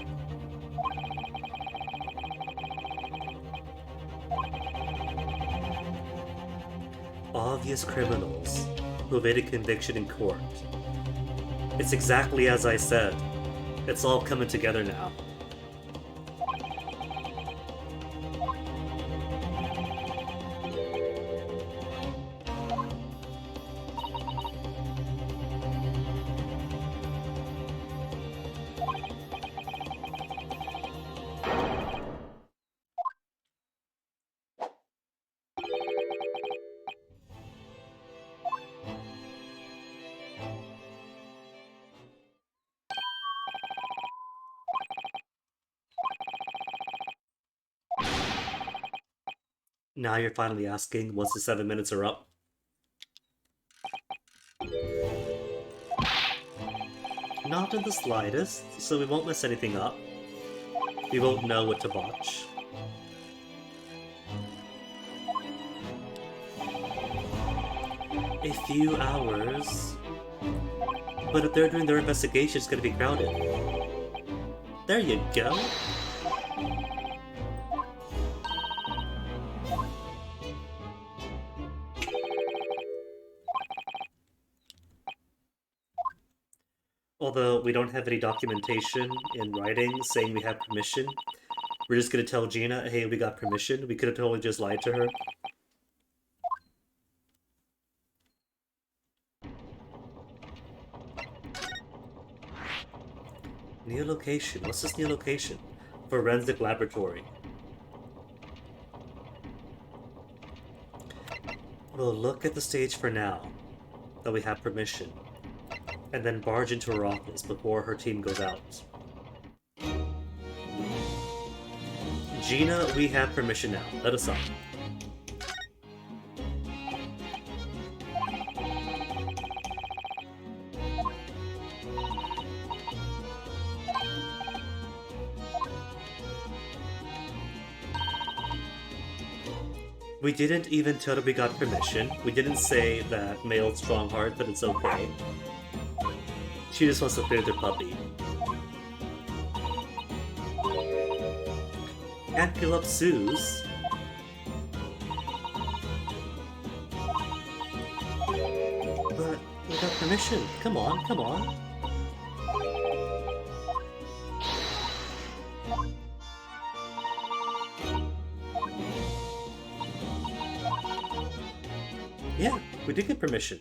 [SPEAKER 1] Obvious criminals who evaded conviction in court. It's exactly as I said. It's all coming together now. Now you're finally asking once the 7 minutes are up. Not in the slightest, so we won't mess anything up. We won't know what to botch. A few hours. But if they're doing their investigation, it's gonna be crowded. There you go. Although we don't have any documentation in writing saying we have permission, we're just gonna tell Gina, hey, we got permission. We could have totally just lied to her. New location. What's this new location? Forensic laboratory. We'll look at the stage for now, that we have permission, and then barge into her office before her team goes out. Gina, we have permission now. Let us on. We didn't even tell her we got permission. We didn't say that male strong heart, that it's okay. She just wants to play with her puppy. Can't kill up Suze. But we got permission. Come on, come on. Yeah, we did get permission.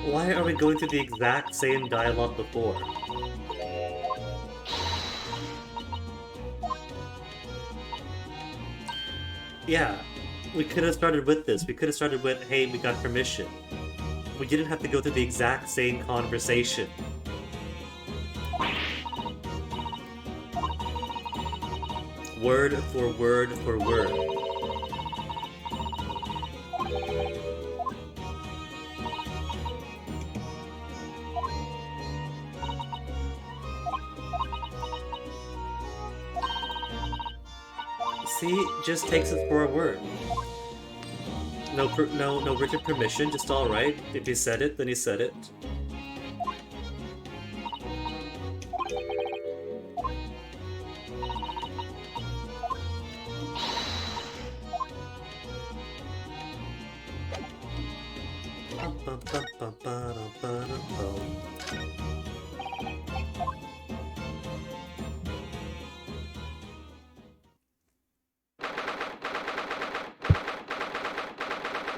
[SPEAKER 1] Why are we going through the exact same dialogue before? Yeah, we could have started with this. We could have started with, hey, we got permission. We didn't have to go through the exact same conversation. Word for word for word. See, just takes it for a word. No written permission, just alright. If he said it, then he said it.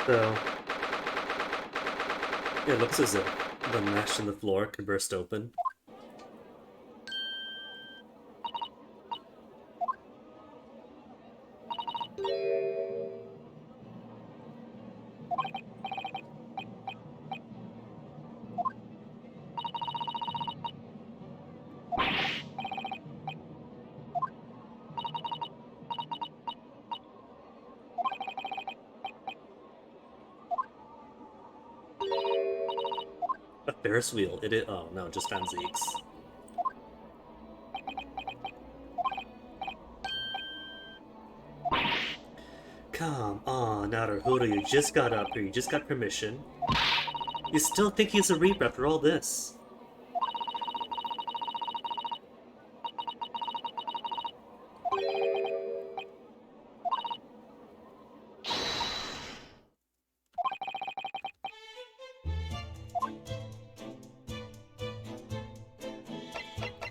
[SPEAKER 1] So, it looks as if the mesh in the floor could burst open. A Ferris wheel. It is. Oh no, just Van Zeeks. Come on, Naruhodo, you just got up here. You just got permission. You still think he's a Reaper after all this?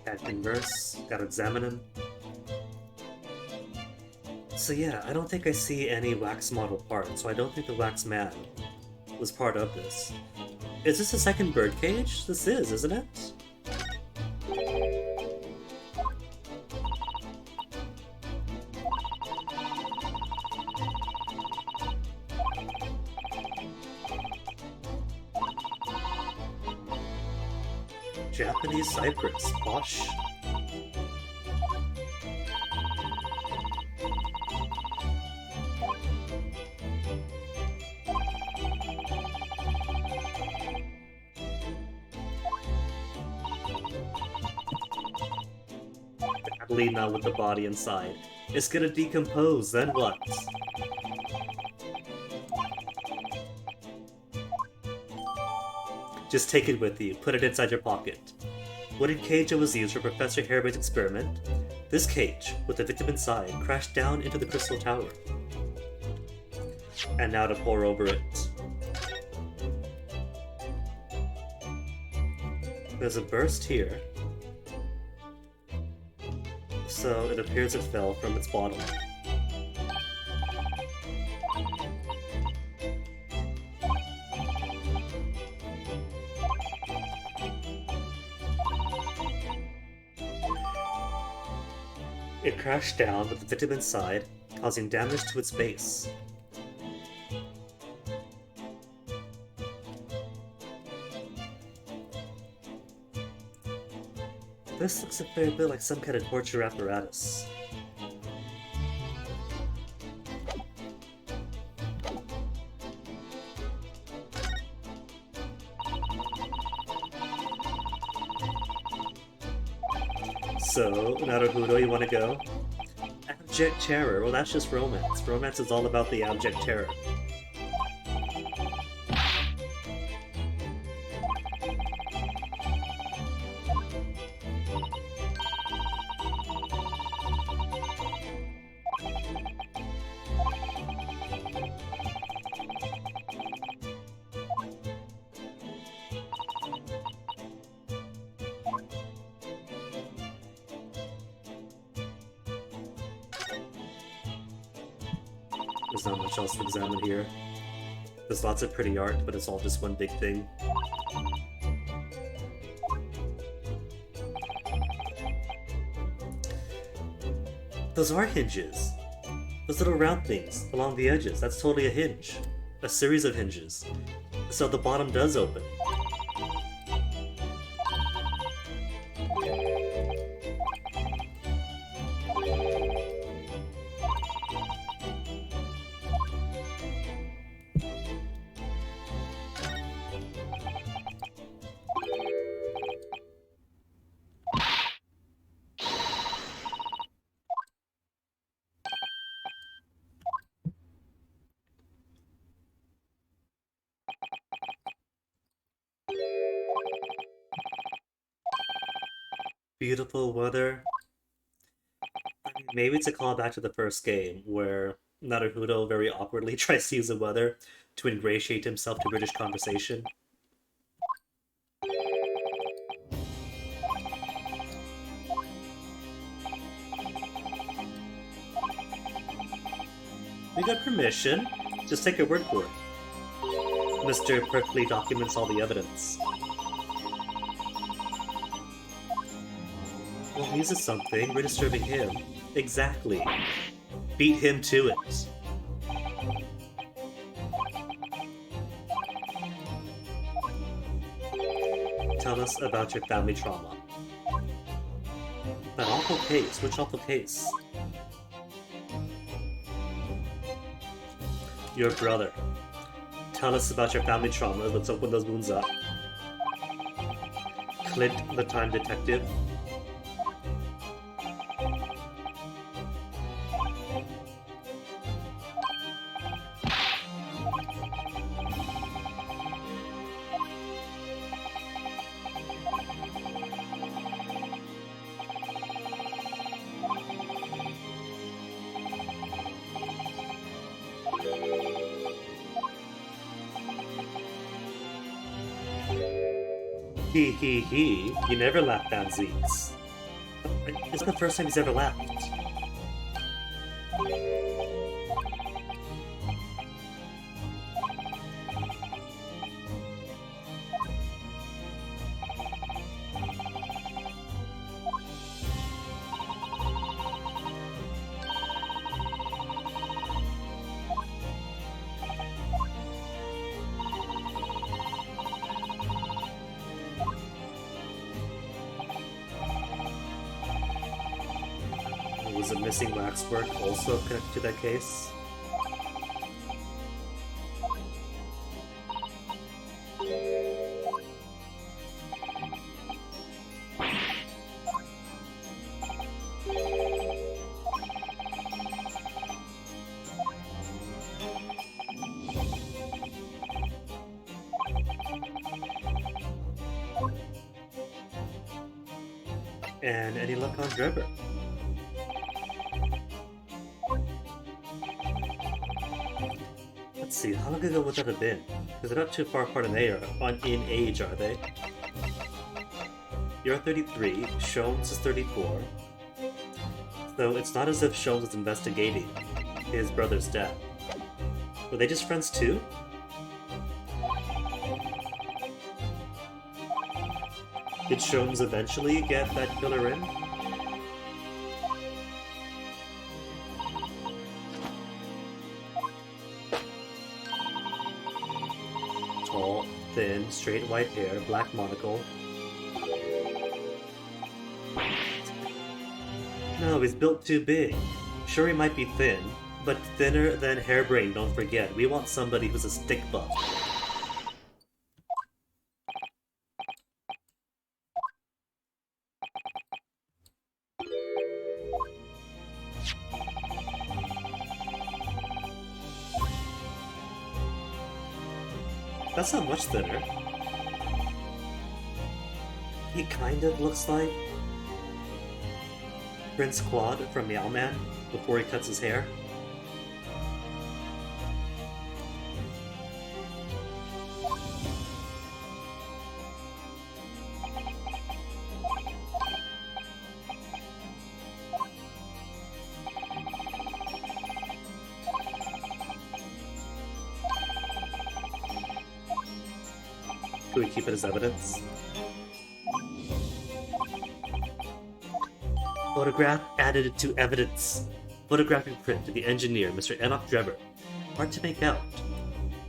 [SPEAKER 1] Can't converse. Gotta examine him. So yeah, I don't think I see any wax model part, so I don't think the wax man was part of this. Is this a second birdcage? This is, isn't it? Japanese cypress, posh. Badly now with the body inside. It's gonna decompose, then what? Just take it with you, put it inside your pocket. Wooden cage that was used for Professor Harebray's experiment. This cage, with the victim inside, crashed down into the crystal tower. And now to pour over it. There's a burst here. So it appears it fell from its bottom. It crashed down with the victim inside, causing damage to its base. This looks a fair bit like some kind of torture apparatus. So, Naruhodo, you want to go? Abject terror. Well, that's just romance. Romance is all about the abject terror. There's not much else to examine here. There's lots of pretty art, but it's all just one big thing. Those are hinges. Those little round things along the edges. That's totally a hinge. A series of hinges. So the bottom does open. Beautiful weather. I mean, maybe it's a callback to the first game, where Naruto very awkwardly tries to use the weather to ingratiate himself to British conversation. We got permission. Just take your word for it. Mr. perfectly documents all the evidence. Well, he uses something. We're disturbing him. Exactly. Beat him to it. Tell us about your family trauma. That awful case. Which awful case? Your brother. Tell us about your family trauma. Let's open those wounds up. Clint, the time detective. He, you never laughed at Zeeks. It's the first time he's ever laughed. Was a missing waxwork also connected to that case? And any luck on Drebber? Let's see, how long ago would that have been? Because they're not too far apart in age, are they? You're 33, Sholmes is 34. So it's not as if Sholmes was investigating his brother's death. Were they just friends too? Did Sholmes eventually get that killer in? Tall, thin, straight white hair, black monocle. No, he's built too big. Sure, he might be thin, but thinner than Hairbrain, don't forget. We want somebody who's a stick buff. That's not much thinner. He kind of looks like Prince Quad from Meow Man before he cuts his hair. Can we keep it as evidence? Photograph added to evidence. Photographic print to the engineer, Mr. Enoch Drebber. Hard to make out,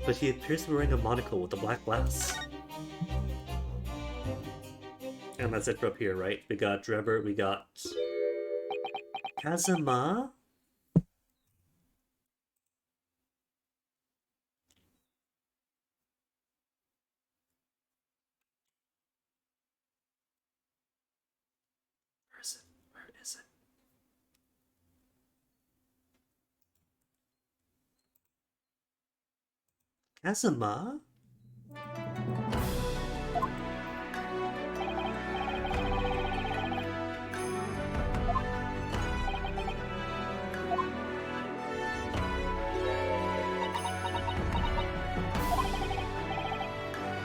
[SPEAKER 1] but he appears to be wearing a monocle with a black glass. And that's it for up here, right? We got Drebber, we got Kazuma? Where is it? Where is it? Kazuma?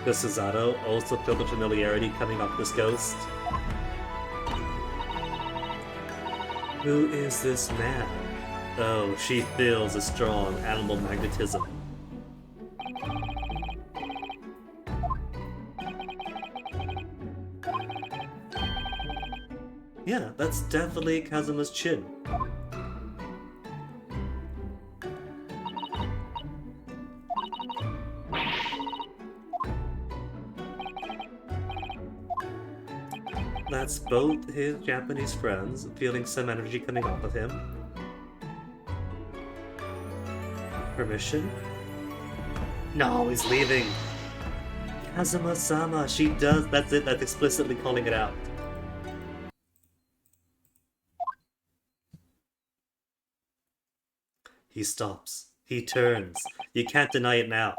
[SPEAKER 1] Does Suzato also feel the familiarity coming off this ghost? Who is this man? Oh, she feels a strong animal magnetism. Yeah, that's definitely Kazuma's chin. That's both his Japanese friends feeling some energy coming off of him. Permission? No, he's leaving. Kazuma-sama, she does. That's it, that's explicitly calling it out. He stops. He turns. You can't deny it now.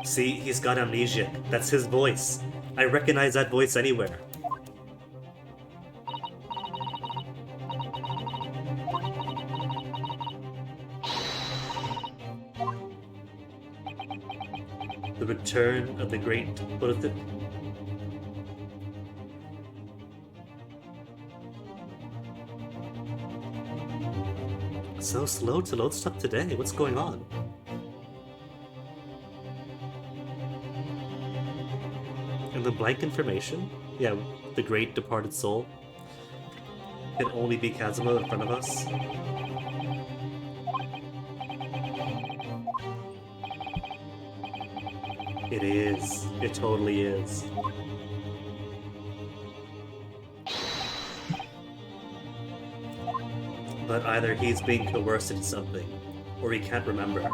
[SPEAKER 1] See, he's got amnesia. That's his voice. I recognize that voice anywhere. The return of the great... what is it? So slow to load stuff today. What's going on? And the blank information? Yeah, the great departed soul. Can only be Kazuma in front of us. It is. It totally is. But either he's being coerced into something, or he can't remember.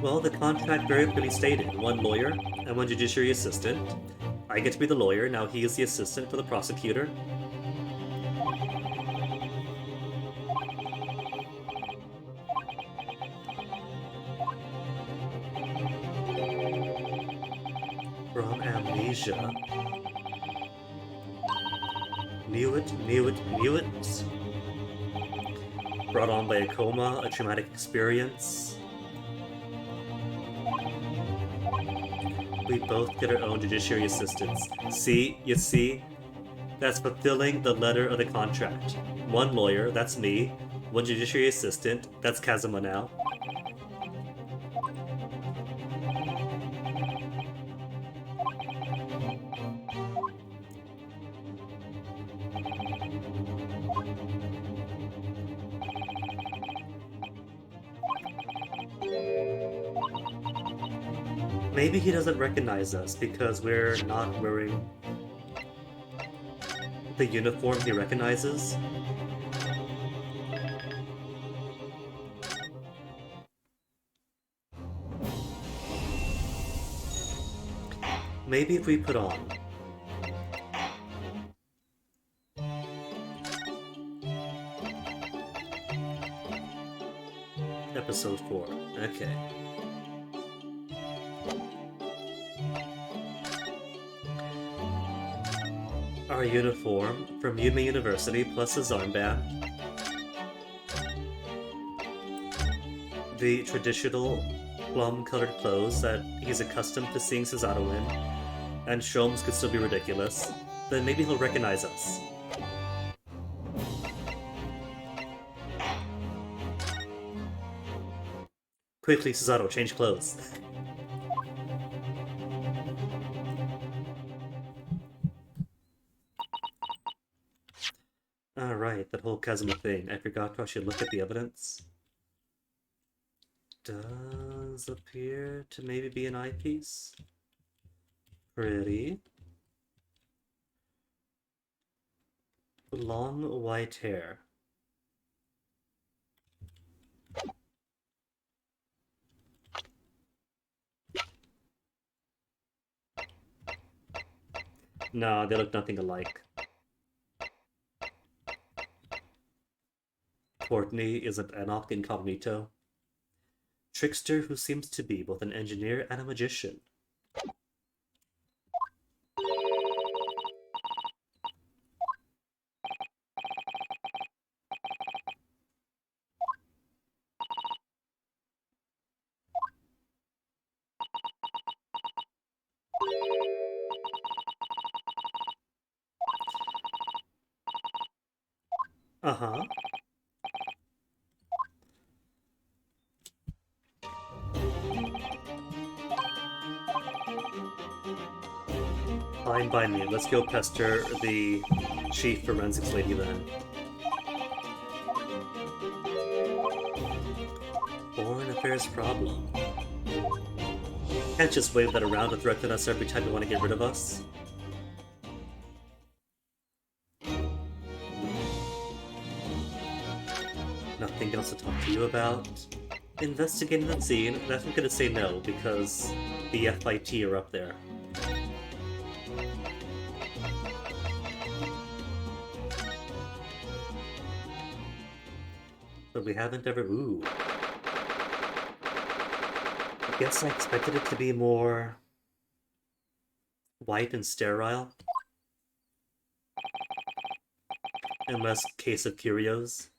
[SPEAKER 1] Well, the contract very clearly stated, one lawyer and one judiciary assistant. I get to be the lawyer, now he is the assistant for the prosecutor. From amnesia. Knew it, knew it, knew it. Brought on by a coma, a traumatic experience. We both get our own judiciary assistants. See? You see? That's fulfilling the letter of the contract. One lawyer, that's me. One judiciary assistant, that's Kazuma now. Maybe he doesn't recognize us because we're not wearing the uniform he recognizes. Maybe if we put on episode 4. Okay. Our uniform from Yuma University plus his armband. The traditional plum-colored clothes that he's accustomed to seeing Susato in, and Sholmes could still be ridiculous, then maybe he'll recognize us. Quickly, Susato, change clothes. Alright, that whole Kazuma thing. I forgot to actually look at the evidence. Does appear to maybe be an eyepiece. Pretty. Long white hair. No, they look nothing alike. Courtney is an Enoch incognito. Trickster who seems to be both an engineer and a magician. Uh-huh. Fine by me. Let's go pester the chief forensics lady then. Foreign affairs problem. Can't just wave that around to threaten us every time you want to get rid of us. Nothing else to talk to you about? Investigating the scene, that's not gonna say no, because the FIT are up there. But we haven't ever... Ooh. I guess I expected it to be more... white and sterile. And less case of curios.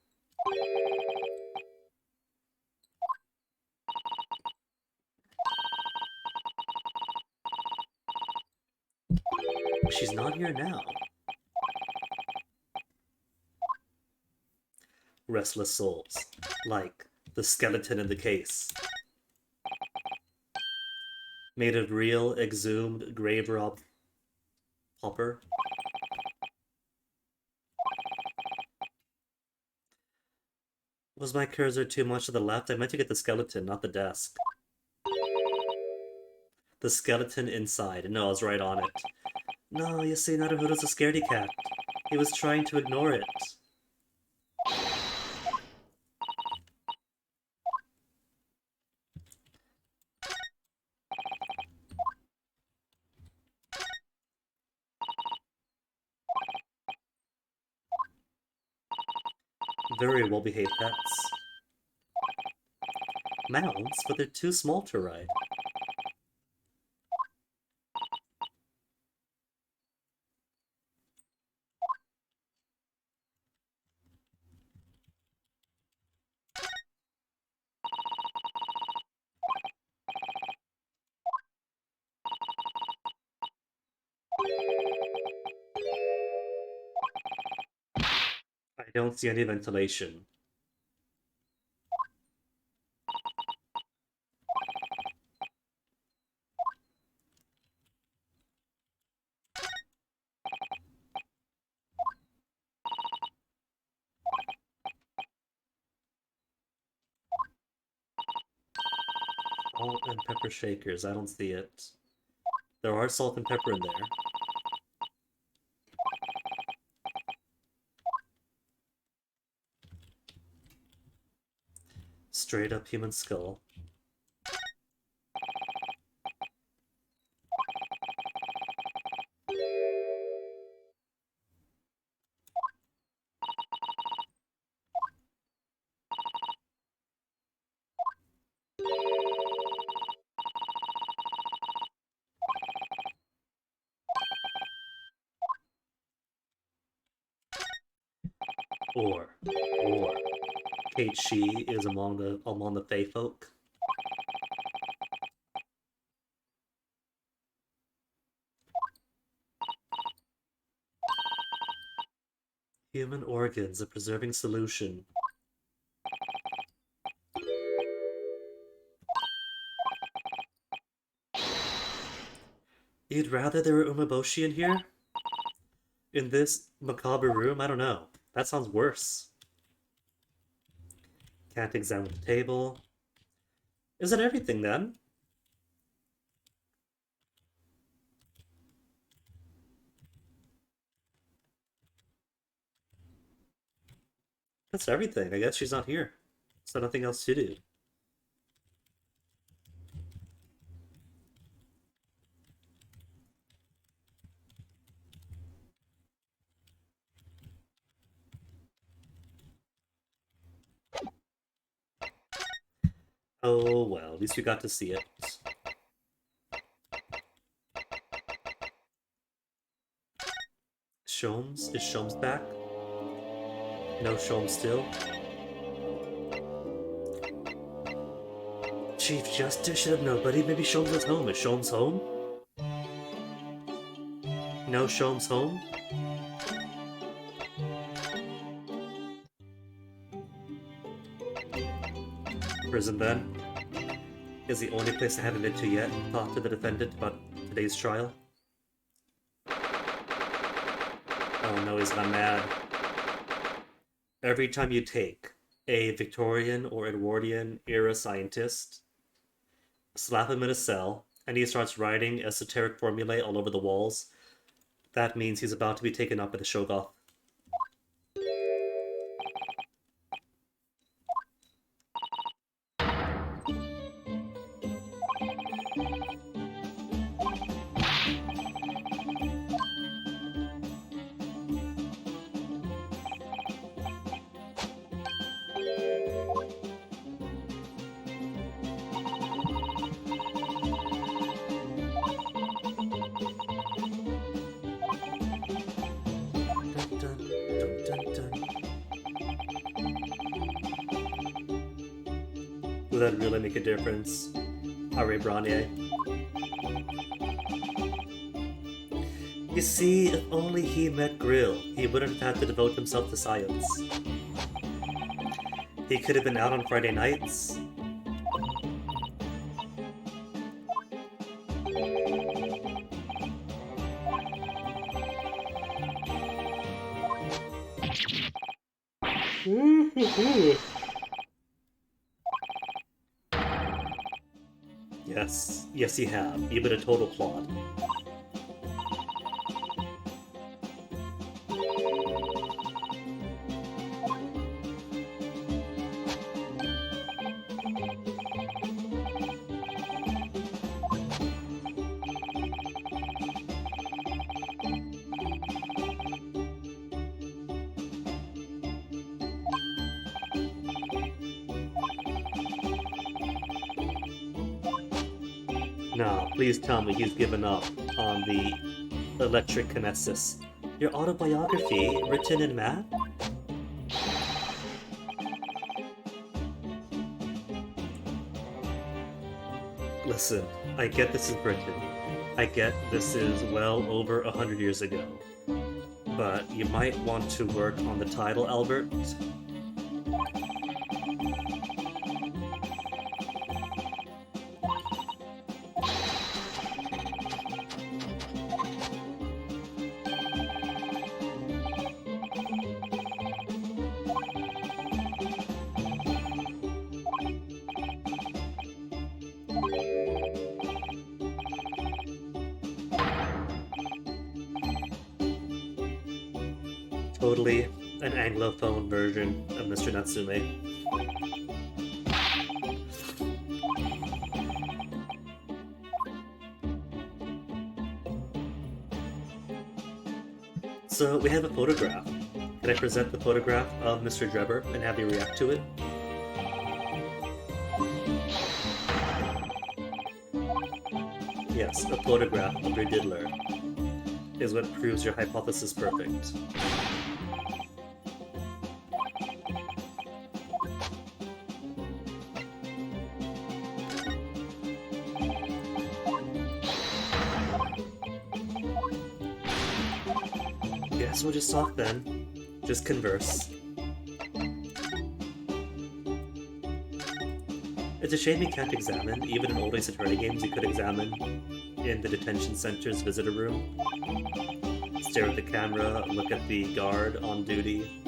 [SPEAKER 1] She's not here now. Restless souls. Like the skeleton in the case. Made of real, exhumed, grave rob pauper. Was my cursor too much to the left? I meant to get the skeleton, not the desk. The skeleton inside. No, I was right on it. No, you see, Naruhodo's a scaredy cat. He was trying to ignore it. Very well-behaved pets. Mounts, but they're too small to ride. I don't see any ventilation. Salt and pepper shakers. I don't see it. There are salt and pepper in there. Straight up human skull. Or Kate Shi is among the Fey folk. Human organs, a preserving solution. You'd rather there were umeboshi in here? In this macabre room? I don't know. That sounds worse. Can't examine the table. Is that everything then? That's everything. I guess she's not here. So nothing else to do. Oh well, at least you got to see it. Sholmes? Is Sholmes back? No Sholmes still? Chief Justice should have known, buddy. Maybe Sholmes is home. Is Sholmes home? No Sholmes home? Prison then? Is the only place I haven't been to yet. Talk to the defendant about today's trial. Oh no, he's gone mad. Every time you take a Victorian or Edwardian era scientist, slap him in a cell, and he starts writing esoteric formulae all over the walls, that means he's about to be taken up by the Shoggoth. Would that really make a difference? Are Branye? You see, if only he met Grill, he wouldn't have had to devote himself to science. He could have been out on Friday nights. Yes, you have. You've been a total plod. Nah, please tell me he's given up on the electric kinesis. Your autobiography, written in math? Listen, I get this is Britain. I get this is well over 100 years ago. But you might want to work on the title, Albert. totally an Anglophone version of Mr. Natsume. So we have a photograph. Can I present the photograph of Mr. Drebber and have you react to it? Yes, a photograph of your diddler is what proves your hypothesis perfect. Guess we'll just talk then. Just converse. It's a shame you can't examine. Even in old Ace Attorney games, you could examine in the detention center's visitor room. Stare at the camera, look at the guard on duty.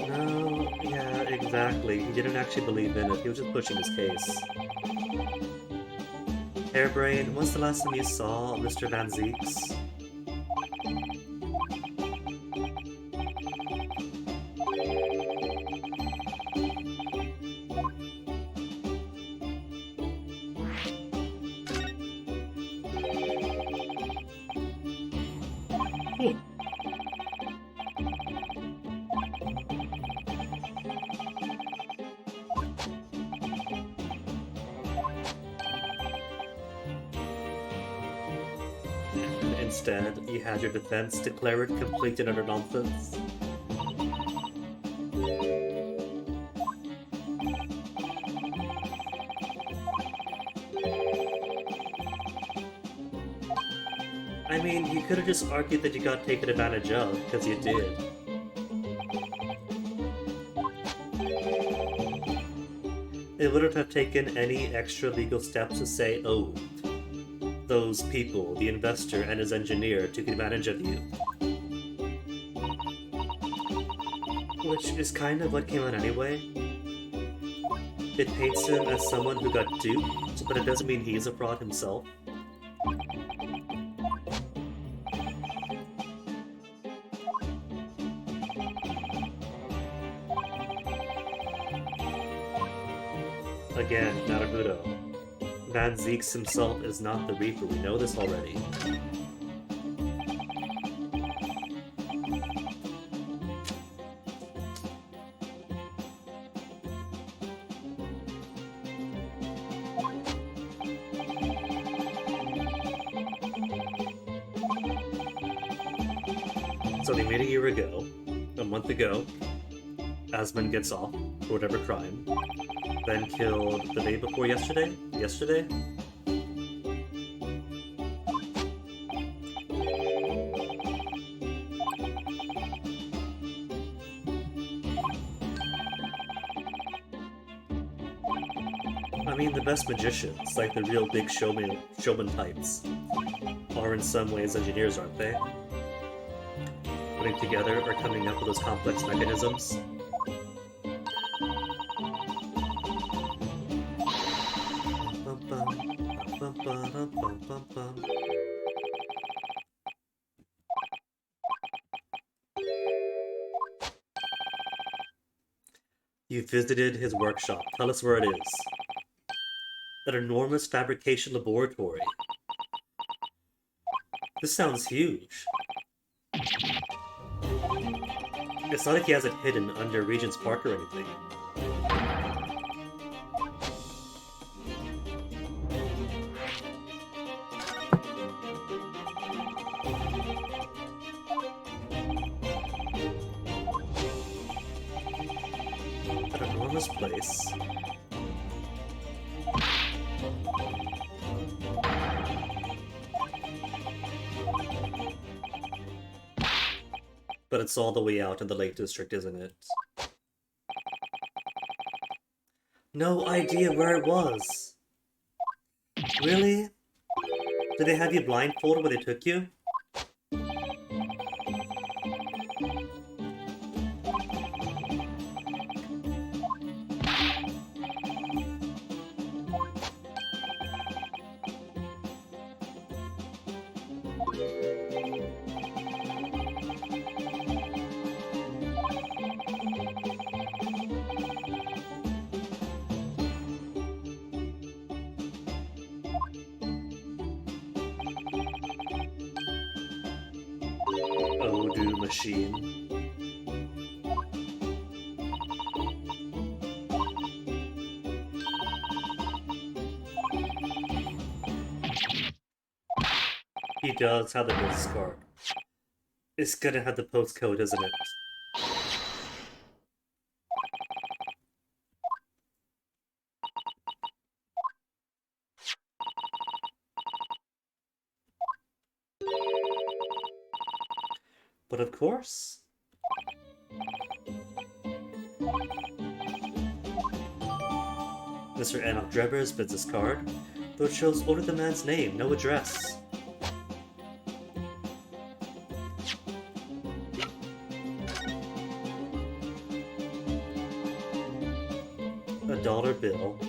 [SPEAKER 1] No, yeah, exactly. He didn't actually believe in it. He was just pushing his case. Hairbrain, when's the last time you saw Mr. Van Zeeks? Instead, you had your defense declare it complete and utter nonsense. I mean, you could have just argued that you got taken advantage of, because you did. It wouldn't have taken any extra legal steps to say, oh, those people, the investor and his engineer, took advantage of you. Which is kind of what came out anyway. It paints him as someone who got duped, but it doesn't mean he's a fraud himself. Again, Naruto. Van Zeeks himself is not the Reaper, we know this already. So they made a year ago, a month ago, Asmund gets off for whatever crime, then killed the day before yesterday? Yesterday? I mean, the best magicians, like the real big showman types, are in some ways engineers, aren't they? Putting together or coming up with those complex mechanisms. You visited his workshop. Tell us where it is. An enormous fabrication laboratory. This sounds huge. It's not like he has it hidden under Regent's Park or anything. An enormous place. But it's all the way out in the Lake District, isn't it? No idea where it was. Really? Did they have you blindfolded when they took you? Odoo machine. He does have the business card. It's gonna have the postcode, isn't it? But of course. Mr. Enoch Drebber's business card, though it shows only the man's name, no address. A dollar bill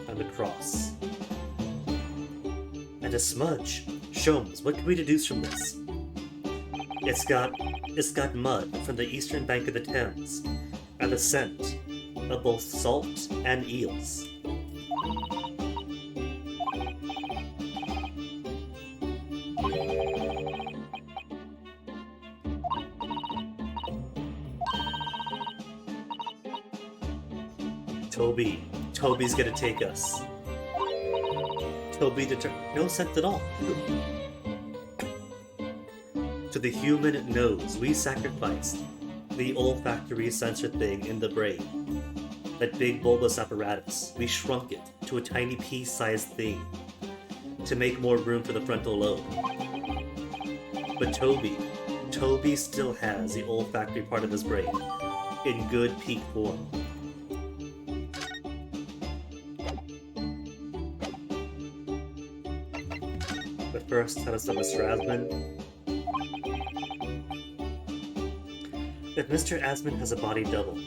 [SPEAKER 1] and a cross. And a smudge. Sholmes, what can we deduce from this? It's got mud from the eastern bank of the Thames, and the scent of both salt and eels. Toby's gonna take us. No scent at all. To the human nose, we sacrificed the olfactory sensor thing in the brain. That big bulbous apparatus, we shrunk it to a tiny pea-sized thing to make more room for the frontal lobe. But Toby still has the olfactory part of his brain in good peak form. But first, tell us about Mr. Asman. If Mr. Asman has a body double,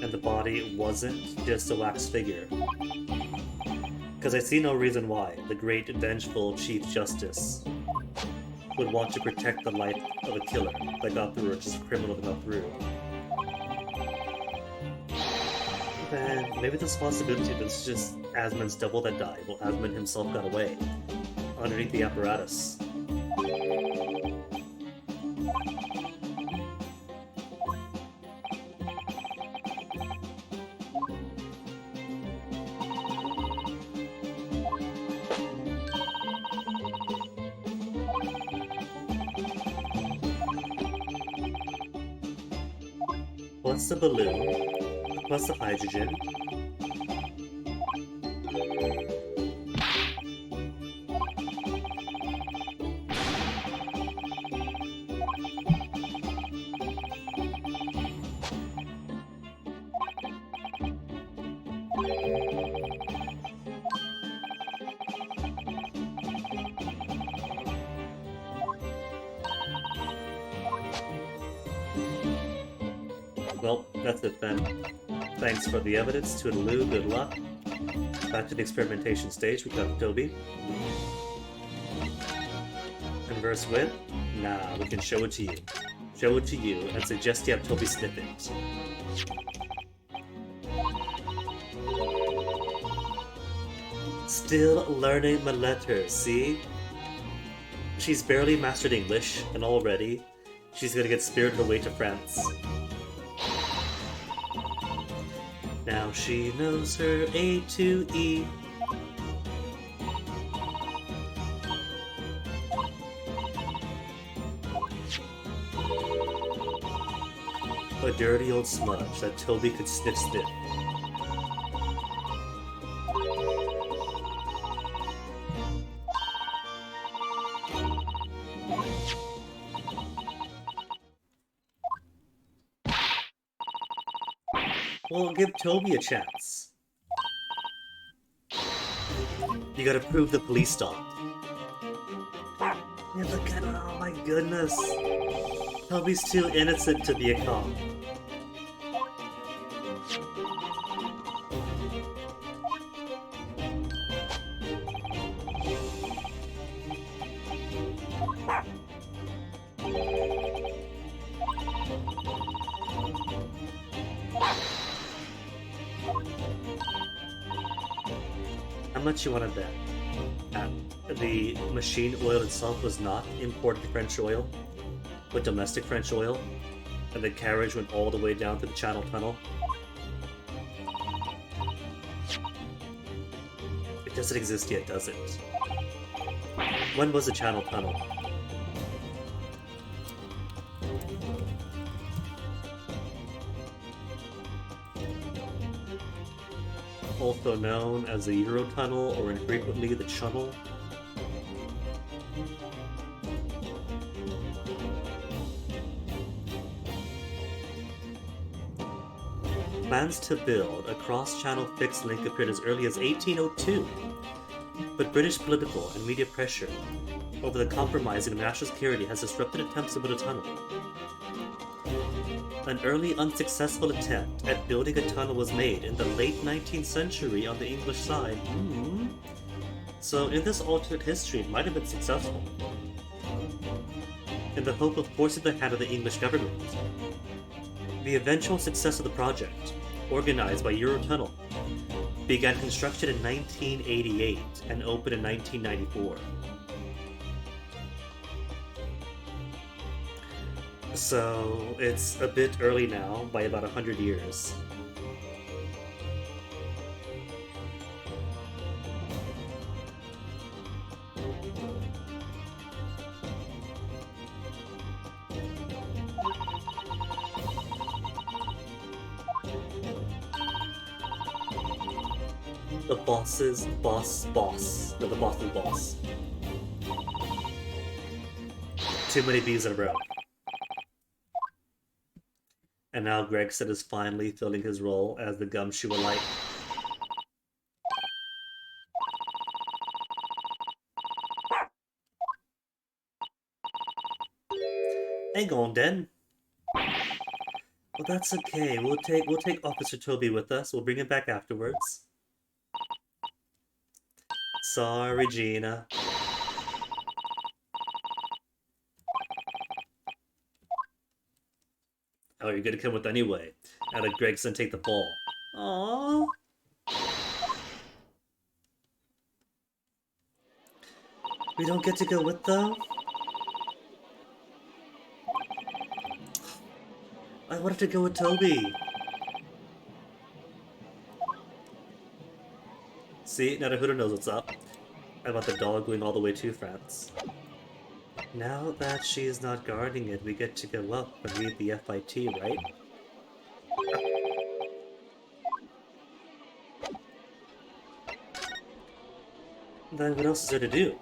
[SPEAKER 1] and the body wasn't just a wax figure, because I see no reason why the great vengeful Chief Justice would want to protect the life of a killer that got through, or just a criminal that got through. Then maybe there's a possibility that it's just Asman's double that died, while Asman himself got away underneath the apparatus. Plus the balloon, plus the hydrogen. Well, that's it then. Thanks for the evidence, toodaloo, good luck. Back to the experimentation stage, we got Toby. Converse with? Nah, we can show it to you. Show it to you, and suggest you have Toby sniff it. Still learning my letters, see? She's barely mastered English, and already, she's gonna get spirited away to France. Now she knows her A to E. A dirty old smudge that Toby could sniff. Well, give Toby a chance. You gotta prove the police stopped. Yeah, look at, oh my goodness. Toby's too innocent to be a cop. How much you want to bet? The machine oil itself was not imported French oil, but domestic French oil, and the carriage went all the way down to the Channel Tunnel. It doesn't exist yet, does it? When was the Channel Tunnel? Also known as the Eurotunnel, or infrequently the Chunnel. Plans to build a cross-channel fixed link appeared as early as 1802, but British political and media pressure over the compromising of national security has disrupted attempts to build a tunnel. An early unsuccessful attempt at building a tunnel was made in the late 19th century on the English side. So in this alternate history, it might have been successful. In the hope of forcing the hand of the English government. The eventual success of the project, organized by Eurotunnel, began construction in 1988 and opened in 1994. So it's a bit early now, by about 100 years. The boss's boss. No, the boss's boss. Too many B's in a row. And now Gregson is finally filling his role as the gumshoe alike. Hang on, then. Well, that's okay. We'll take Officer Toby with us. We'll bring him back afterwards. Sorry, Gina. Oh, you're gonna come with anyway. And let Gregson take the ball. Aww. We don't get to go with them? I wanted to go with Toby. See, now the Hooter knows what's up. About the dog going all the way to France. Now that she's not guarding it, we get to go up and read the FIT, right? Then what else is there to do?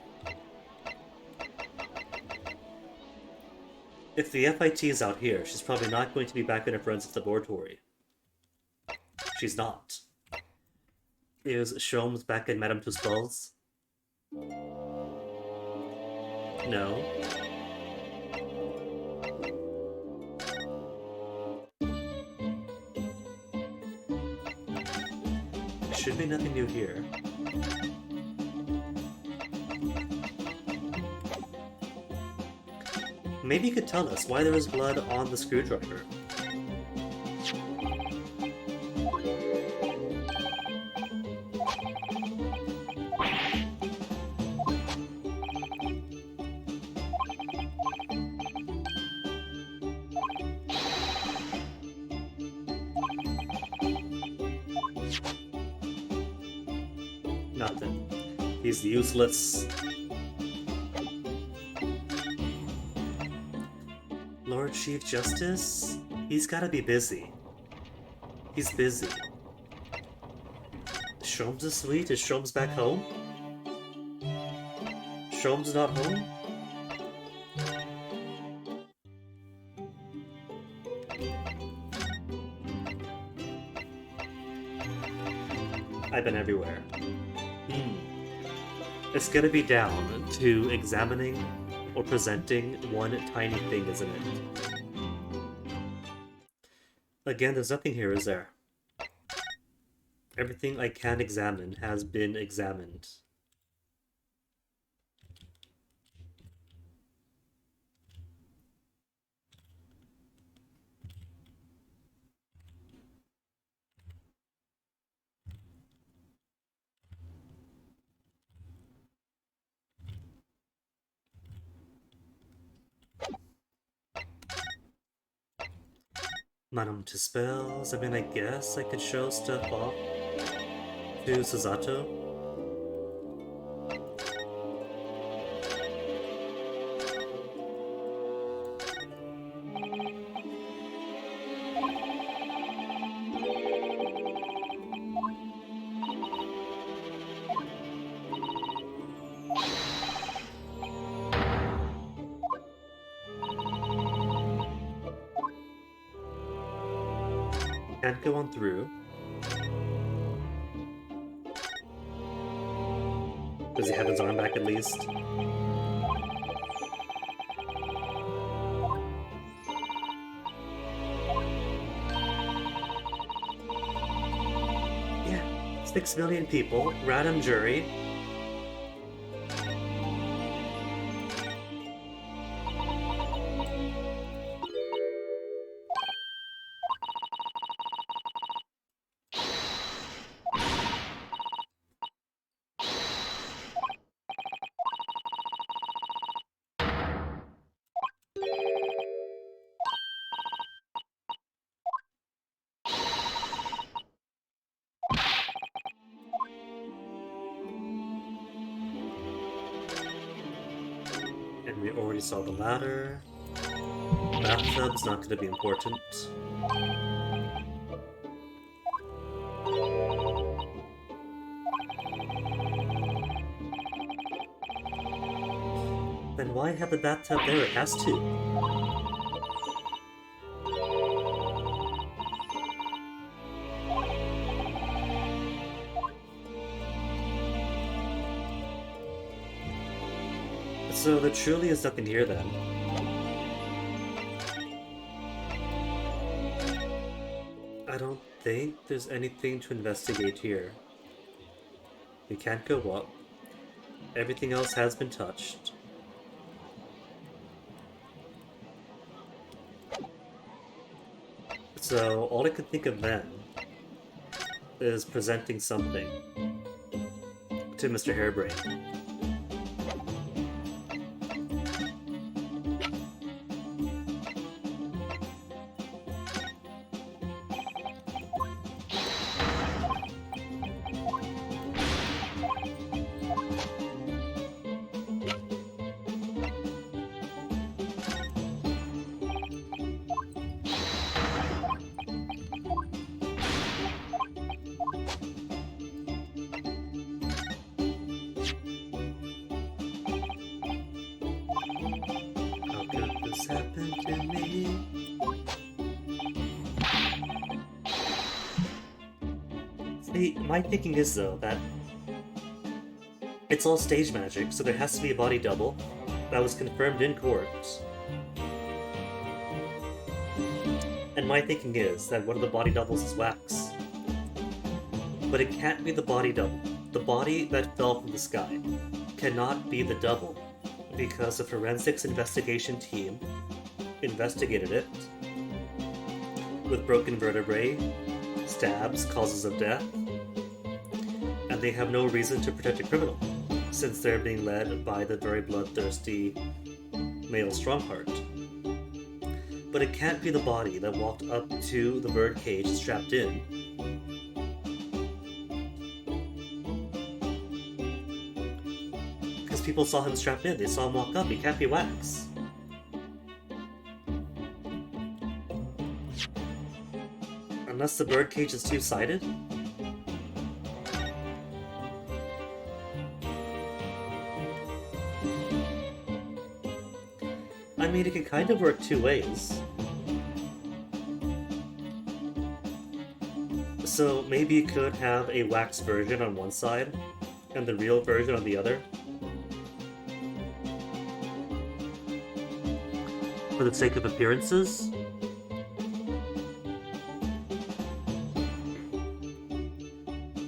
[SPEAKER 1] If the FIT is out here, she's probably not going to be back in her forensics laboratory. She's not. Is Sholmes back in Madame Tussauds? No. Should be nothing new here. Maybe you could tell us why there is blood on the screwdriver. Nothing. He's useless. Lord Chief Justice? He's gotta be busy. He's busy. Sholmes is sweet? Is Sholmes back home? Sholmes not home? I've been everywhere. It's gonna be down to examining or presenting one tiny thing, isn't it? Again, there's nothing here, is there? Everything I can examine has been examined. Madam to spells. I mean, I guess I could show stuff off to Suzato. Can't go on through. Does he have his arm back at least? Yeah, 6 million people, random jury. And we already saw the ladder. Bathtub's not going to be important. Then why have the bathtub there? It has to. So there truly is nothing here then. I don't think there's anything to investigate here. We can't go up. Everything else has been touched. So all I could think of then is presenting something to Mr. Hairbrain. Happened to me. See, my thinking is though that it's all stage magic, so there has to be a body double that was confirmed in court. And my thinking is that one of the body doubles is Wax. But it can't be the body double. The body that fell from the sky cannot be the double, because the forensics investigation team investigated it with broken vertebrae, stabs, causes of death, and they have no reason to protect a criminal, since they're being led by the very bloodthirsty male Strongheart. But it can't be the body that walked up to the birdcage strapped in. Because people saw him strapped in, they saw him walk up, he can't be Wax. Unless the birdcage is two-sided? I mean, it can kind of work two ways. So So maybe you could have a wax version on one side and the real version on the other. For the sake of appearances.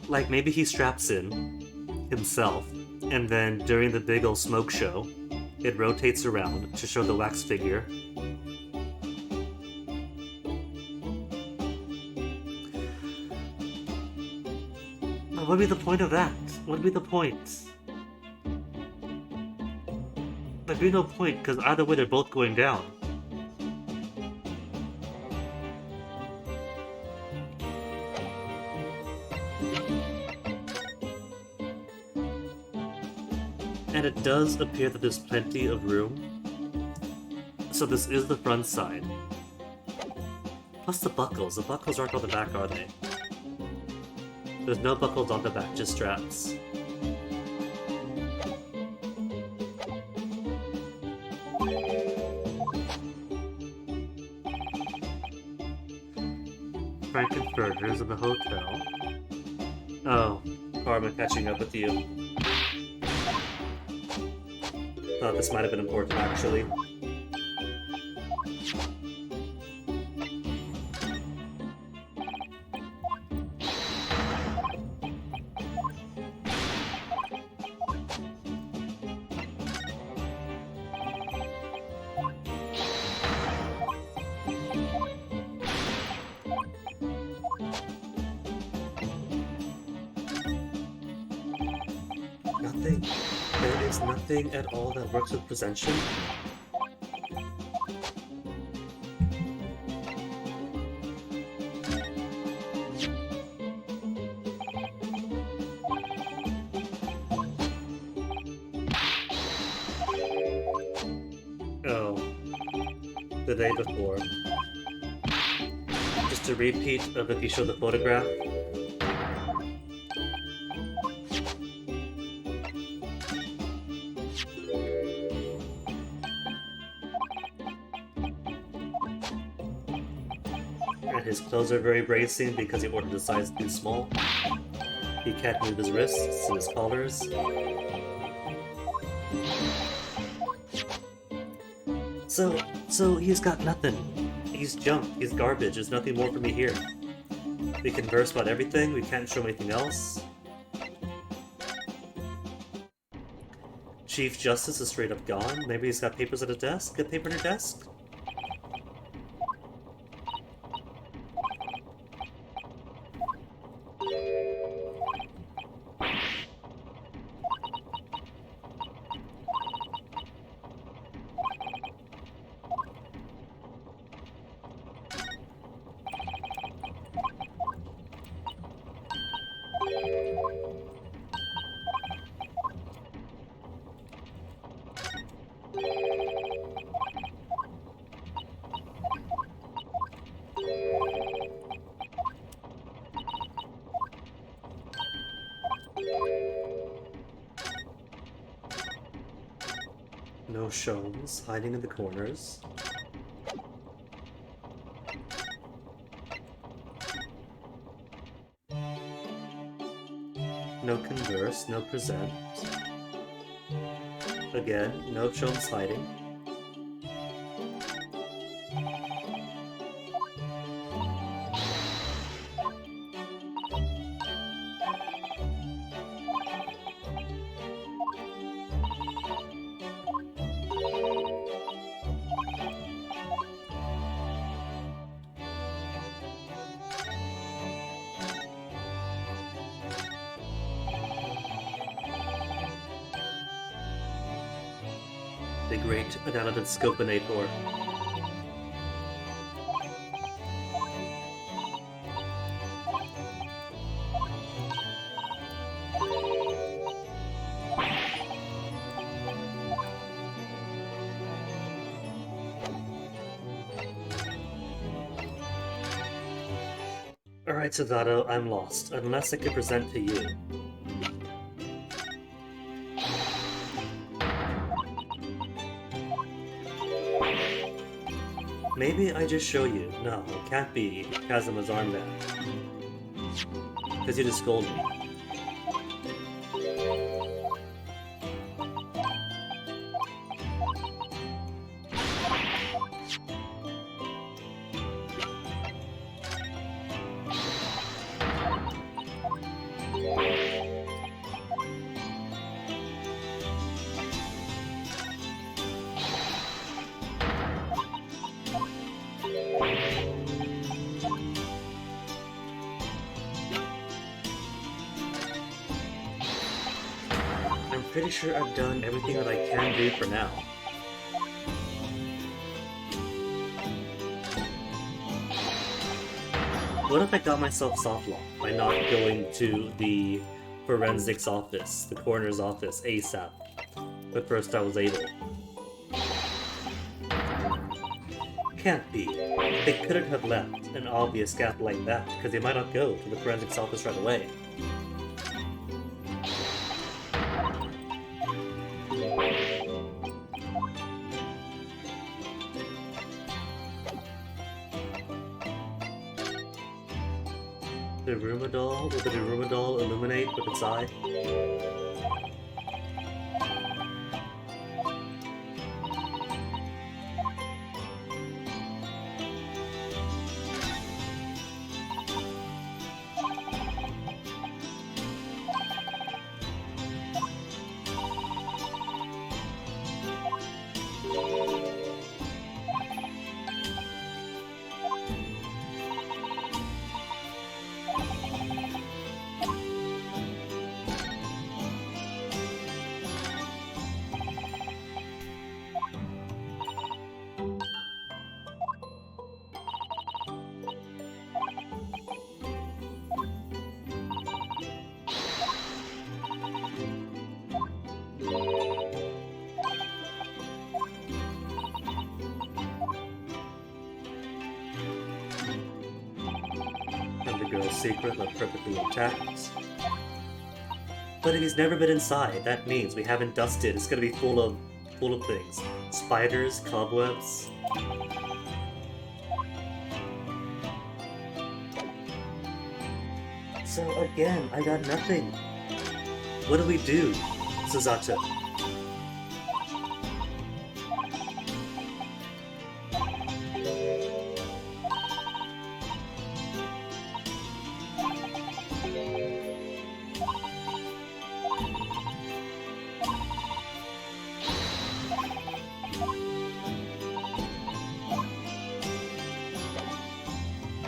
[SPEAKER 1] Like maybe he straps in himself, and then during the big ol' smoke show, it rotates around to show the wax figure. What would be the point of that? What would be the point? There'd be no point, because either way they're both going down. And it does appear that there's plenty of room. So this is the front side. Plus the buckles. The buckles aren't on the back, are they? There's no buckles on the back, just straps. Frankenfurters in the hotel. Oh, Karma catching up with you. Thought this might have been important, actually. Nothing. There is nothing at all that works with presentation. Oh. The day before. Just a repeat of if you show the photograph. His clothes are very bracing because he ordered a size too small. He can't move his wrists and his collars. So he's got nothing. He's junk. He's garbage. There's nothing more for me here. We converse about everything. We can't show him anything else. Chief Justice is straight up gone. Maybe he's got papers at his desk. Got paper on your desk? No Shones hiding in the corners. No converse, no present. Again, no Shones hiding. The great unedited Scopinator. Alright, Sadato, I'm lost, unless I can present to you. Maybe I just show you. No, it can't be Kazuma's armband. Because you just scolded me. I'm pretty sure I've done everything that I can do for now. What if I got myself soft locked by not going to the forensics office, the coroner's office, ASAP? But first I was able. Can't be. They couldn't have left an obvious gap like that, because they might not go to the forensics office right away. The Rumadol? Will the Rumadol illuminate with its eye? And the girl's secret left perfectly intact. But if he's never been inside, that means we haven't dusted. It's gonna be full of things. Spiders, cobwebs. So again, I got nothing. What do we do, Suzato?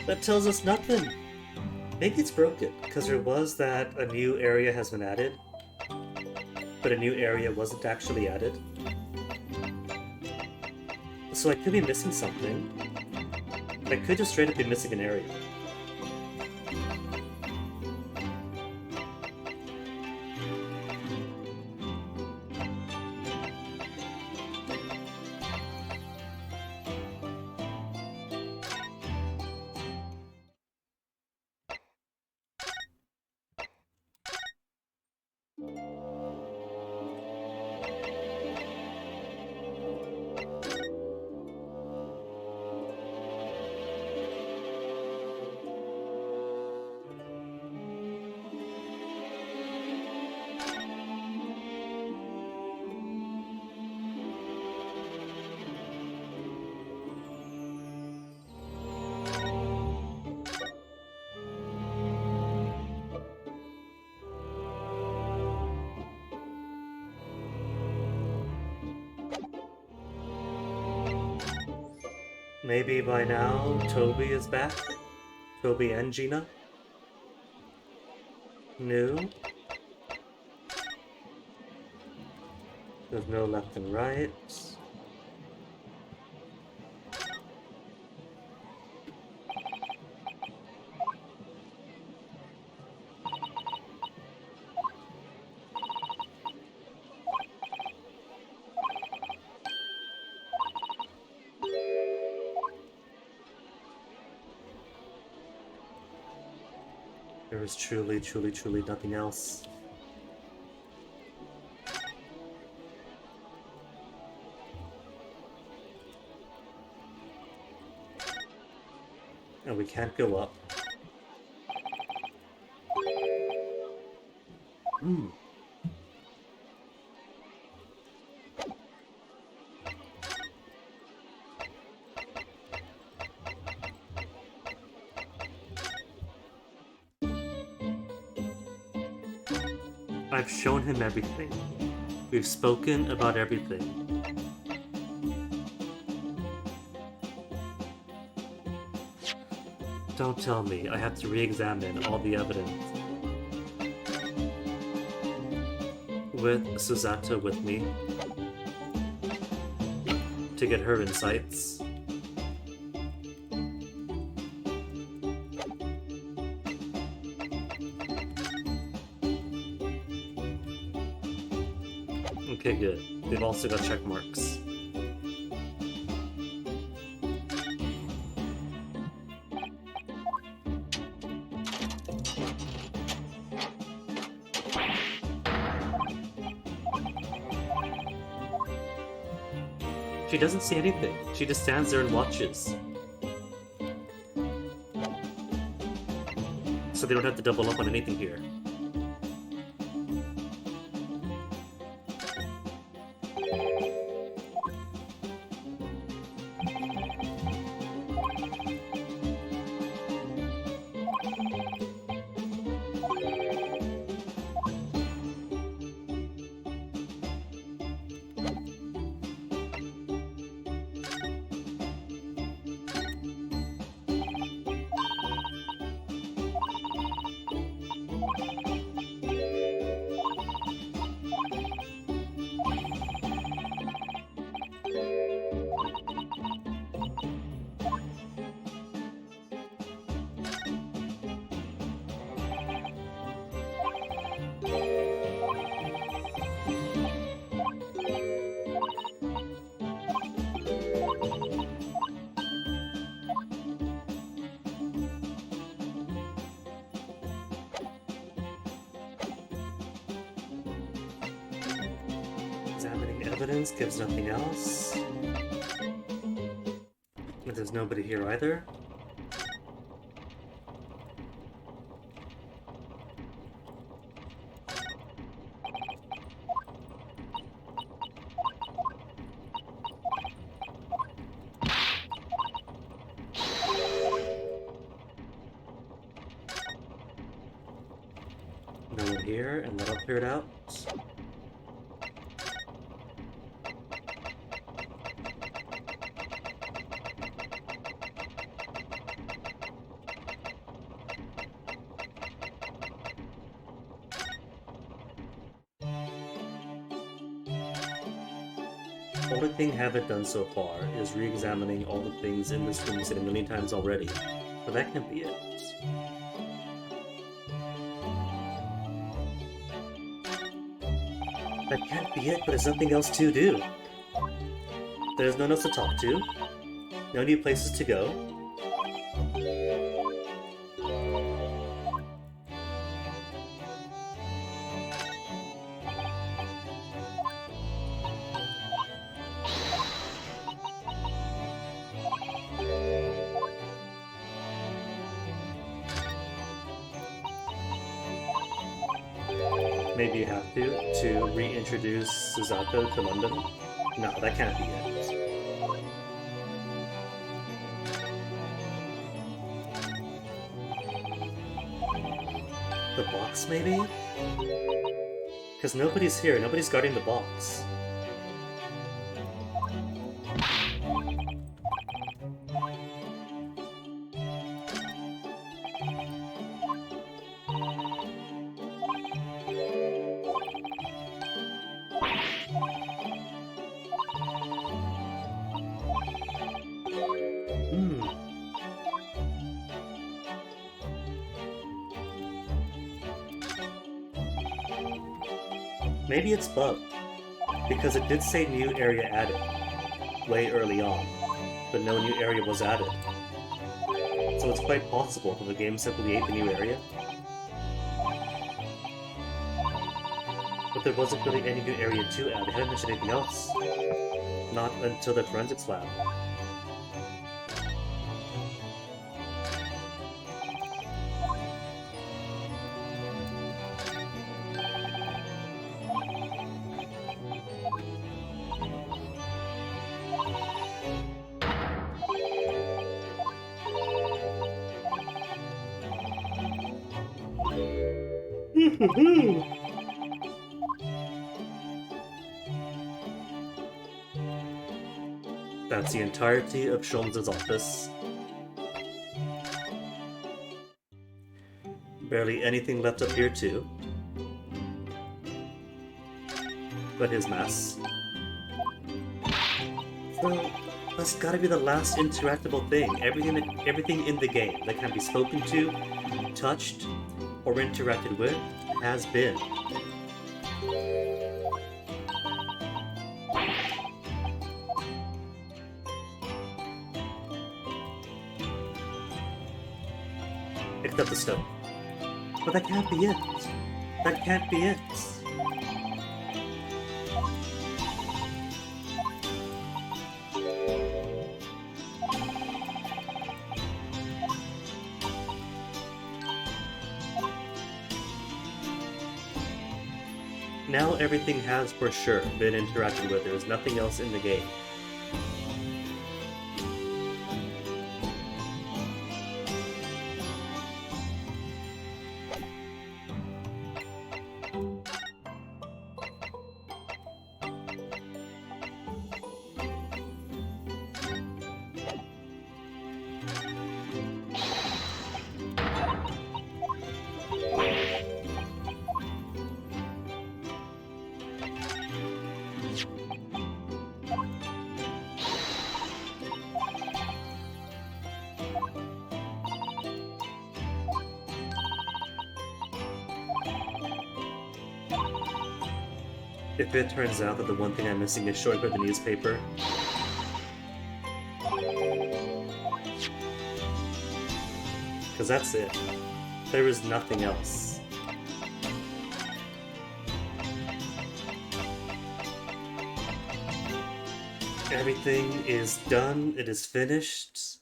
[SPEAKER 1] That tells us nothing. Maybe it's broken, because there was that a new area has been added, but a new area wasn't actually added. So I could be missing something. I could just straight up be missing an area. Maybe by now Toby is back? Toby and Gina? New? There's no left and right. There is truly, truly, truly nothing else. And we can't go up. Hmm. I've shown him everything. We've spoken about everything. Don't tell me I have to re-examine all the evidence. With Susato with me to get her insights. Okay, good. We've also got check marks. She doesn't see anything. She just stands there and watches. So they don't have to double up on anything here. Examining evidence gives nothing else. But there's nobody here either. No one here, and that'll clear it out. Only thing I haven't done so far is re-examining all the things in this room you said a million times already. But that can't be it. That can't be it, but there's nothing else to do. There's no one else to talk to. No new places to go. Maybe you have to reintroduce Suzato to London? No, that can't be it. The box, maybe? Because nobody's here, nobody's guarding the box. Maybe it's bugged, because it did say new area added, way early on, but no new area was added. So it's quite possible that the game simply ate the new area. But there wasn't really any new area to add, they hadn't mentioned anything else. Not until the forensics lab. That's the entirety of Sholmes' office. Barely anything left up here too. But his mess. So, that's gotta be the last interactable thing. Everything in the game that can be spoken to, touched, or interacted with has been. Except the stone. But that can't be it. That can't be it. Now everything has for sure been interacted with. There's nothing else in the game. If it turns out that the one thing I'm missing is showing for the newspaper, because that's it. There is nothing else. Everything is done. It is finished.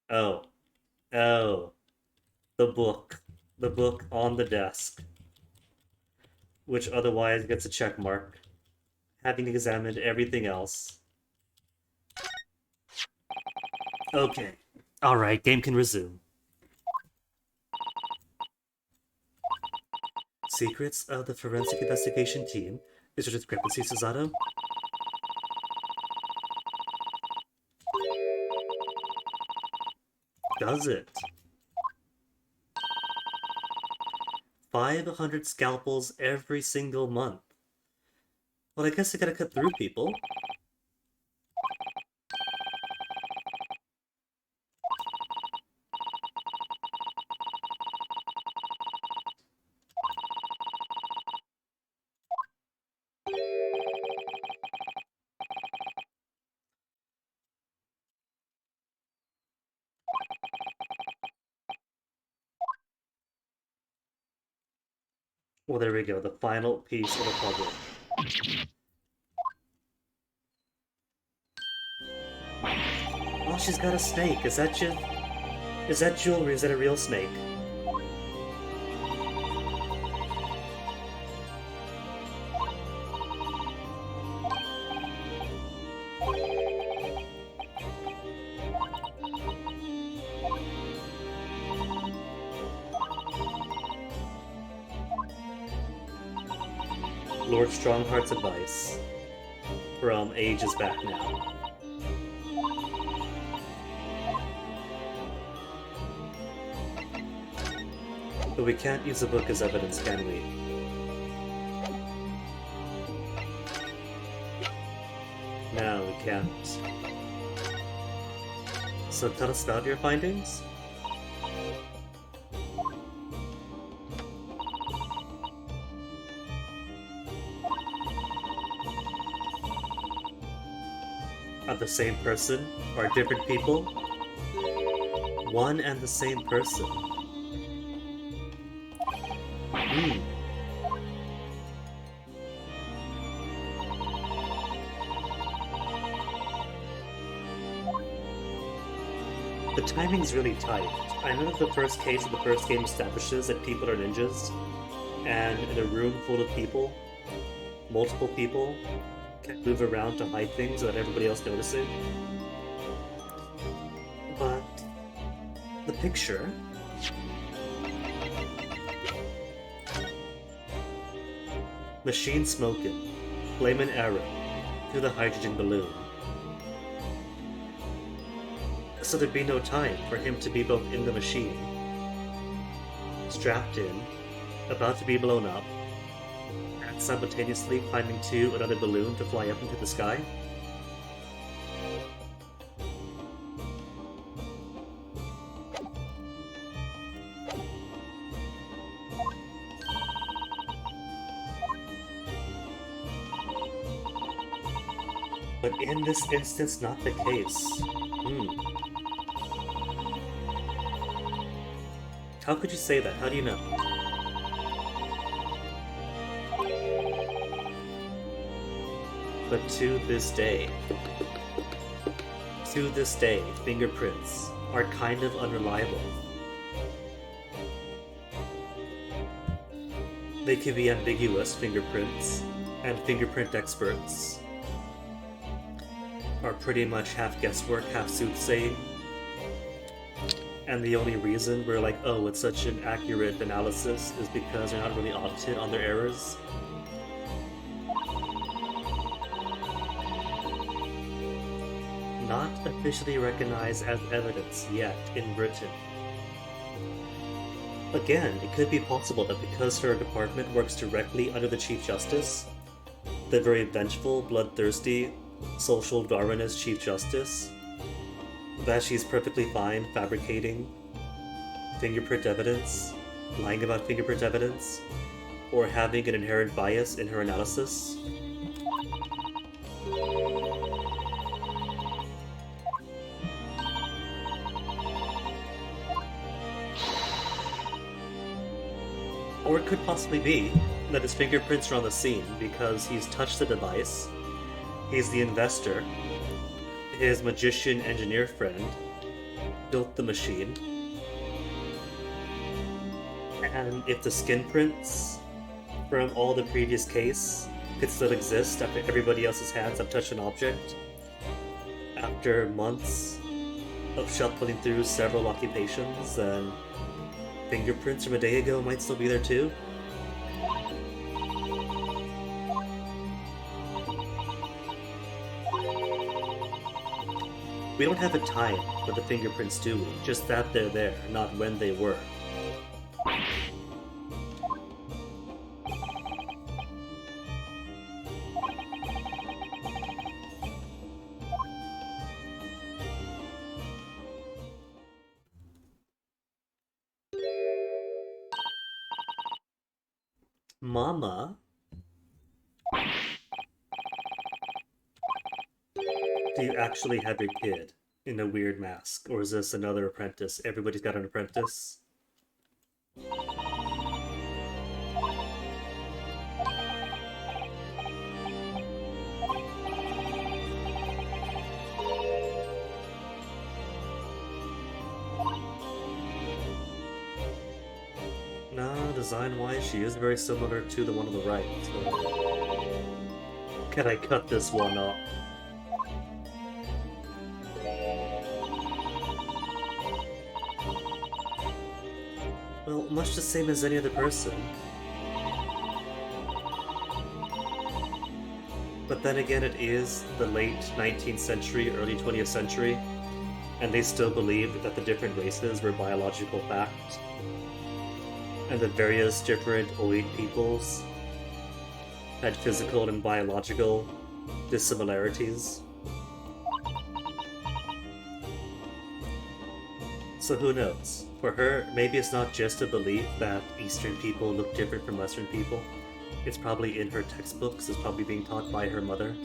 [SPEAKER 1] Oh. Oh. The book. The book on the desk. Which otherwise gets a check mark. Having examined everything else. Okay. Alright, game can resume. Secrets of the Forensic Investigation Team. Is there discrepancy, Susato? Does it? 500 scalpels every single month. Well, I guess I gotta cut through people. Well, there we go, the final piece of the puzzle. Oh, she's got a snake. Is that jewelry? Is that a real snake? Lord Strongheart's advice from ages back now. But we can't use the book as evidence, can we? No, we can't. So tell us about your findings? Are the same person? Or different people? One and the same person. The timing's really tight. I know that the first case of the first game establishes that people are ninjas, and in a room full of people, multiple people can move around to hide things without everybody else noticing. But The picture. Machine smoking. Flame and arrow through the hydrogen balloon. So there'd be no time for him to be both in the machine, strapped in, about to be blown up, and simultaneously climbing to another balloon to fly up into the sky. But in this instance, not the case. How could you say that? How do you know? But to this day, fingerprints are kind of unreliable. They can be ambiguous fingerprints, and fingerprint experts are pretty much half guesswork, half soothsaying. And the only reason we're like, oh, it's such an accurate analysis is because they're not really audited on their errors. Not officially recognized as evidence yet in Britain. Again, it could be possible that because her department works directly under the Chief Justice, the very vengeful, bloodthirsty, social Darwinist Chief Justice, that she's perfectly fine fabricating fingerprint evidence, lying about fingerprint evidence, or having an inherent bias in her analysis. Or it could possibly be that his fingerprints are on the scene because he's touched the device, he's the investor, his magician engineer friend built the machine, and if the skin prints from all the previous case could still exist after everybody else's hands have touched an object, after months of shuffling through several occupations, then fingerprints from a day ago might still be there too. We don't have a time for the fingerprints, do we? Just that they're there, not when they were. Mama? Do you actually have your kid in a weird mask? Or is this another apprentice? Everybody's got an apprentice? No, design-wise, she is very similar to the one on the right. So... Can I cut this one off? Well, much the same as any other person. But then again, it is the late 19th century, early 20th century, and they still believed that the different races were biological fact, and the various different Oid peoples had physical and biological dissimilarities. So who knows? For her, maybe it's not just a belief that Eastern people look different from Western people. It's probably in her textbooks, it's probably being taught by her mother.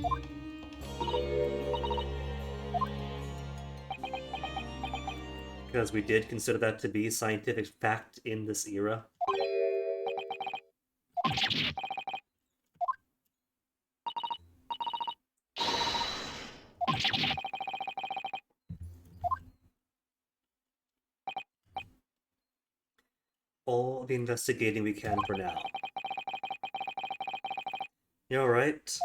[SPEAKER 1] Because we did consider that to be scientific fact in this era. All the investigating we can for now. You alright?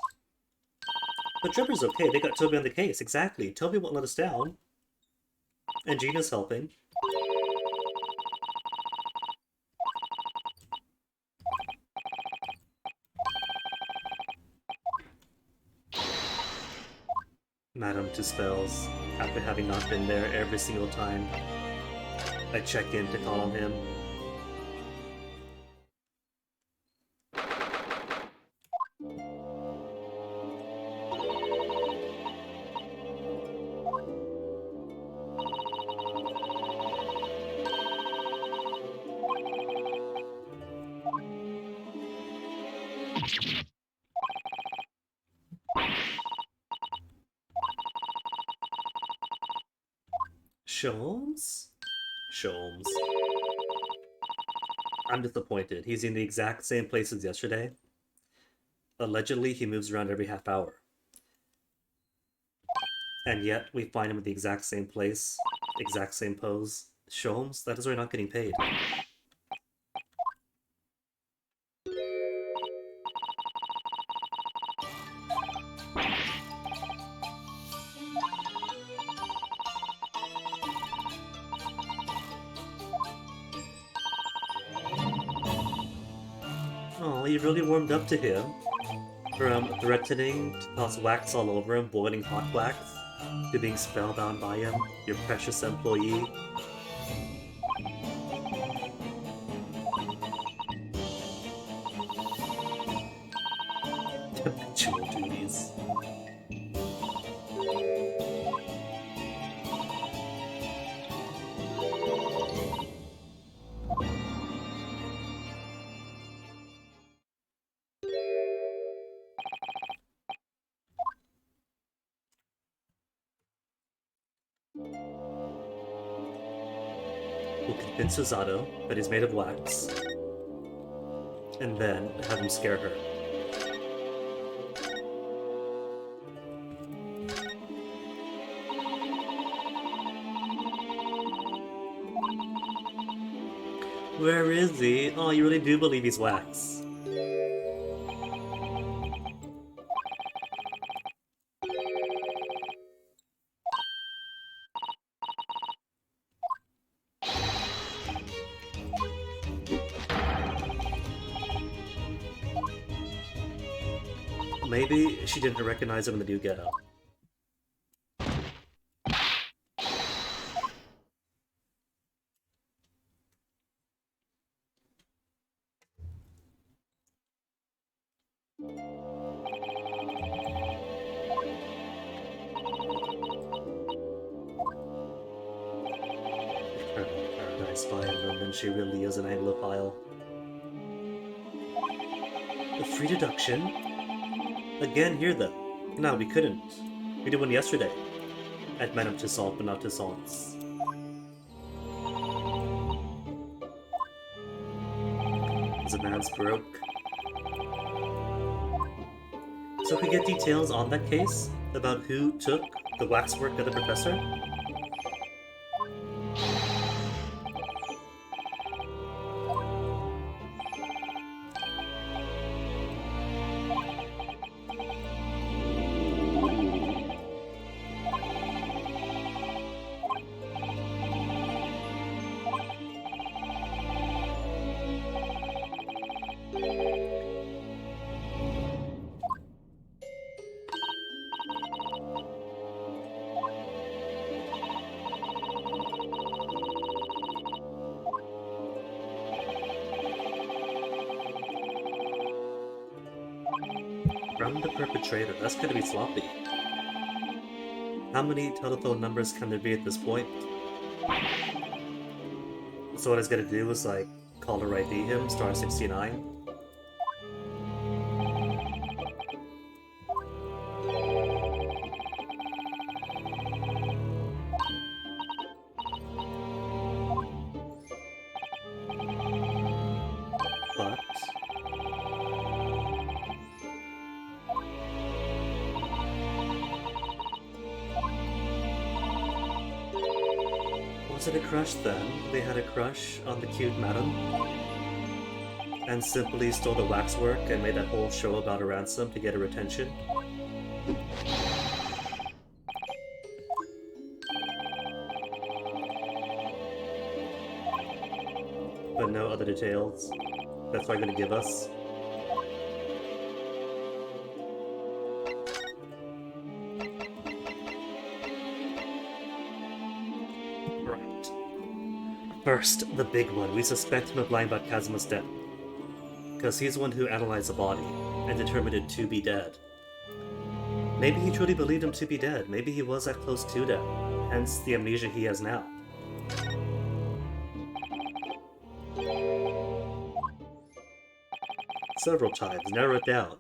[SPEAKER 1] But Trevor's okay, they got Toby on the case, exactly. Toby won't let us down. And Gina's helping. Madame Tuspel's after having not been there every single time I check in to call on him. Sholmes? Sholmes. I'm disappointed. He's in the exact same place as yesterday. Allegedly, he moves around every half hour. And yet, we find him at the exact same place, exact same pose. Sholmes? That is why we're not getting paid. Oh, you really warmed up to him. From threatening to toss wax all over him, boiling hot wax, to being spellbound by him, your precious employee. Habitual duties. We'll convince Osato that he's made of wax, and then have him scare her. Where is he? Oh, you really do believe he's wax. Maybe she didn't recognize him in the new getup. Paradise Fire than she really is an Anglophile. The free deduction? Again here though. No, we couldn't. We did one yesterday. At Madame Toussaint, but not Toussaint's. The man's broke. So we get details on that case? About who took the waxwork of the professor? From the perpetrator. That's gonna be sloppy. How many telephone numbers can there be at this point? So what I was gonna do is like caller ID him, star 69. But was it a crush then? They had a crush on the cute madam? And simply stole the waxwork and made that whole show about a ransom to get her attention? But no other details. That's why you're gonna give us. First, the big one. We suspect him of lying about Kazuma's death. Because he's the one who analyzed the body and determined it to be dead. Maybe he truly believed him to be dead. Maybe he was that close to death. Hence the amnesia he has now. Several times. Narrow it down.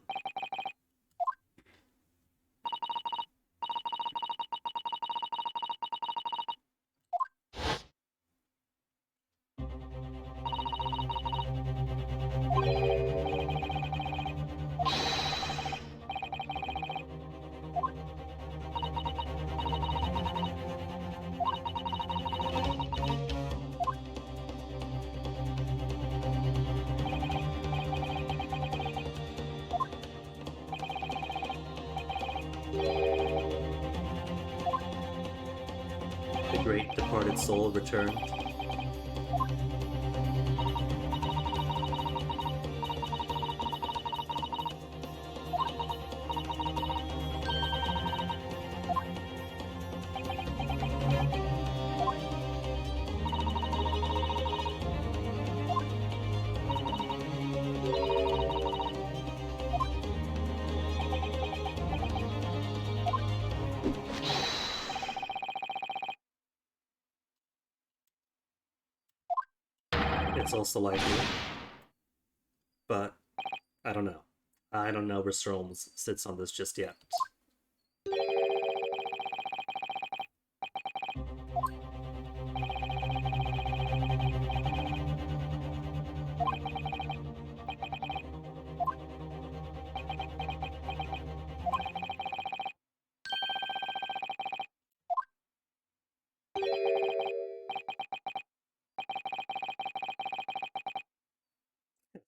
[SPEAKER 1] The great departed soul returned. It's also likely. But I don't know. I don't know where Stroms sits on this just yet.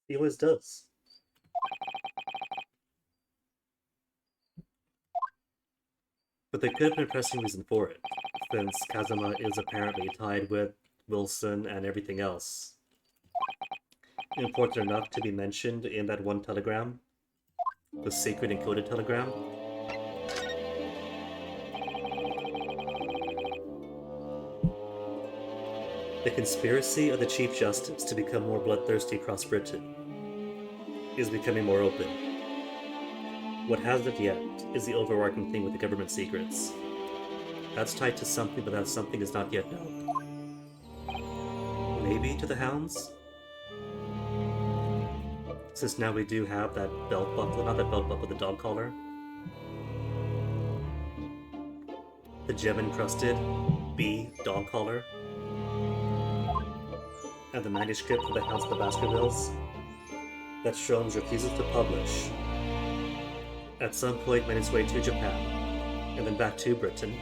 [SPEAKER 1] He always does. But there could have been a pressing reason for it, since Kazuma is apparently tied with Wilson and everything else. Important enough to be mentioned in that one telegram, the sacred encoded telegram. The conspiracy of the Chief Justice to become more bloodthirsty across Britain is becoming more open. What hasn't yet is the overarching thing with the government secrets. That's tied to something, but that something is not yet known. Maybe to the Hounds? Since now we do have that belt buckle, not that belt buckle, the dog collar. The gem-encrusted B dog collar. And the manuscript of the House of the Baskervilles that Sholmes refuses to publish. At some point made its way to Japan, and then back to Britain.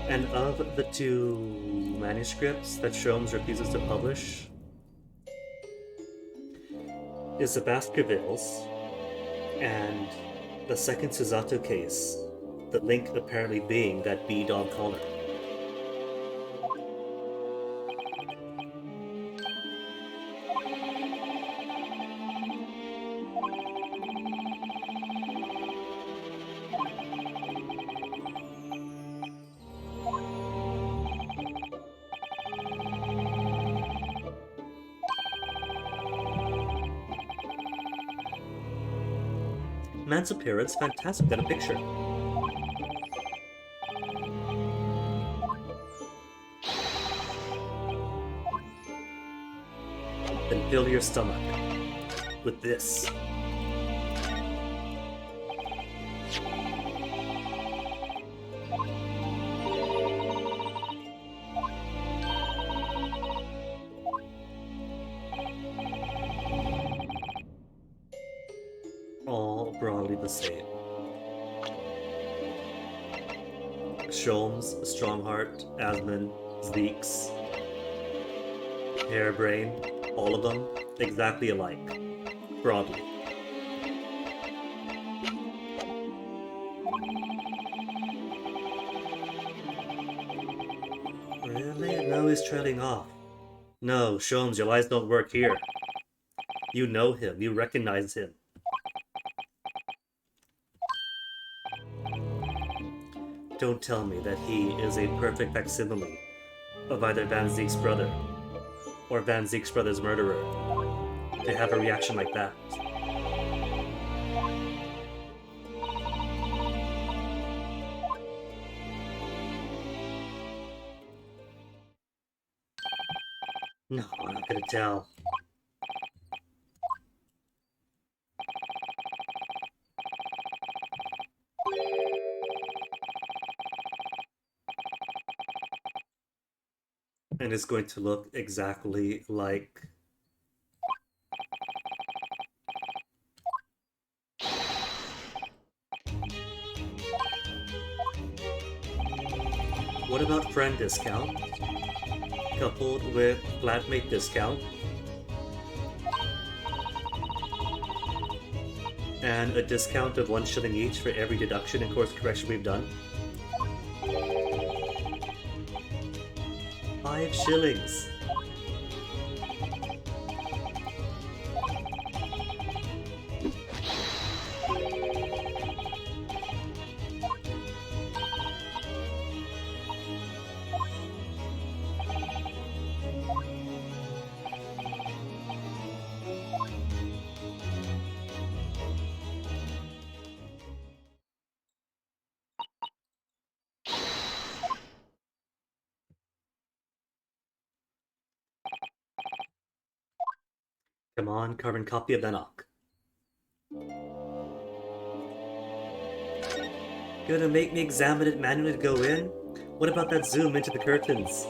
[SPEAKER 1] And of the two manuscripts that Sholmes refuses to publish is the Baskervilles and the second Susato case, the link apparently being that B dog collar. Man's appearance, fantastic, got a picture. Then fill your stomach with this. All broadly the same. Sholmes, Strongheart, Asmund, Zeeks, Hairbrain, all of them exactly alike, broadly. Really? No, he's trailing off. No, Sholmes, your lies don't work here. You know him, you recognize him. Don't tell me that he is a perfect facsimile of either Van Zeke's brother or Van Zeke's brother's murderer to have a reaction like that. No, I'm not gonna tell. And it's going to look exactly like... What about friend discount coupled with flatmate discount and a discount of 1 shilling each for every deduction and course correction we've done? 5 shillings. Come on, carbon copy of Enoch. Gonna make me examine it manually to go in? What about that zoom into the curtains?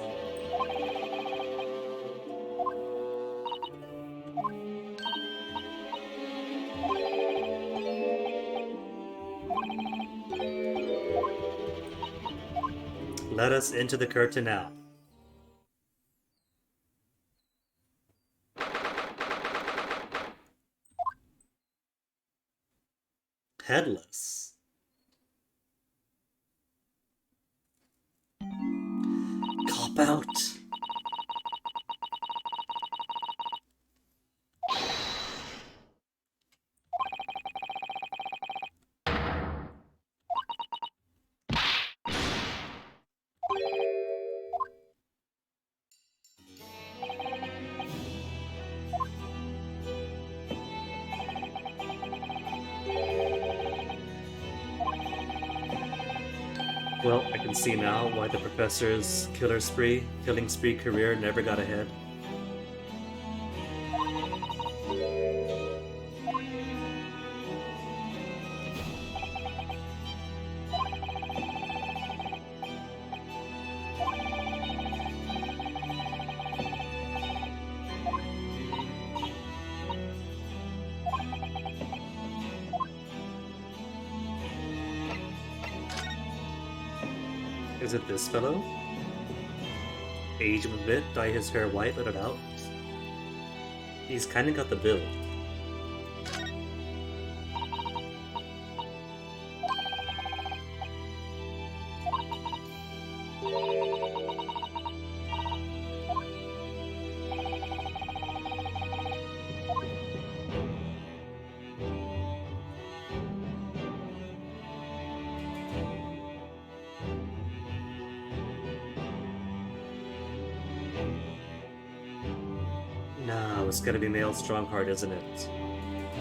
[SPEAKER 1] Let us into the curtain now. Headless. Cop out. Well, I can see now why the professor's killing spree career never got ahead. Is it this fellow? Age him a bit, dye his hair white, let it out. He's kinda got the build. No, it's gotta be male Strongheart, isn't it?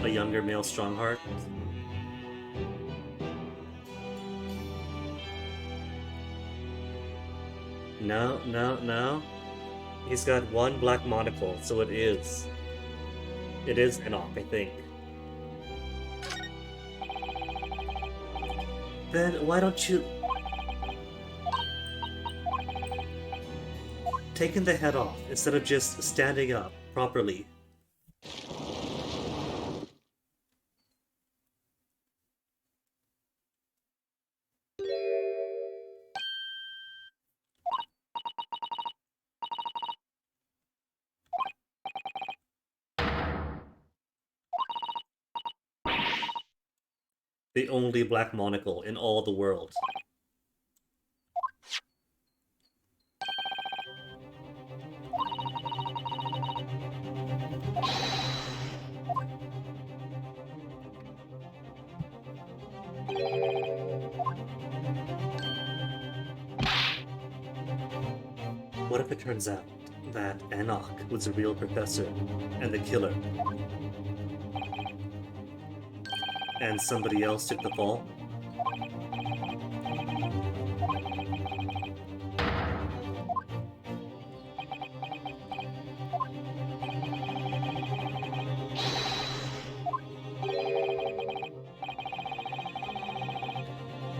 [SPEAKER 1] A younger male Strongheart? No, no, no. He's got one black monocle, so it is. It is Enoch, I think. Then why don't you... Taking the head off instead of just standing up properly. The only black monocle in all the world. what if it turns out that Enoch was a real professor and the killer, and somebody else took the fall?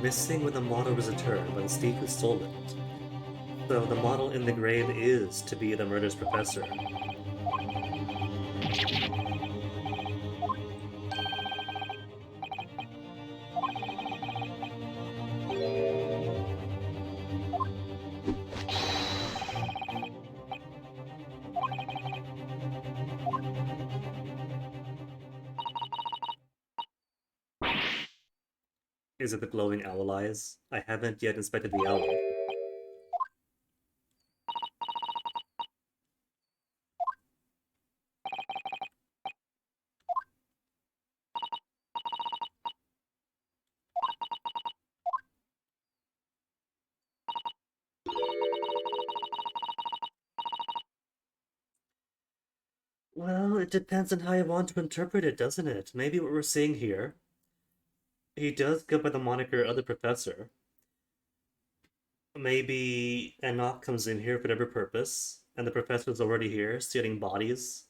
[SPEAKER 1] Missing when the model was returned by the thief who stole it. So the model in the grave is to be the murder's professor. Is it the glowing owl eyes? I haven't yet inspected the owl. Well, it depends on how you want to interpret it, doesn't it? Maybe what we're seeing here, he does go by the moniker of the professor. Maybe Enoch comes in here for whatever purpose, and the professor's already here, stealing bodies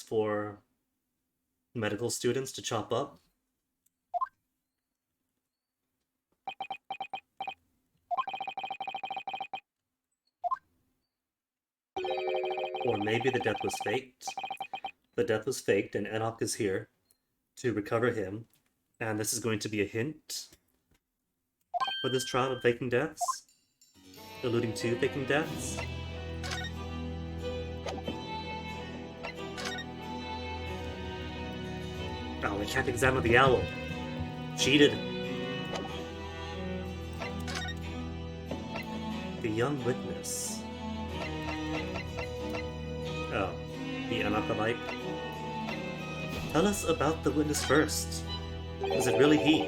[SPEAKER 1] for medical students to chop up. Or maybe the death was faked. The death was faked, and Enoch is here to recover him, and this is going to be a hint for this trial of faking deaths, alluding to faking deaths. Oh, we can't examine the owl. Cheated. The young witness. Oh, the Enochite. Tell us about the witness first. Was it really he?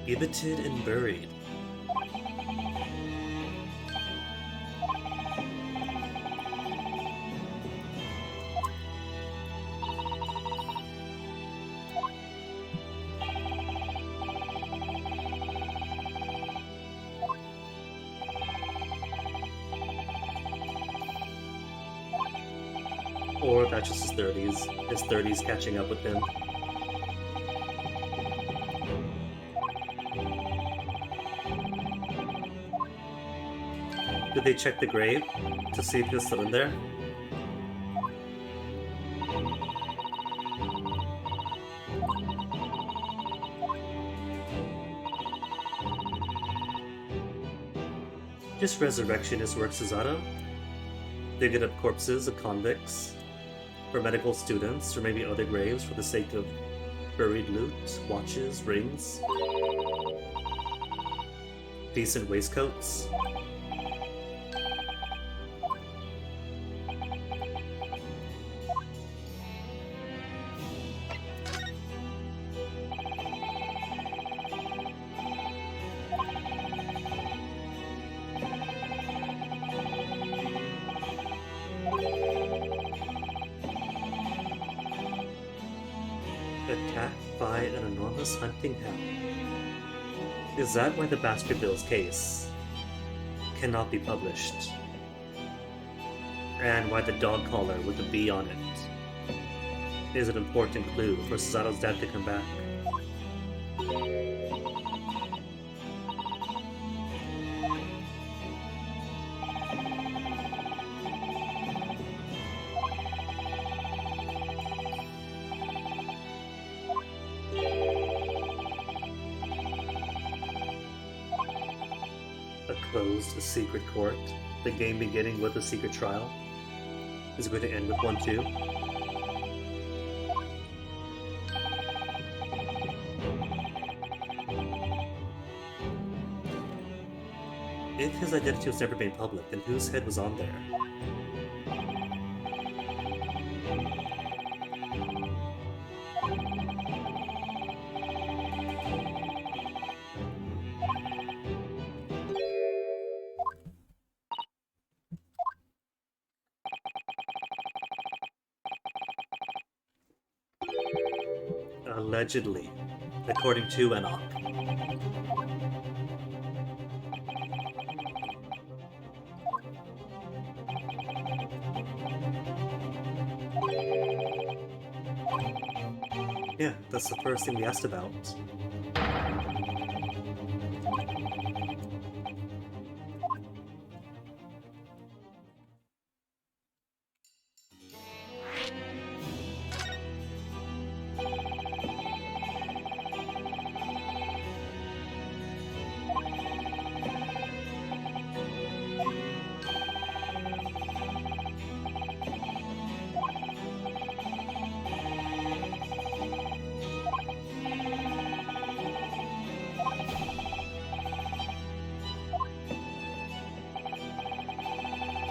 [SPEAKER 1] Gibbeted and buried. Or that's just his 30s. His 30s catching up with him. Did they check the grave to see if he was still in there? Just resurrectionist work, Susato. Digging up corpses of convicts for medical students, or maybe other graves for the sake of buried loot, watches, rings, decent waistcoats. Attacked by an enormous hunting hound. Is that why the Baskervilles case cannot be published? And why the dog collar with the bee on it is an important clue for Susato's dad to come back? A secret court, the game beginning with a secret trial, is going to end with one too. If his identity was never made public, then whose head was on there? Allegedly, according to Enoch. Yeah, that's the first thing we asked about.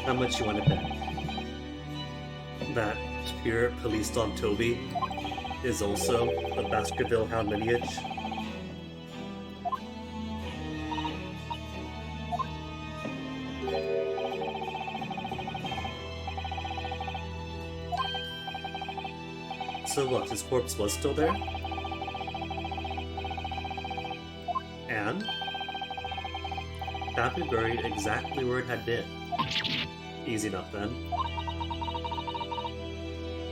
[SPEAKER 1] How much you want to bet that pure police dog Toby is also a Baskerville Hound lineage? So what, his corpse was still there? And happy buried exactly where it had been. Easy enough then.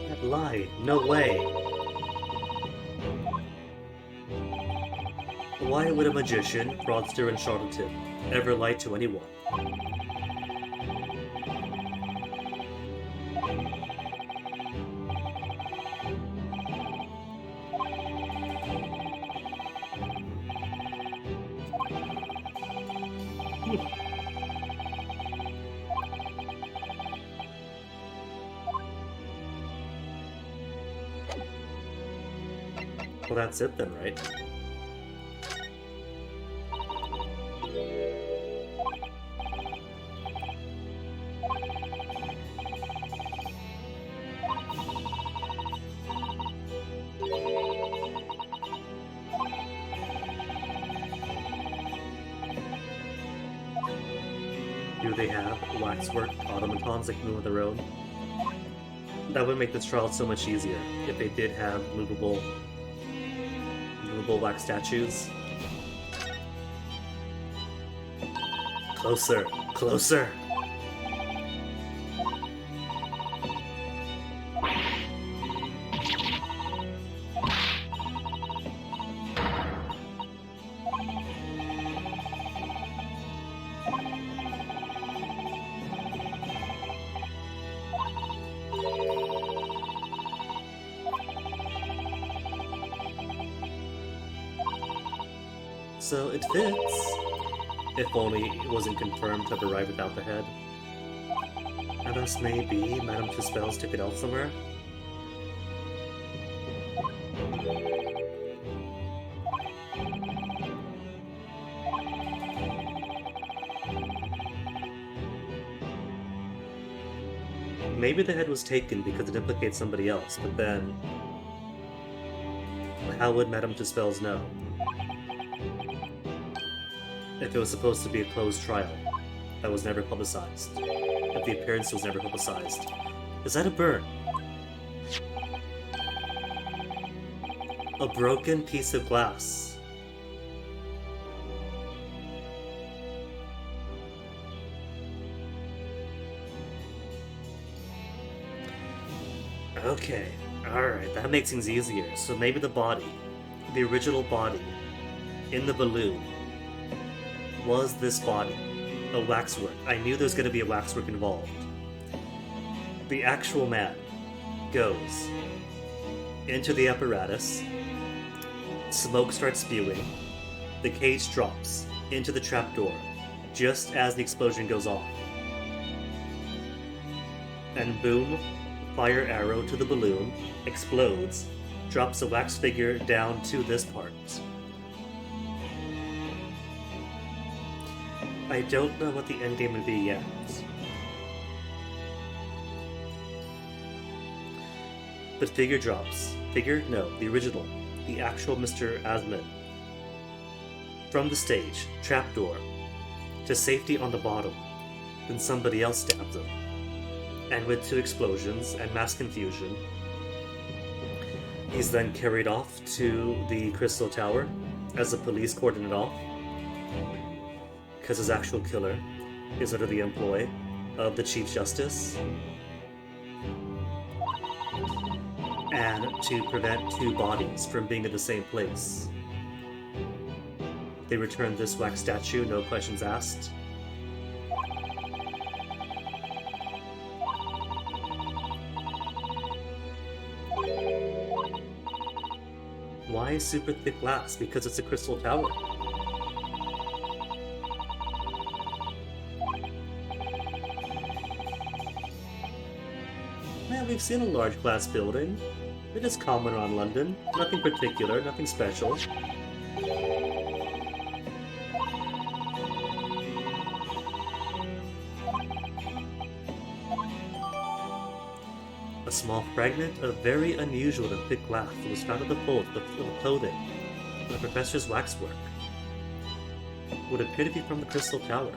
[SPEAKER 1] That lied. No way. Why would a magician, fraudster, and charlatan ever lie to anyone? Well, that's it then, right? Do they have waxwork automatons that can move on their own? That would make this trial so much easier if they did have movable wax statues. Closer, closer. So it fits. If only it wasn't confirmed to have arrived without the head. Unless maybe Madame Tuspel's took it out somewhere? Maybe the head was taken because it implicates somebody else, but then how would Madame Tuspel's know? If it was supposed to be a closed trial that was never publicized. If the appearance was never publicized. Is that a burn? A broken piece of glass. Okay, alright, that makes things easier. So maybe the body, the original body, in the balloon, was this body, a waxwork. I knew there was going to be a waxwork involved. The actual man goes into the apparatus, smoke starts spewing, the cage drops into the trapdoor just as the explosion goes off. And boom, fire arrow to the balloon, explodes, drops a wax figure down to this part. I don't know what the endgame would be yet. But figure drops. Figure? No, the original. The actual Mr. Asman. From the stage, trapdoor, to safety on the bottom. Then somebody else stabs him. And with 2 explosions and mass confusion, He's then carried off to the Crystal Tower as the police cordon it off, because his actual killer is under the employ of the Chief Justice. And to prevent two bodies from being in the same place, they returned this wax statue, no questions asked. Why super thick glass? Because it's a crystal tower. Yeah, we've seen a large glass building. It is common around London. Nothing particular, nothing special. A small fragment of very unusual and thick glass was found in the fold of the clothing of the professor's waxwork. Would appear to be from the Crystal Tower.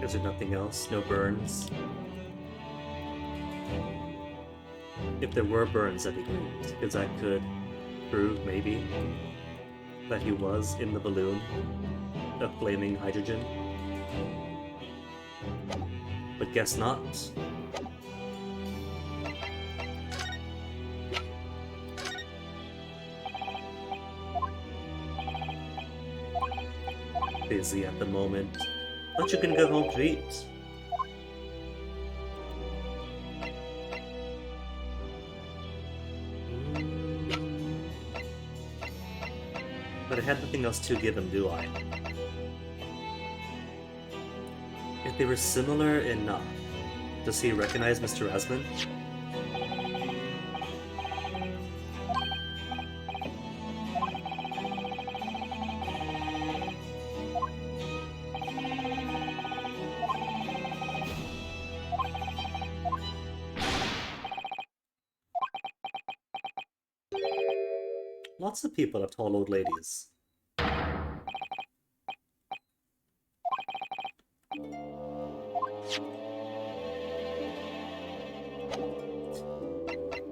[SPEAKER 1] Is there nothing else? No burns? If there were burns, that'd be great, because that could prove, maybe, that he was in the balloon of flaming hydrogen. But guess not. Busy at the moment. Thought you were gonna go home to eat. But I had nothing else to give him, do I? If they were similar enough, does he recognize Mr. Rasman? Lots of people have tall old ladies.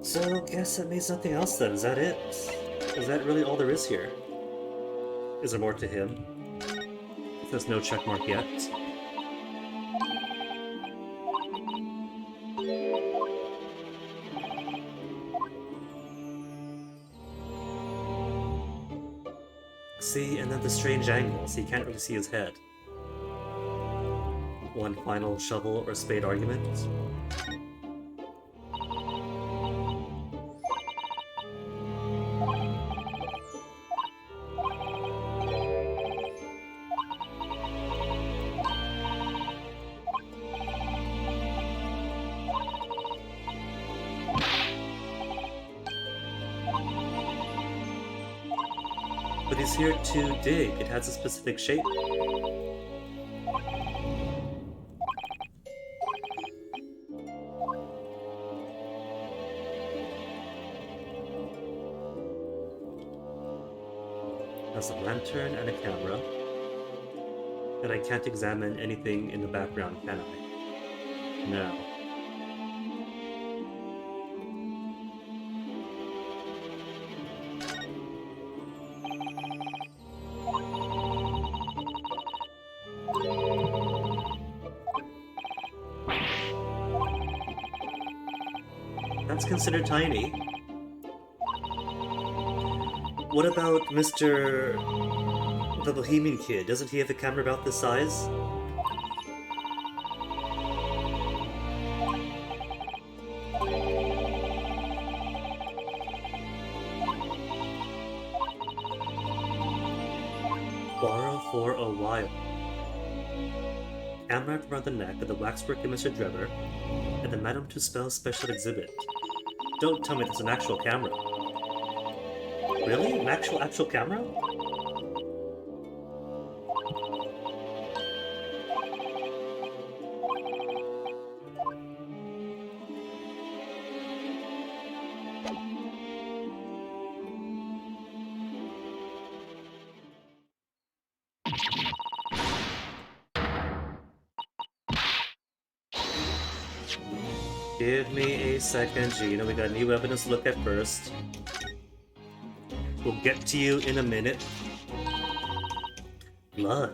[SPEAKER 1] So, guess that means nothing else then. Is that it? Is that really all there is here? Is there more to him? There's no checkmark yet. See, and then the strange angle, so you can't really see his head. One final shovel or spade argument. But he's here to dig. It has a specific shape. Has a lantern and a camera. And I can't examine anything in the background, can I? No. That's considered tiny. What about Mr. the Bohemian Kid? Doesn't he have a camera about this size? Borrow for a while. amaranth around the neck of the waxwork in Mr. Drebber, and the Madame Tuspel special exhibit. Don't tell me there's an actual camera. Really? An actual camera? Give me a second, Gina. We got new evidence to look at first. We'll get to you in a minute. Blood.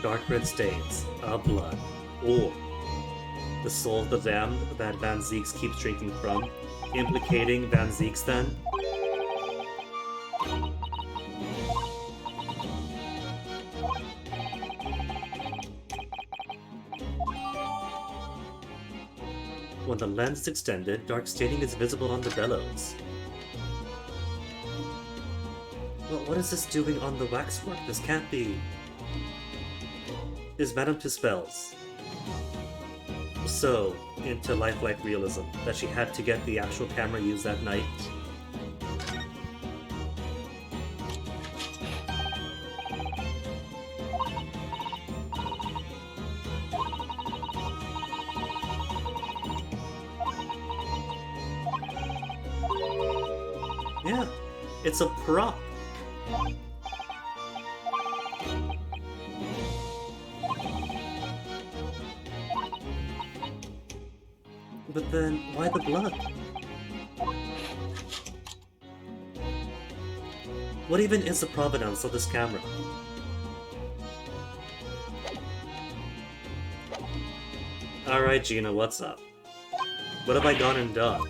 [SPEAKER 1] Dark red stains of blood, or the soul of the damned that Van Zieks keeps drinking from, implicating Van Zieks then? When the lens is extended, dark staining is visible on the bellows. Well, what is this doing on the waxwork? This can't be... Is Madame Tuspel's so into lifelike realism that she had to get the actual camera used that night? Yeah, it's a prop. But then, why the blood? What even is the provenance of this camera? Alright, Gina, what's up? What have I gone and done?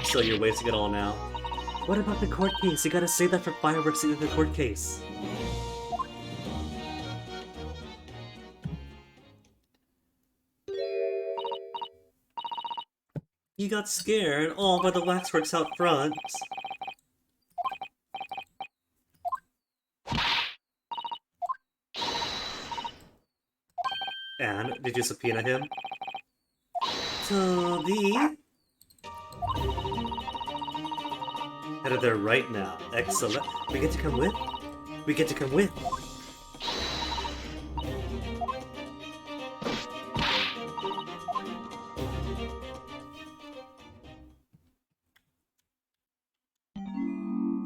[SPEAKER 1] So you're wasting it all now. What about the court case? You gotta save that for fireworks in the court case. You got scared all by the waxworks out front. And did you subpoena him? Toby? Headed there right now. Excellent. We get to come with? We get to come with.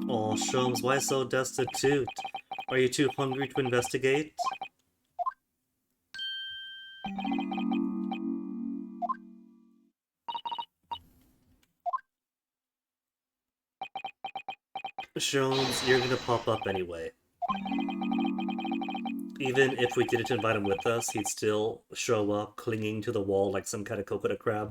[SPEAKER 1] Aw, Sholmes, why so destitute? Are you too hungry to investigate? Sholmes, you're gonna pop up anyway. Even if we didn't invite him with us, he'd still show up clinging to the wall like some kind of coconut crab.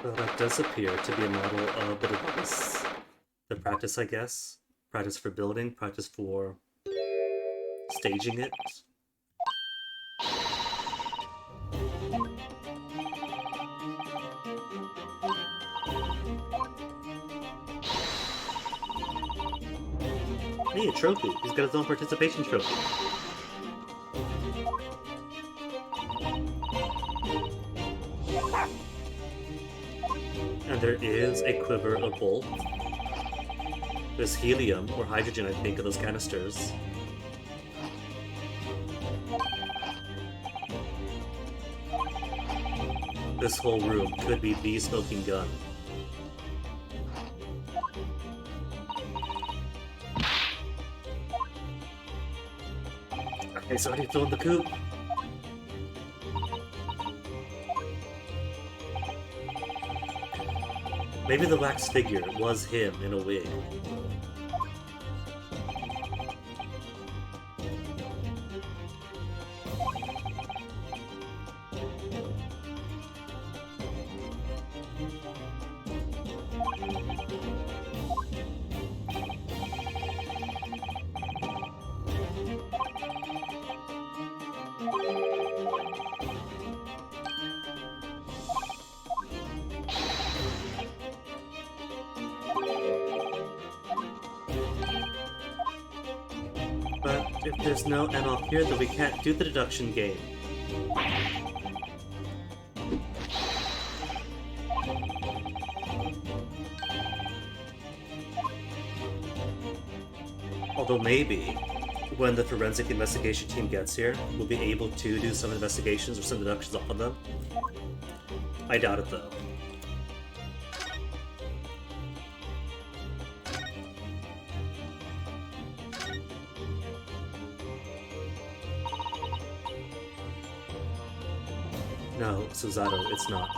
[SPEAKER 1] Well, that does appear to be a model of the device. The practice, I guess. Practice for building, practice for staging it. Hey, a trophy! He's got his own participation trophy. And there is a quiver of bolt. There's helium or hydrogen, I think, in those canisters. This whole room could be the smoking gun. Okay, so already thrown the coop. Maybe the wax figure was him in a wig. But if there's no N-off here, then we can't do the deduction game. Although maybe, when the forensic investigation team gets here, we'll be able to do some investigations or some deductions off of them. I doubt it, though. No, Suzato, it's not.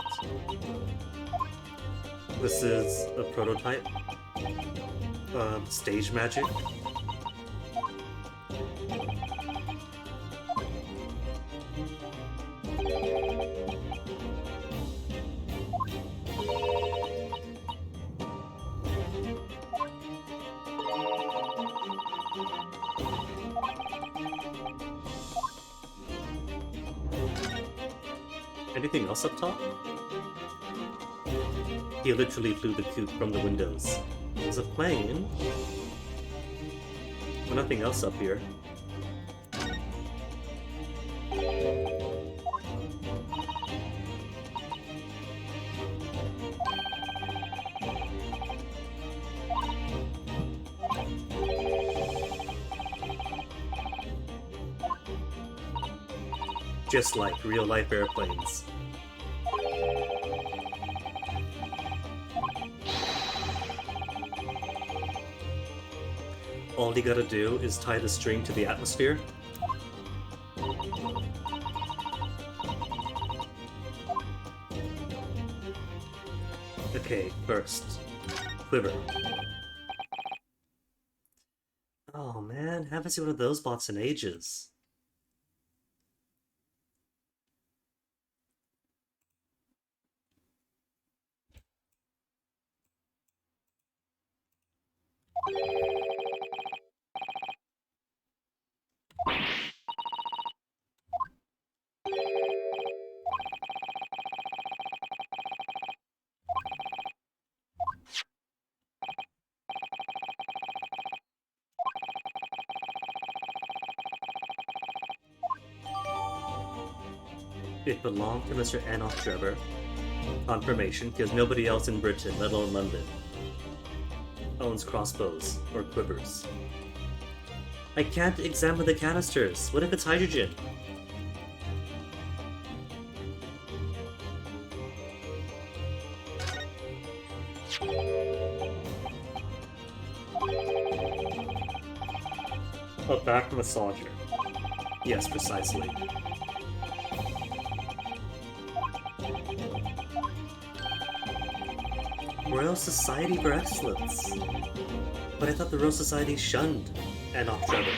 [SPEAKER 1] This is a prototype. Stage magic. Anything else up top? He literally flew the coop from the windows. There's a plane. But nothing else up here. Just like real-life airplanes. All you gotta do is tie the string to the atmosphere. Okay, first, quiver. Oh man, haven't seen one of those bots in ages. It belonged to Mr. Anoth Trevor. Confirmation, because nobody else in Britain, let alone London, owns crossbows or quivers. I can't examine the canisters. What if it's hydrogen? A back massager. Yes, precisely. Royal Society for Excellence. But I thought the Royal Society shunned Anoth Trevor.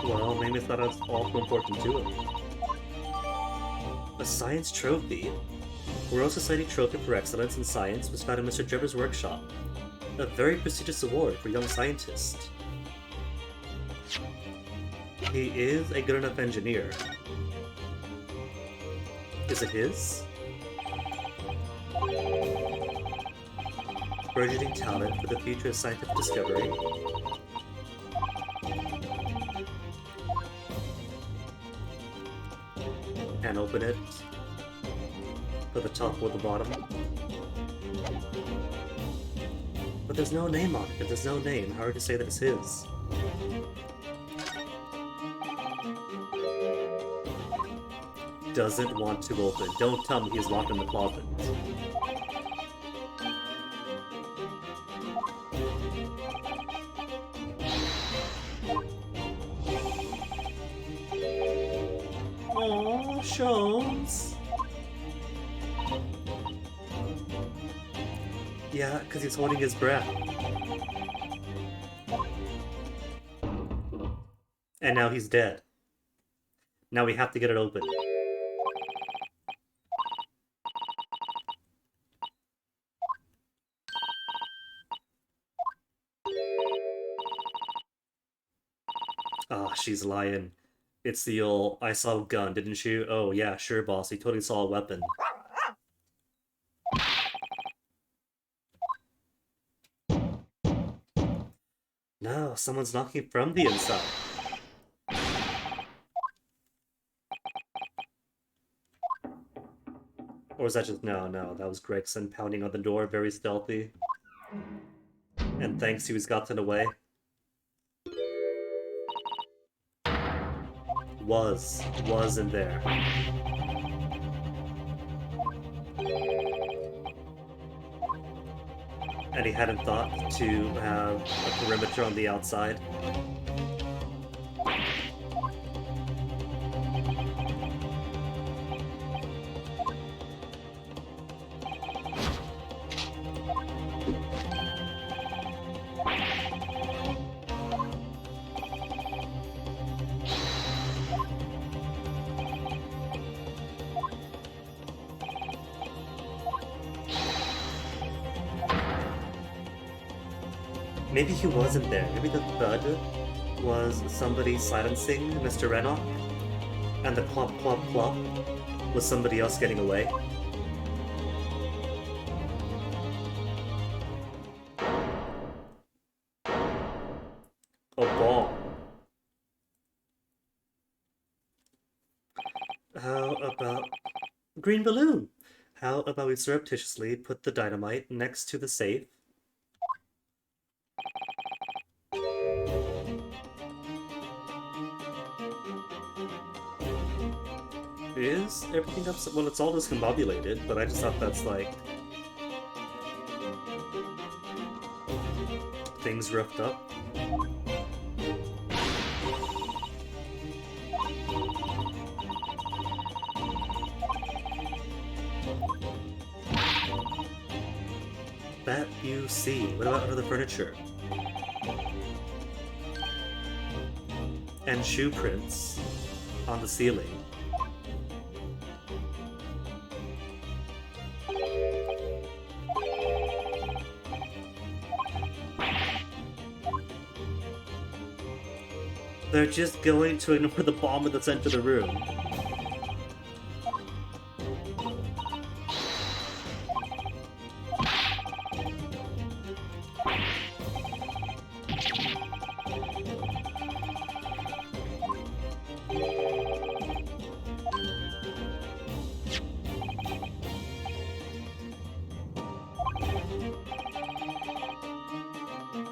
[SPEAKER 1] Well, maybe it's not as all too important to him. A science trophy. Royal Society Trophy for Excellence in Science was found in Mr. Trevor's workshop. A very prestigious award for young scientists. He is a good enough engineer. Is it his? Burgeoning talent for the future of scientific discovery. And open it for the top or the bottom. But there's no name on it. If there's no name, how would you say that it's his? Doesn't want to open. Don't tell me he's locked in the closet. Aww, Shones. Yeah, because he's holding his breath. And now he's dead. Now we have to get it open. Ah, she's lying. It's the old, I saw a gun, didn't you? Oh yeah, sure boss, he totally saw a weapon. No, someone's knocking from the inside. Or was that just... No, that was Gregson pounding on the door, very stealthy. And thanks, he was gotten away. Was in there. And he hadn't thought to have a perimeter on the outside. Maybe he wasn't there. Maybe the thud was somebody silencing Mr. Rennock, and the clop clop clop was somebody else getting away. A ball. How about... Green balloon! How about we surreptitiously put the dynamite next to the safe? Is everything up? Well, it's all discombobulated, but I just thought that's like... things roughed up. That you see. What about under the furniture? And shoe prints on the ceiling. They're just going to ignore the bomb in the center of the room.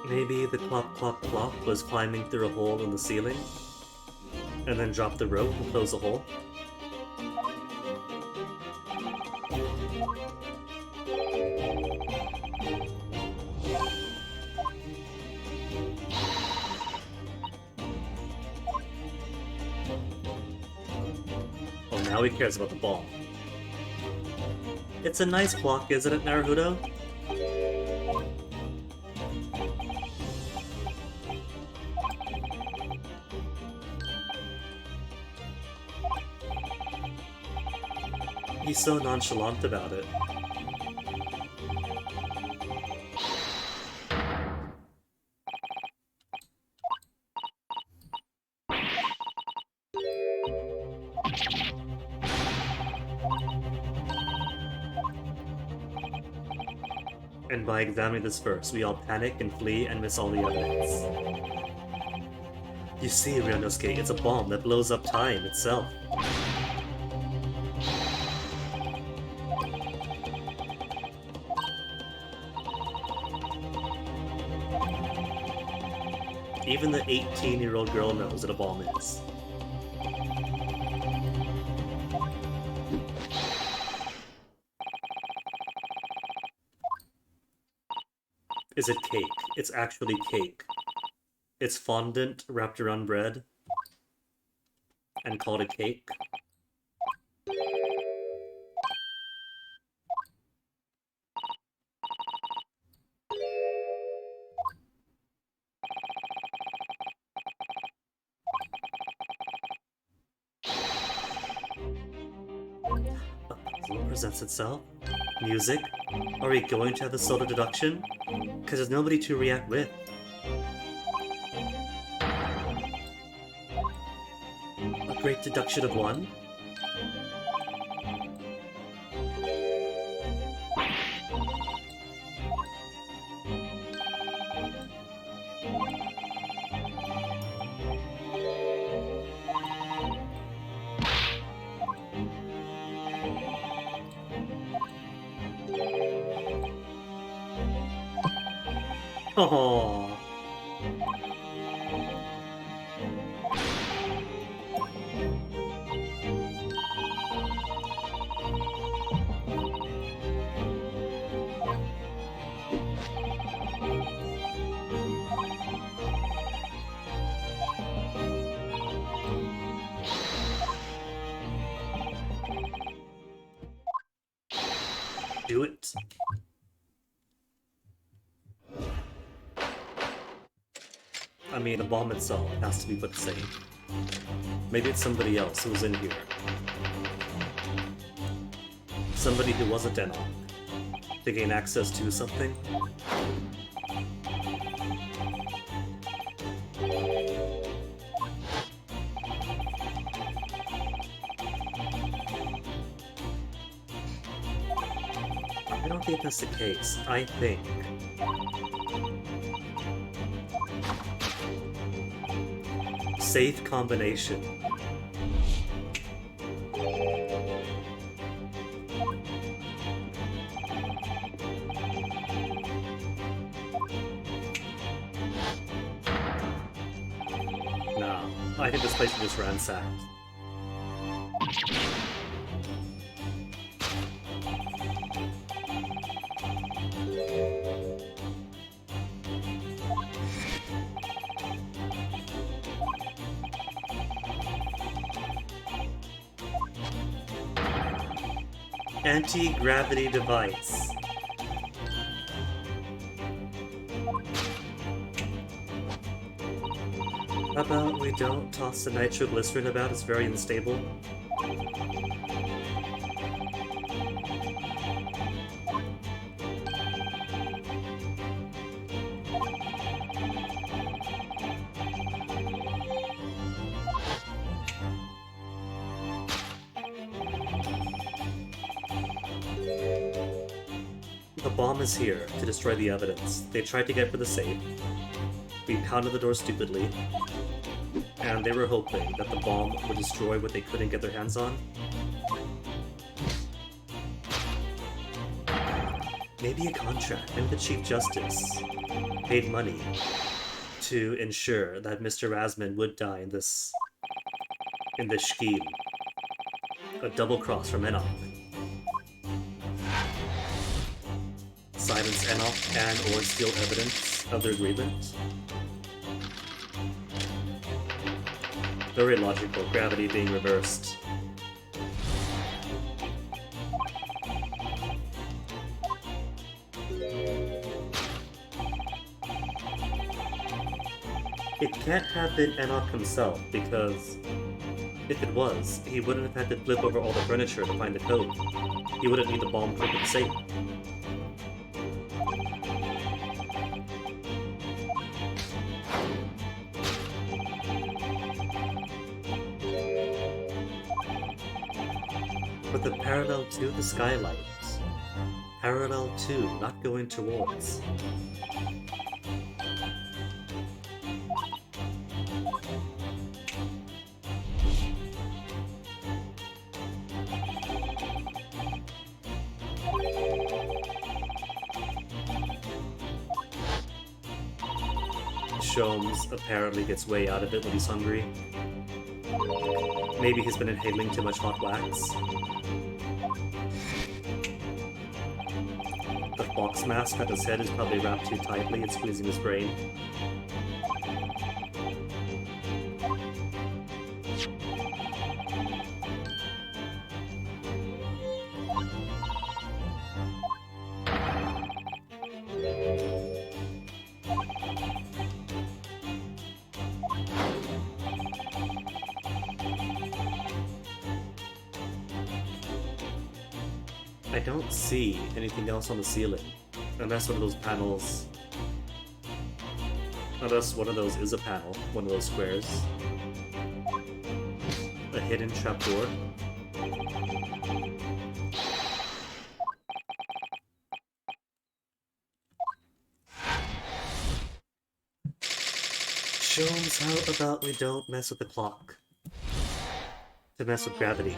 [SPEAKER 1] Maybe the clop clop clop was climbing through a hole in the ceiling, and then dropped the rope and closed the hole. Oh, now he cares about the ball. It's a nice block, isn't it, Naruto? He's so nonchalant about it. And by examining this first, we all panic and flee and miss all the evidence. You see, Ryunosuke, it's a bomb that blows up time itself. Even the 18-year-old girl knows what a bomb is. Is it cake? It's actually cake. It's fondant wrapped around bread and called a cake. A puzzle presents itself. Music? Are we going to have the soda deduction? Because there's nobody to react with. A great deduction of one? Oh. Do it. I mean, the bomb itself has to be put safe. Maybe it's somebody else who's in here. Somebody who wasn't Enoch. To gain access to something. I don't think that's the case. I think safe combination. No, I think this place is just ransacked. Anti-gravity device. How about we don't toss the nitroglycerin about, it's very unstable. The bomb is here to destroy the evidence. They tried to get for the safe. We pounded the door stupidly. And they were hoping that the bomb would destroy what they couldn't get their hands on. Maybe a contract. Maybe the Chief Justice paid money to ensure that Mr. Rasman would die in this scheme. A double cross from Enoch. Silence Enoch and or steal evidence of their agreement. Very logical, gravity being reversed. It can't have been Enoch himself, because if it was, he wouldn't have had to flip over all the furniture to find the code. He wouldn't need the bomb to open the safe. But the parallel to the skylight Parallel to, not going towards. Sholmes apparently gets way out of it when he's hungry. Maybe he's been inhaling too much hot wax. The fox mask at his head is probably wrapped too tightly and squeezing his brain. I don't see anything else on the ceiling. Unless one of those panels... Unless one of those is a panel, one of those squares. A hidden trapdoor. Sholmes, how about we don't mess with the clock? To mess with gravity.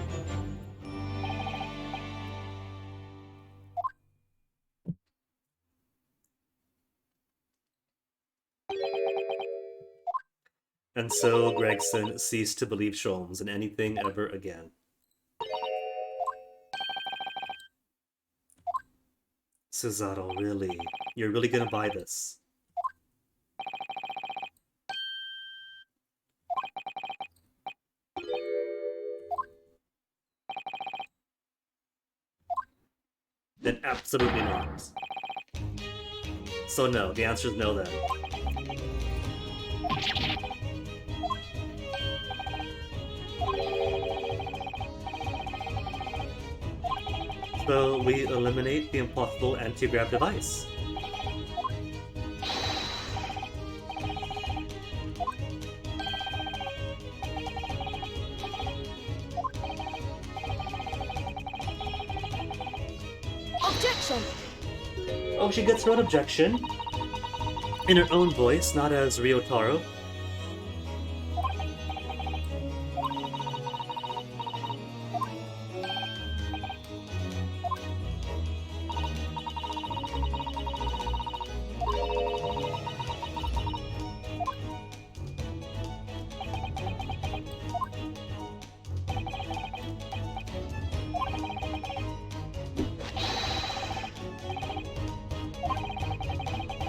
[SPEAKER 1] And so Gregson ceased to believe Sholmes in anything ever again. Cesaro, really? You're really gonna buy this? Then absolutely not. So no, the answer is no then. So we eliminate the impossible anti-grav device.
[SPEAKER 4] Objection!
[SPEAKER 1] Oh, she gets her own objection. In her own voice, not as Ryotaro.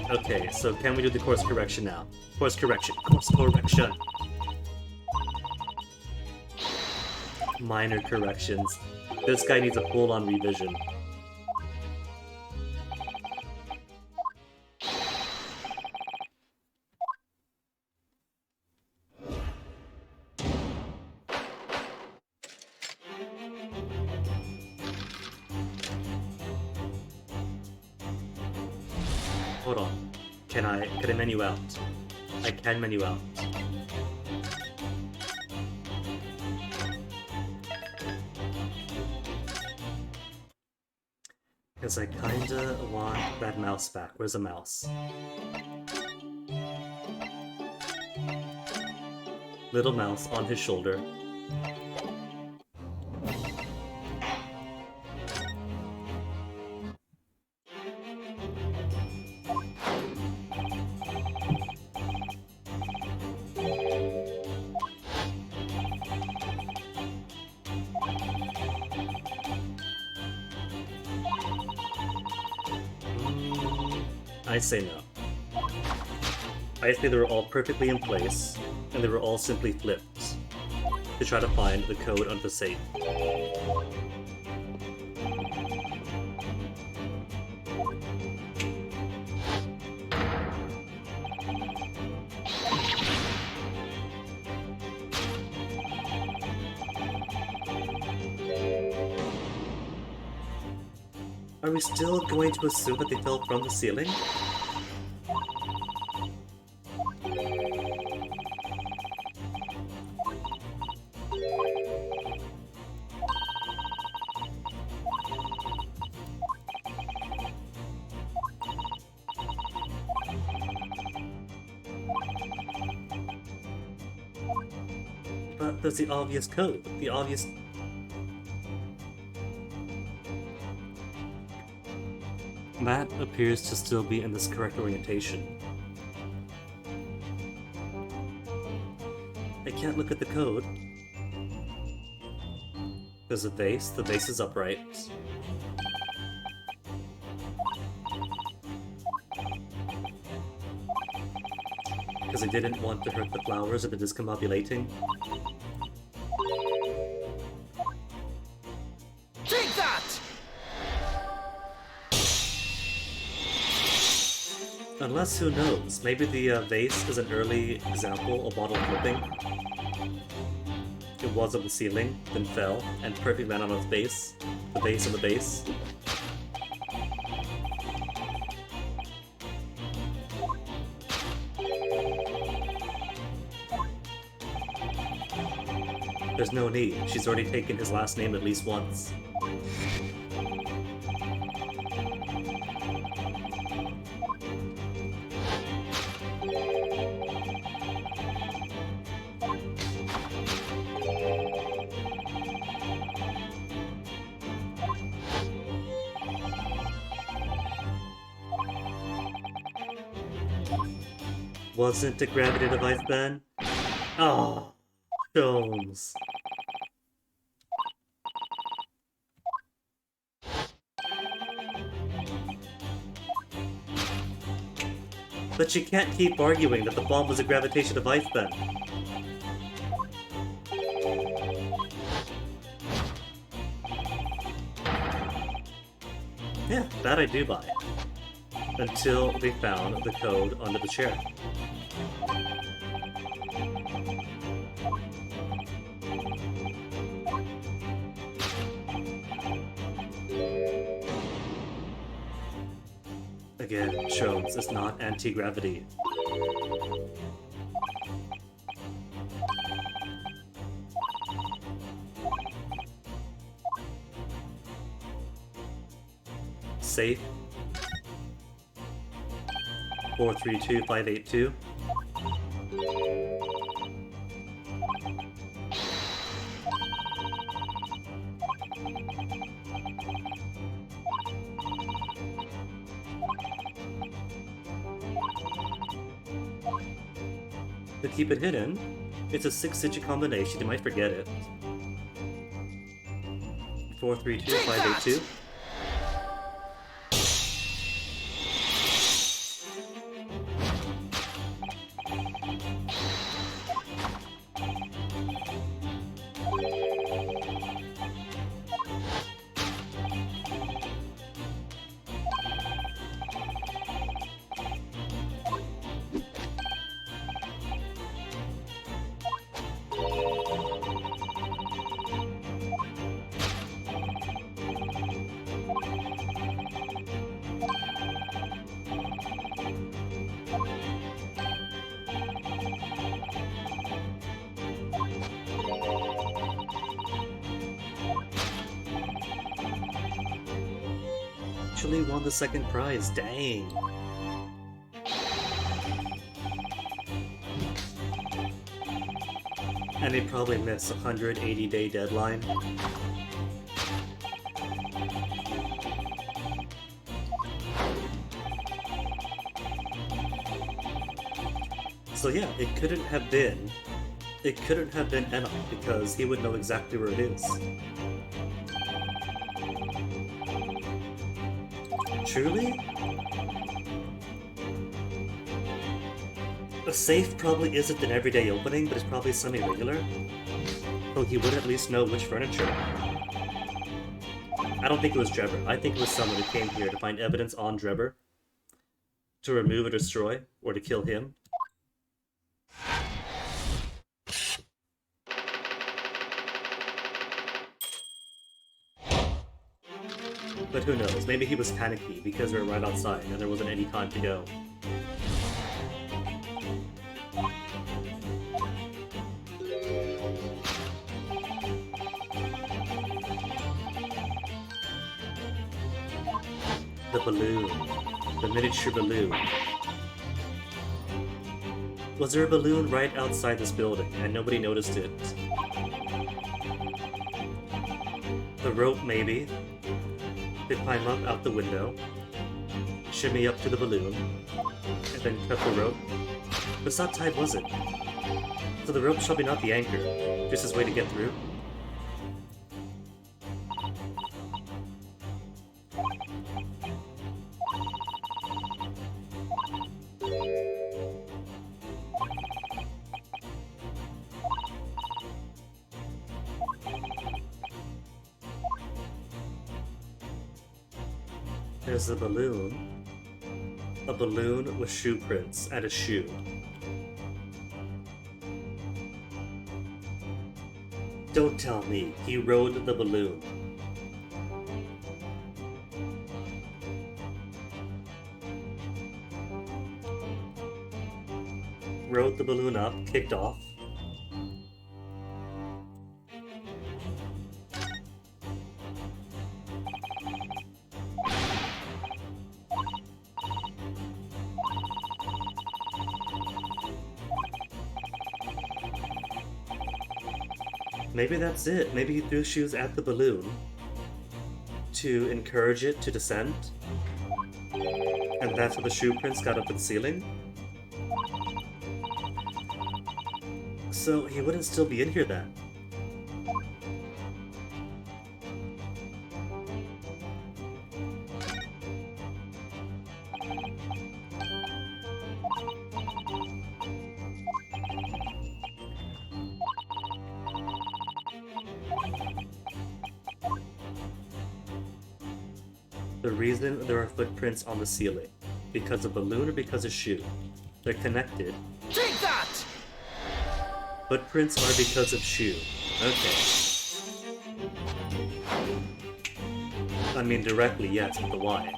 [SPEAKER 1] Okay, so can we do the course correction now? Course correction. Course correction. Minor corrections. This guy needs a full-on revision. Hold on. Can I menu out? I can menu out. Because I kinda want that mouse back. Where's the mouse? Little mouse on his shoulder. I say no. I say they were all perfectly in place, and they were all simply flipped to try to find the code under the safe. Are we still going to assume that they fell from the ceiling? But there's the obvious code. The obvious... Matt appears to still be in this correct orientation. I can't look at the code. There's a vase. The vase is upright. Because I didn't want to hurt the flowers if it is discombobulating.
[SPEAKER 2] Take that!
[SPEAKER 1] Unless, who knows, maybe the vase is an early example of bottle flipping. It was on the ceiling, then fell, and perfect landed on its base. The base of the base. There's no need. She's already taken his last name at least once. Wasn't a gravity device then? Oh, Jones. But you can't keep arguing that the bomb was a gravitation device then. Yeah, that I do buy. Until they found the code under the chair. Again, Jones is not anti-gravity. Safe. 432582. To keep it hidden, it's a 6-digit combination, you might forget it. 432582. Actually won the second prize, dang. And they probably missed a 180-day deadline. So yeah, it couldn't have been Enoch, because he would know exactly where it is. Truly? A safe probably isn't an everyday opening, but it's probably semi-regular. So he would at least know which furniture. I don't think it was Drebber. I think it was someone who came here to find evidence on Drebber, to remove or destroy, or to kill him. But who knows, maybe he was panicky because we were right outside and there wasn't any time to go. The balloon. The miniature balloon. Was there a balloon right outside this building and nobody noticed it? The rope, maybe. They climb up out the window, shimmy up to the balloon, and then cut the rope. But it's not tied, was it? So the rope's probably not the anchor, just his way to get through. There's a balloon. A balloon with shoe prints and a shoe. Don't tell me he rode the balloon. Rode the balloon up, kicked off. Maybe that's it. Maybe he threw shoes at the balloon to encourage it to descend. And that's how the shoe prints got up to the ceiling. So he wouldn't still be in here then. The reason there are footprints on the ceiling. Because of balloon or because of shoe. They're connected.
[SPEAKER 2] Take that!
[SPEAKER 1] Footprints are because of shoe. Okay. I mean directly, yes, but the why.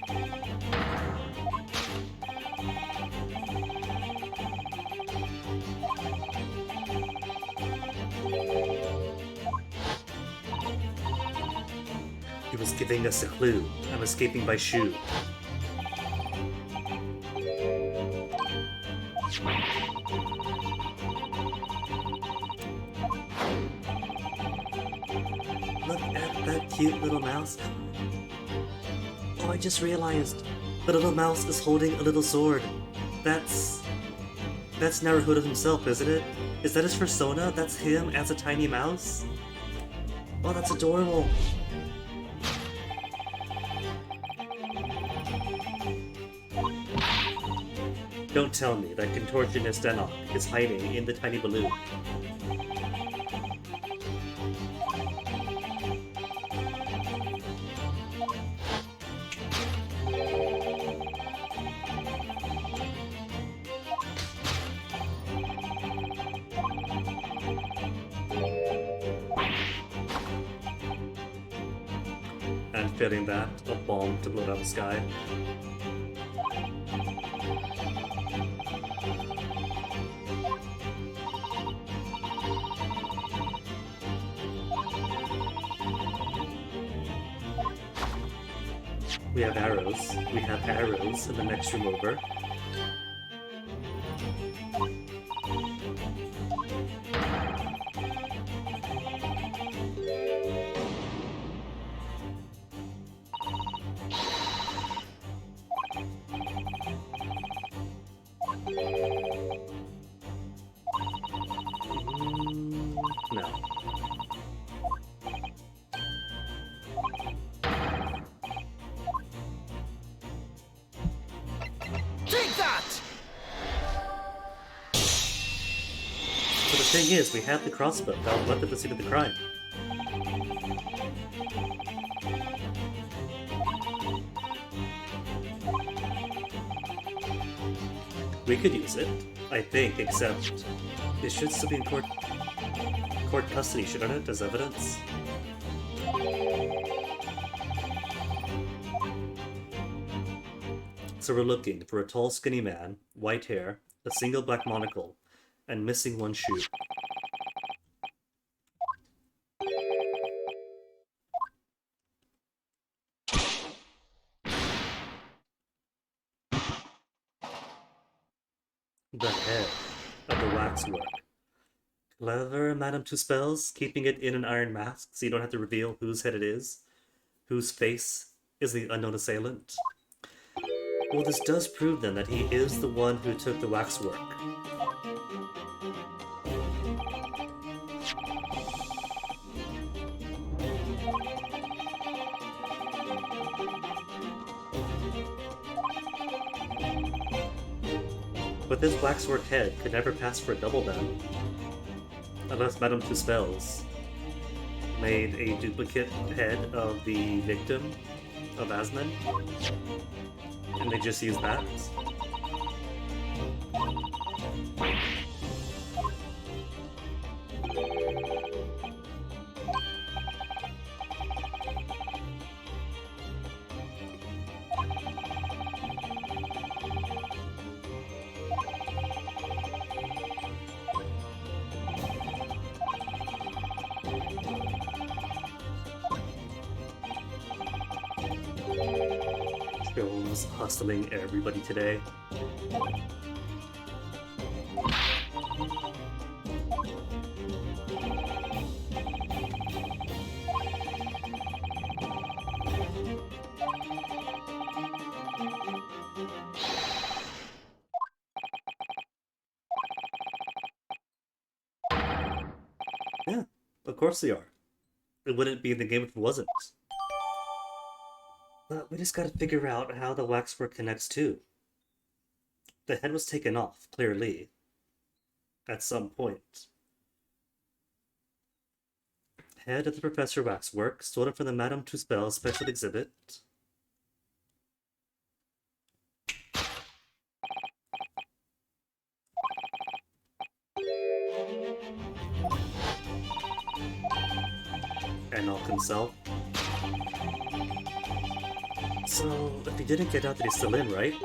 [SPEAKER 1] He was giving us a clue. I'm escaping by shoe. Look at that cute little mouse. Oh, I just realized. The little mouse is holding a little sword. That's Naruhodo himself, isn't it? Is that his persona? That's him as a tiny mouse? Oh, that's adorable. Don't tell me that contortionist Enoch is hiding in the tiny balloon. And failing that, a bomb to blow out the sky. We have arrows. We have arrows in the next room over. No.
[SPEAKER 2] Take that!
[SPEAKER 1] So the thing is, we have the crossbow that was left at the scene of the crime. We could use it, I think, except it should still be in court custody, shouldn't it, as evidence? So we're looking for a tall, skinny man, white hair, a single black monocle, and missing one shoe. The head. A waxwork. Clever, Madame Two Spells, keeping it in an iron mask so you don't have to reveal whose head it is, whose face is the unknown assailant. Well, this does prove then that he is the one who took the waxwork. But this waxwork head could never pass for a double then, unless Madame Two Spells made a duplicate head of the victim of Asmund, and they just used that. Films hustling everybody today. Yeah, of course they are. It wouldn't be in the game if it wasn't. But we just gotta figure out how the waxwork connects too. The head was taken off, clearly, at some point. Head of the Professor Waxwork, stolen from the Madame Tuspel special exhibit. Enoch himself. So, if he didn't get out, then he's still in, right?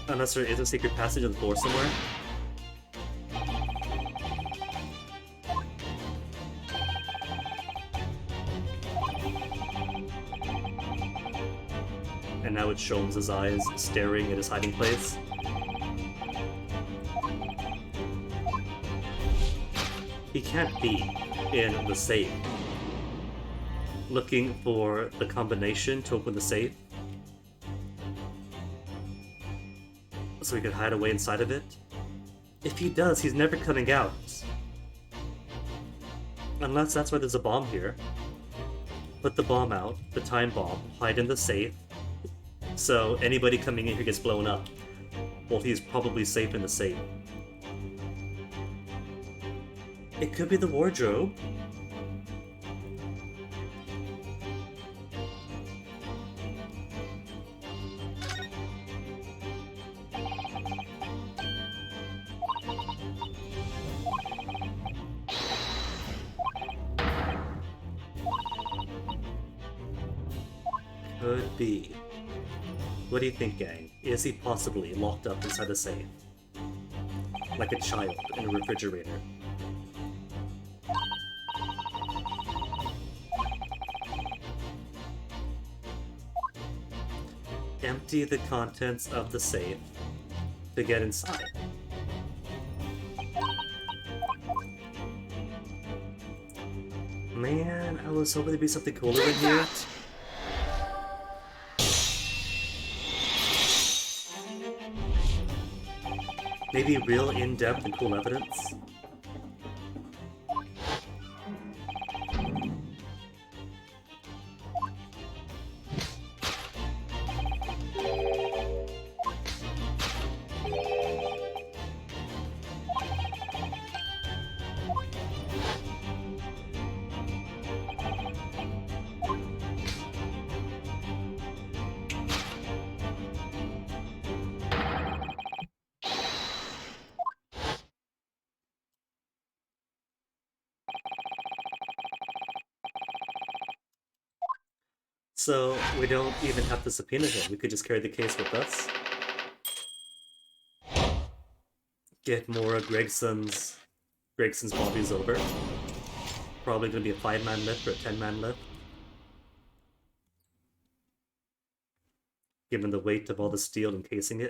[SPEAKER 1] Unless there is a secret passage on the floor somewhere. And now it's Sholmes' eyes staring at his hiding place. He can't be in the safe, looking for the combination to open the safe, so he can hide away inside of it. If he does, he's never coming out. Unless that's why there's a bomb here. Put the bomb out, the time bomb, hide in the safe, so anybody coming in here gets blown up. Well, he's probably safe in the safe. It could be the wardrobe. Could be. What do you think, gang? Is he possibly locked up inside the safe? Like a child in a refrigerator? Empty the contents of the safe to get inside. Man, I was hoping there'd be something cooler in here. Maybe real in-depth and cool evidence. So we don't even have to subpoena him. We could just carry the case with us. Get more of Gregson's bodies over. Probably gonna be a 5-man lift or a 10-man lift. Given the weight of all the steel encasing it.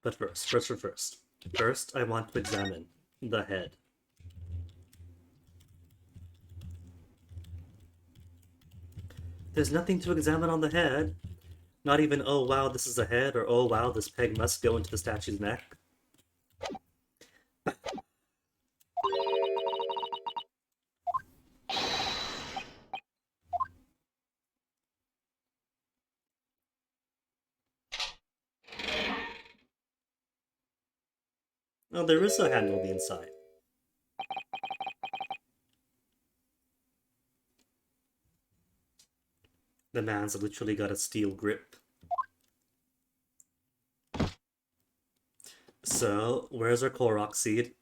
[SPEAKER 1] But first. First, I want to examine the head. There's nothing to examine on the head. Not even, oh wow, this is a head, or oh wow, this peg must go into the statue's neck. Oh, there is a handle on the inside. The man's literally got a steel grip. So, where's our Korok seed?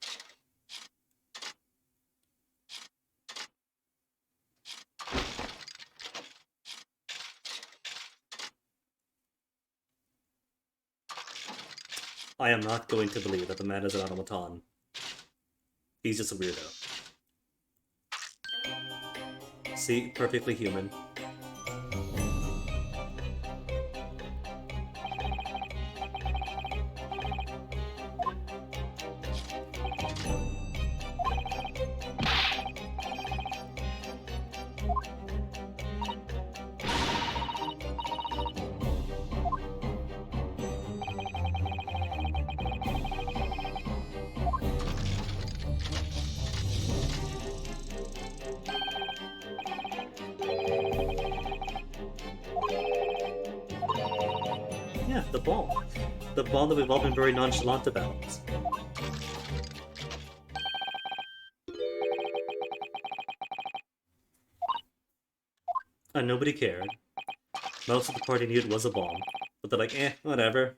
[SPEAKER 1] I am not going to believe that the man is an automaton. He's just a weirdo. See? Perfectly human. Yeah, the ball. The ball that we've all been very nonchalant about. And nobody cared. Most of the party knew it was a bomb. But they're like, eh, whatever.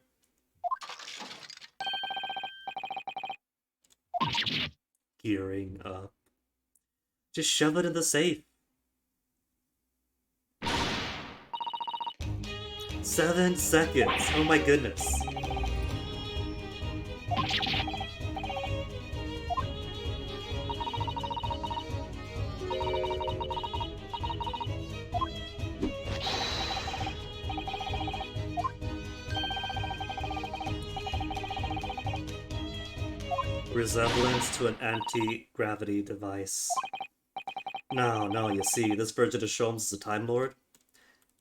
[SPEAKER 1] Gearing up. Just shove it in the safe. 7 seconds. Oh my goodness. Resemblance to an anti-gravity device. No, you see, this version of Sholmes is a Time Lord,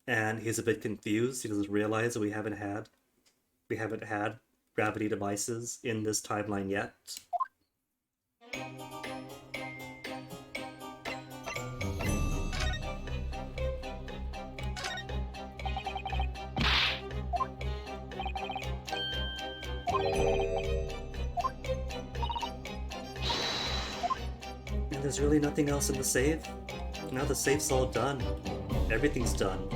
[SPEAKER 1] and he's a bit confused. He doesn't realize that we haven't had gravity devices in this timeline yet. And there's really nothing else in the safe. Now the safe's all done. Everything's done.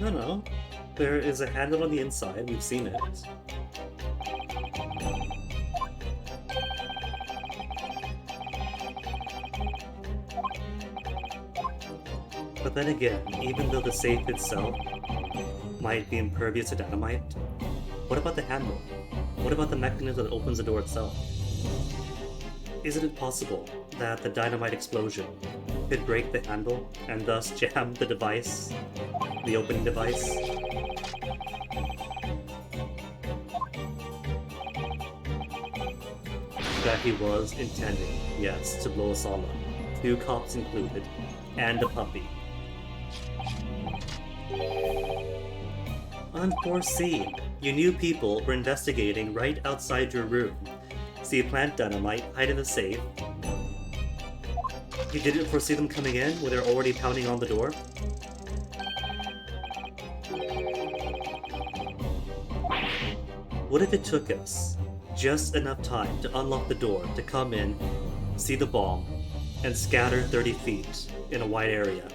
[SPEAKER 1] No. There is a handle on the inside. We've seen it. But then again, even though the safe itself might be impervious to dynamite, what about the handle? What about the mechanism that opens the door itself? Isn't it possible that the dynamite explosion could break the handle and thus jam the device, the opening device? That he was intending, yes, to blow us all up. 2 cops included, and a puppy. Unforeseen. You knew people were investigating right outside your room. So you plant dynamite, hide in the safe. You didn't foresee them coming in when they're already pounding on the door? What if it took us just enough time to unlock the door, to come in, see the bomb, and scatter 30 feet in a wide area?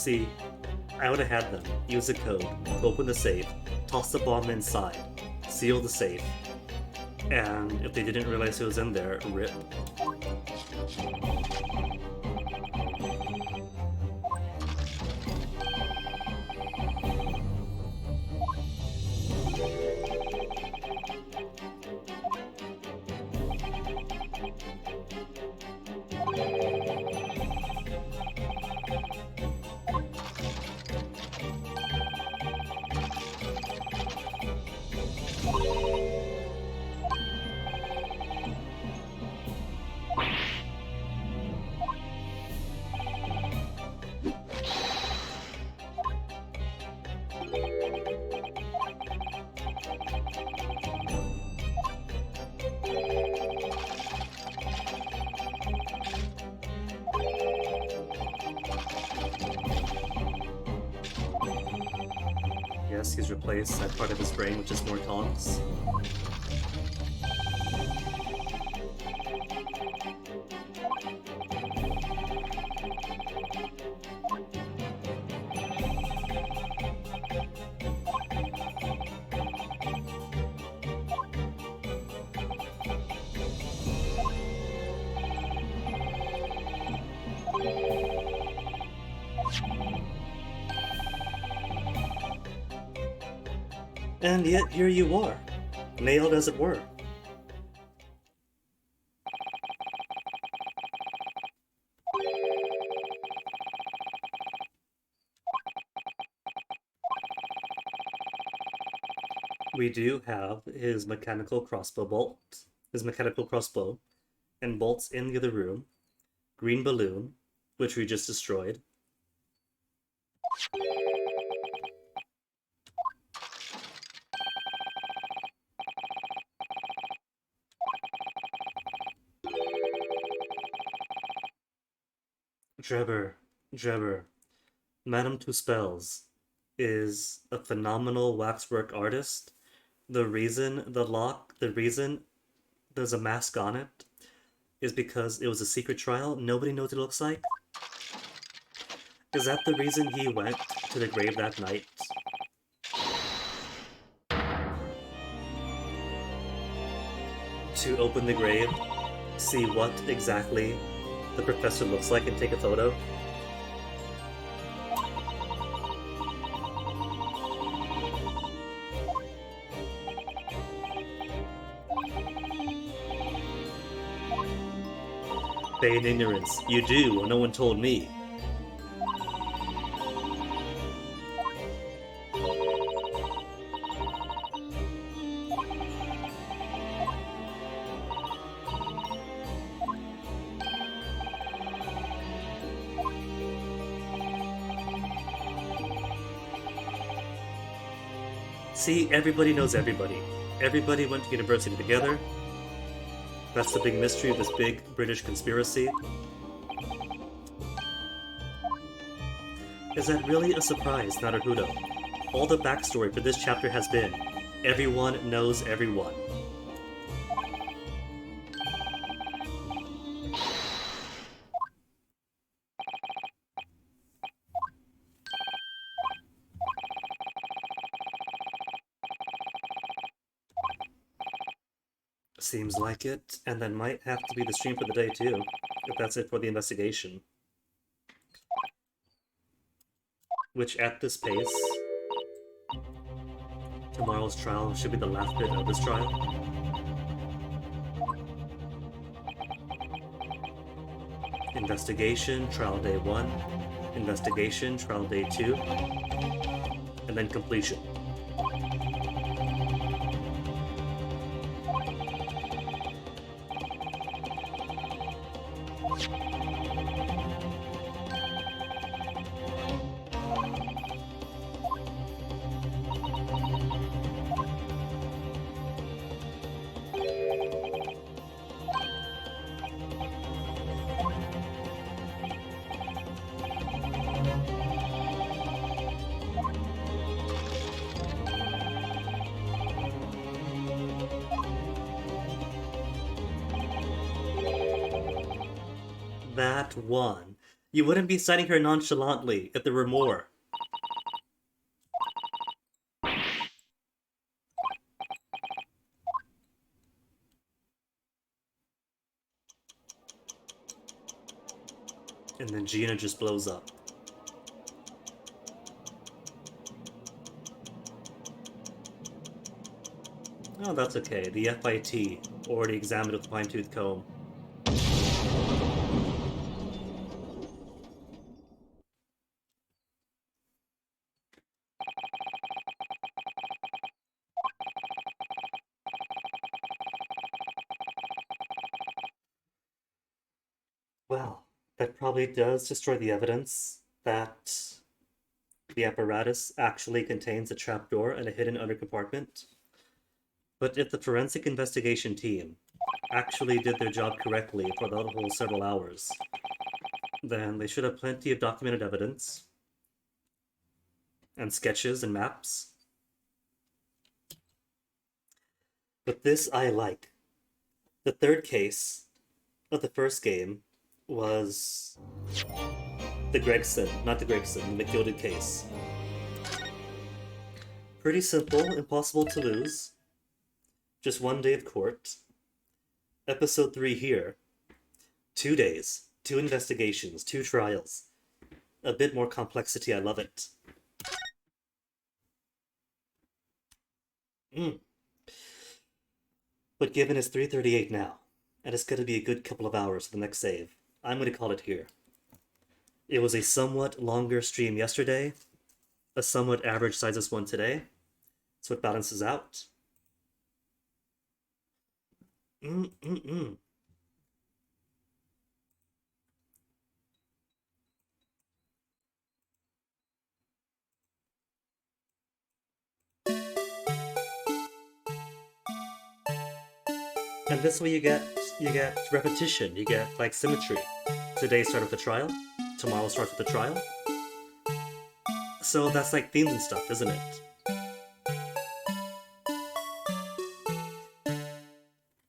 [SPEAKER 1] See, I would have had them use a code, open the safe, toss the bomb inside, seal the safe, and if they didn't realize it was in there, rip. Yes, he's replaced that part of his brain, which is more cogs. And yet here you are, nailed as it were. We do have his mechanical crossbow bolt, his mechanical crossbow, and bolts in the other room. Green balloon, which we just destroyed. Drebber, Madame Two Spells is a phenomenal waxwork artist. The reason there's a mask on it is because it was a secret trial. Nobody knows what it looks like. Is that the reason he went to the grave that night? To open the grave, see what exactly the professor looks like and take a photo? Feign ignorance. You do, no one told me. See, everybody knows everybody. Everybody went to university together. That's the big mystery of this big British conspiracy. Is that really a surprise, Naruto? All the backstory for this chapter has been, everyone knows everyone. Seems like it, and that might have to be the stream for the day too, if that's it for the investigation. Which, at this pace, tomorrow's trial should be the last bit of this trial. Investigation, trial day 1, investigation, trial day 2, and then completion. That one. You wouldn't be citing her nonchalantly if there were more. And then Gina just blows up. Oh, that's okay. The FIT already examined with a fine-tooth comb. Well, that probably does destroy the evidence that the apparatus actually contains a trapdoor and a hidden under compartment. But if the forensic investigation team actually did their job correctly for the whole several hours, then they should have plenty of documented evidence and sketches and maps. But this I like. The third case of the first game was the Gregson, not the Gregson, the McGilded case. Pretty simple, impossible to lose. Just one day of court. Episode 3 here. 2 days, 2 investigations, 2 trials. A bit more complexity, I love it. But given it's 3:38 now, and it's going to be a good couple of hours for the next save, I'm going to call it here. It was a somewhat longer stream yesterday, a somewhat average sizes one today, so it balances out. And this way you get repetition, you get like symmetry. Today started with the trial, tomorrow starts with the trial. So that's like themes and stuff, isn't it?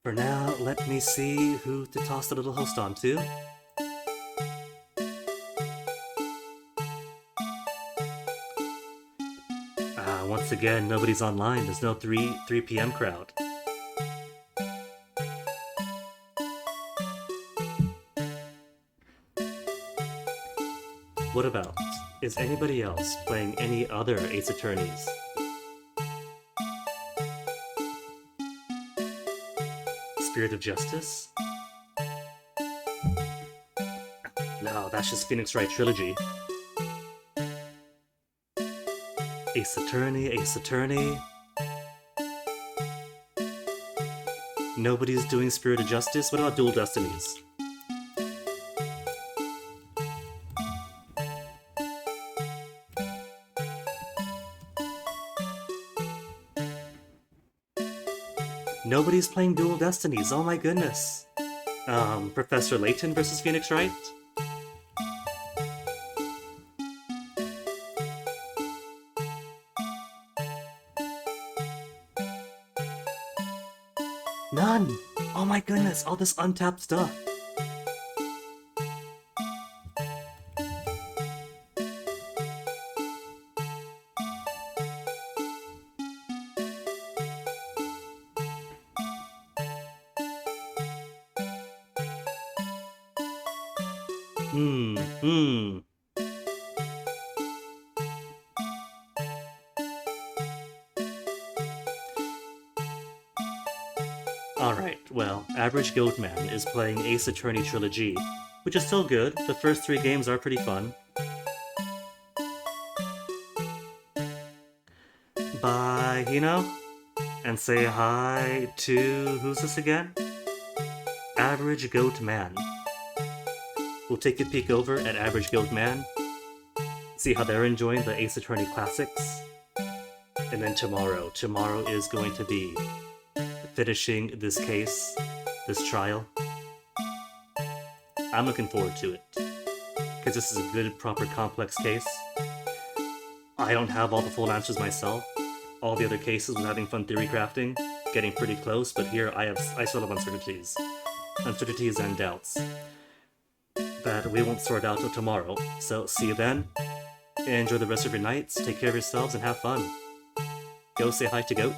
[SPEAKER 1] For now, let me see who to toss the little host onto. Once again, nobody's online. There's no 3 p.m. crowd. What about, is anybody else playing any other Ace Attorneys? Spirit of Justice? No, that's just Phoenix Wright Trilogy. Ace Attorney, Ace Attorney. Nobody's doing Spirit of Justice? What about Dual Destinies? Nobody's playing Dual Destinies, oh my goodness. Professor Layton versus Phoenix Wright? None! Oh my goodness, all this untapped stuff. Alright, well, Average Goatman is playing Ace Attorney Trilogy, which is still good. The first 3 games are pretty fun. Bye, Hino? And say hi to... who's this again? Average Goatman. We'll take a peek over at Average Goatman, see how they're enjoying the Ace Attorney classics. And then tomorrow is going to be finishing this case, this trial. I'm looking forward to it, because this is a good, proper, complex case. I don't have all the full answers myself. All the other cases was having fun theory crafting, getting pretty close, but here I still have uncertainties and doubts. that we won't sort out till tomorrow. So see you then. Enjoy the rest of your nights, take care of yourselves, and have fun. Go say hi to Goat.